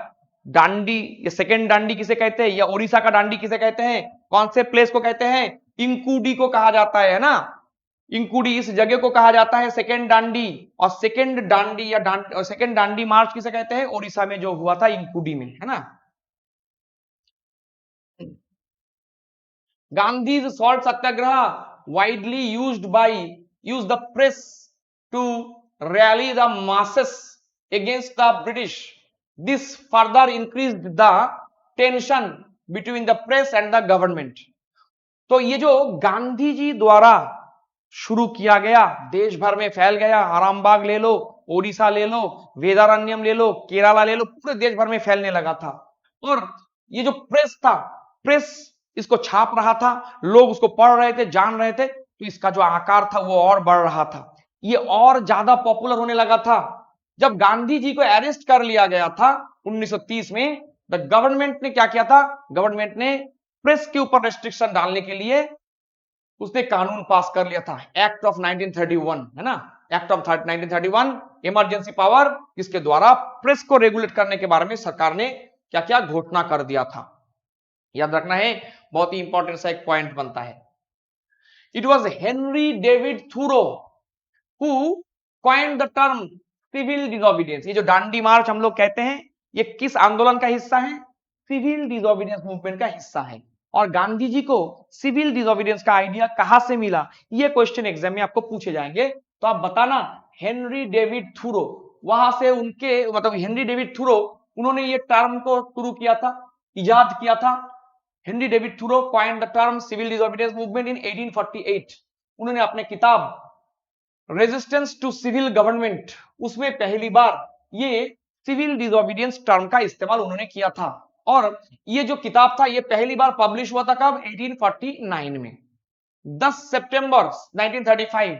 डांडी या सेकेंड डांडी किसे कहते हैं या ओडिशा का डांडी किसे कहते हैं, कौन से प्लेस को कहते हैं? इंकुडी को कहा जाता है ना। इंकुडी इस जगह को कहा जाता है सेकेंड डांडी। और सेकेंड डांडी या सेकेंड डांडी मार्च किसे कहते हैं? ओडिशा में जो हुआ था इंकुडी में, है ना। Gandhi's salt satyagraha widely used the press to rally the masses against the British. This further increased the tension between the press and the government. तो ये जो गांधी जी द्वारा शुरू किया गया, देश भर में फैल गया। आरामबाग ले लो, ओडिशा ले लो, वेदारण्यम ले लो, केरला ले लो, पूरे देश भर में फैलने लगा था। और ये जो प्रेस था, प्रेस इसको छाप रहा था, लोग उसको पढ़ रहे थे, जान रहे थे, तो इसका जो आकार था वो और बढ़ रहा था, ये और ज्यादा पॉपुलर होने लगा था। जब गांधी जी को अरेस्ट कर लिया गया था 1930 में, द गवर्नमेंट ने क्या किया था? गवर्नमेंट ने प्रेस के ऊपर रेस्ट्रिक्शन डालने के लिए उसने कानून पास कर लिया था, एक्ट ऑफ 1931, है ना। एक्ट ऑफ 1931 इमरजेंसी पावर, जिसके द्वारा प्रेस को रेगुलेट करने के बारे में सरकार ने क्या क्या घोषणा कर दिया था। याद रखना है, बहुत ही इंपॉर्टेंट सा एक पॉइंट बनता है। It was Henry David Thoreau who coined the term civil disobedience. ये जो डांडी मार्च हम लोग कहते हैं, ये किस आंदोलन का हिस्सा है? सिविल डिसोबीडियंस मूवमेंट का हिस्सा है। और गांधी जी को सिविल डिसोबीडियंस का आइडिया कहां से मिला, ये क्वेश्चन एग्जाम में आपको पूछे जाएंगे। तो आप बताना हेनरी डेविड थूरो, वहां से उनके मतलब हेनरी डेविड थूरो उन्होंने ये टर्म को शुरू किया था, इजाद किया था। Henry David Thoreau coined the term civil disobedience movement in 1848। उन्होंने अपने किताब रेजिस्टेंस टू सिविल गवर्नमेंट, उसमें पहली बार ये सिविल डिसोबीडियंस टर्म का इस्तेमाल उन्होंने किया था। और ये जो किताब था ये पहली बार पब्लिश हुआ था कब? 1849 में। 10 सितंबर 1935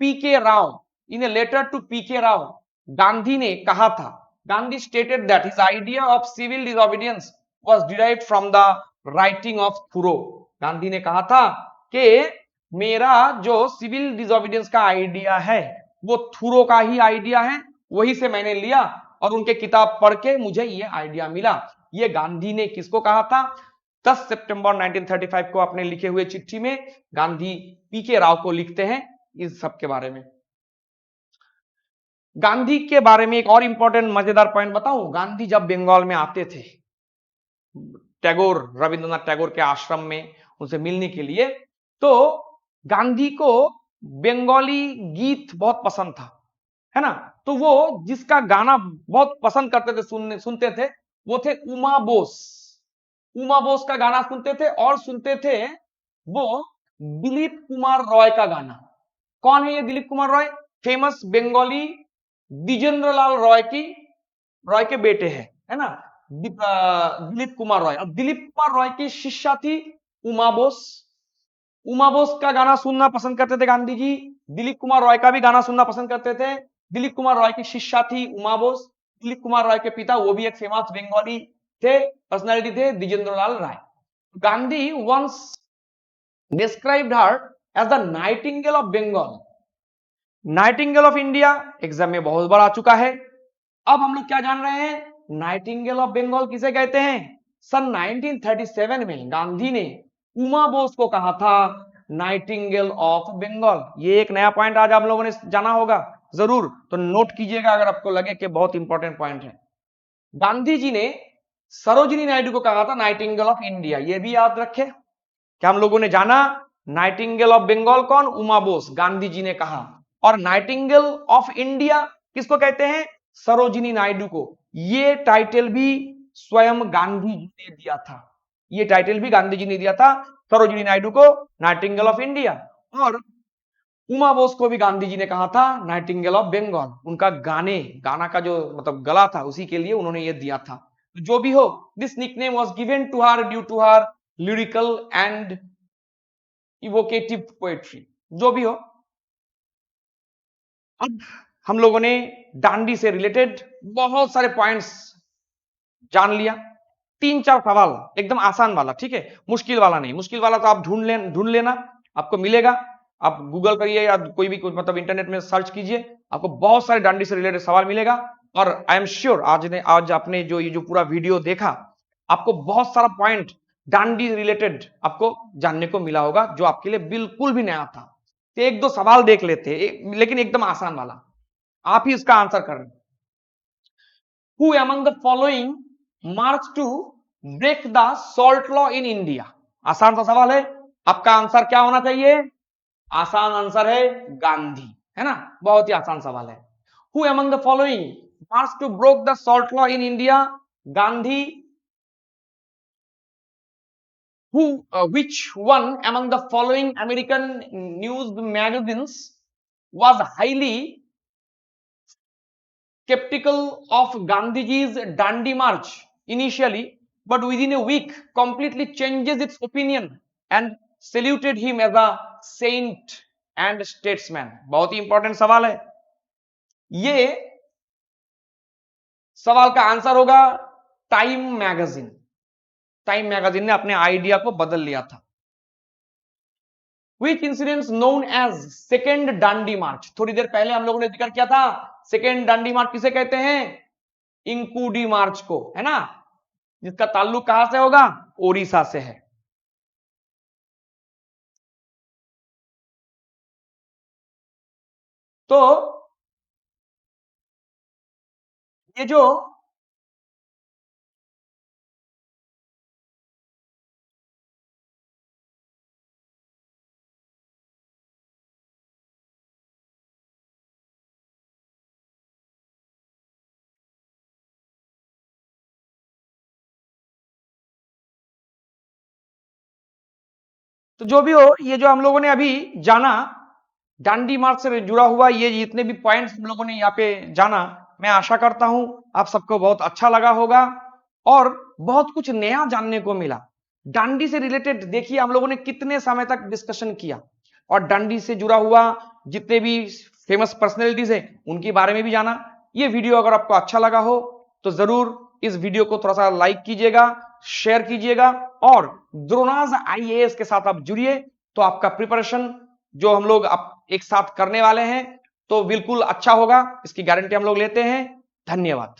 P K Rao, in a letter to P K Rao, Gandhi ने कहा था, Gandhi stated that his idea of civil disobedience was derived from the writing of Thoreau. Gandhi ने कहा था कि मेरा जो सिविल डिसोबीडियंस का आइडिया है वो थूरो का ही आइडिया है, वही से मैंने लिया और उनके किताब पढ़ के मुझे ये आइडिया मिला। ये गांधी ने किसको कहा था? 10 सितंबर 1935 को अपने लिखे हुए चिट्ठी में गांधी पीके राव को लिखते हैं इस सब के बारे में। गांधी के बारे में एक और इंपॉर्टेंट मजेदार पॉइंट बताऊं। गांधी जब बंगाल में आते थे टैगोर, रविंद्रनाथ टैगोर के आश्रम में उनसे मिलने के लिए, तो गांधी को बंगाली गीत बहुत पसंद था, है ना। तो वो जिसका गाना बहुत पसंद करते थे, सुनते थे, वो थे उमा बोस। उमा बोस का गाना सुनते थे और सुनते थे वो दिलीप कुमार रॉय का गाना। कौन है ये दिलीप कुमार रॉय? फेमस बंगाली द्विजेंद्र लाल रॉय के बेटे हैं, है ना। दिलीप कुमार रॉय। अब दिलीप कुमार रॉय की शिष्या थी उमा बोस। उमा बोस का गाना सुनना पसंद करते थे गांधी जी। दिलीप कुमार रॉय का भी गाना सुनना पसंद करते थे। दिलीप कुमार रॉय की शिष्या थी उमा बोस। दिलीप कुमार रॉय के पिता वो भी एक फेमस बंगाली थे, पर्सनालिटी थे, Dwijendra Lal Roy. Gandhi once described her as the nightingale of Bengal. Nightingale of India exam में बहुत बार आ चुका है। अब हम लोग क्या जान रहे हैं, नाइटिंगेल ऑफ बंगाल किसे कहते हैं। सन 1937 में गांधी ने उमा बोस को कहा था नाइटिंगेल ऑफ बंगाल। ये एक नया पॉइंट आज आप लोगों ने जाना होगा जरूर, तो नोट कीजिएगा अगर आपको लगे कि बहुत इंपॉर्टेंट पॉइंट है। गांधी जी ने सरोजिनी नायडू को कहा था नाइटिंगेल ऑफ इंडिया, ये भी याद रखे। क्या हम लोगों ने जाना नाइटिंगेल ऑफ बंगाल कौन, उमा बोस, गांधी जी ने कहा। और नाइटिंगेल ऑफ इंडिया किसको कहते हैं, सरोजिनी नायडू को। ये टाइटल भी स्वयं गांधी जी ने दिया था। ये टाइटल भी गांधी जी ने दिया था सरोजिनी नायडू को, नाइटिंगेल ऑफ इंडिया। और उमा बोस को भी गांधी जी ने कहा था नाइटिंगेल ऑफ बंगाल। उनका गाना का जो मतलब गला था उसी के लिए उन्होंने ये दिया था। जो भी हो, this nickname was given to her due to her lyrical and evocative poetry. जो भी हो, अब हम लोगों ने डांडी से रिलेटेड बहुत सारे पॉइंट्स जान लिया। 3-4 सवाल एकदम आसान वाला, ठीक है, मुश्किल वाला नहीं। मुश्किल वाला तो आप ढूंढ लेना, आपको मिलेगा। आप गूगल करिए या कोई भी मतलब इंटरनेट में सर्च कीजिए, आपको बहुत सारे डांडी से रिलेटेड सवाल मिलेगा। और आई एम श्योर आज आपने जो ये जो पूरा वीडियो देखा, आपको बहुत सारा पॉइंट डांडी रिलेटेड आपको जानने को मिला होगा जो आपके लिए बिल्कुल भी नया था। तो 1-2 सवाल देख लेते हैं, लेकिन एकदम आसान वाला, आप ही इसका आंसर कर रहे हैं। Who among the following marched to break the salt law in India? आसान सा सवाल है, आपका आंसर क्या होना चाहिए, आसान आंसर है गांधी, है ना, बहुत ही आसान सवाल है। Who among the following marched to broke the salt law in India? Gandhi. Which one among the following American news magazines was highly skeptical of Gandhiji's Dandi March initially, but within a week completely changes its opinion and saluted him as a saint and statesman? बहुत ही इंपॉर्टेंट सवाल है। ये सवाल का आंसर होगा टाइम मैगजीन। टाइम मैगजीन ने अपने आइडिया को बदल लिया था। Which incident known as second Dandi march? थोड़ी देर पहले हम लोगों ने जिक्र किया था, सेकेंड डांडी मार्च किसे कहते हैं, इंकूडी मार्च को, है ना, जिसका ताल्लुक कहां से होगा, ओडिशा से है। तो ये जो तो जो भी हो, ये जो हम लोगों ने अभी जाना डांडी मार्च से जुड़ा हुआ, ये जितने भी पॉइंट्स हम लोगों ने यहाँ पे जाना, मैं आशा करता हूं आप सबको बहुत अच्छा लगा होगा और बहुत कुछ नया जानने को मिला। डांडी से रिलेटेड देखिए हम लोगों ने कितने समय तक डिस्कशन किया, और डांडी से जुड़ा हुआ जितने भी फेमस पर्सनैलिटीज है उनके बारे में भी जाना। ये वीडियो अगर आपको अच्छा लगा हो तो जरूर इस वीडियो को थोड़ा सा लाइक कीजिएगा, शेयर कीजिएगा, और द्रोणाज आईएएस के साथ आप जुड़िए, तो आपका प्रिपरेशन जो हम लोग एक साथ करने वाले हैं तो बिल्कुल अच्छा होगा, इसकी गारंटी हम लोग लेते हैं। धन्यवाद।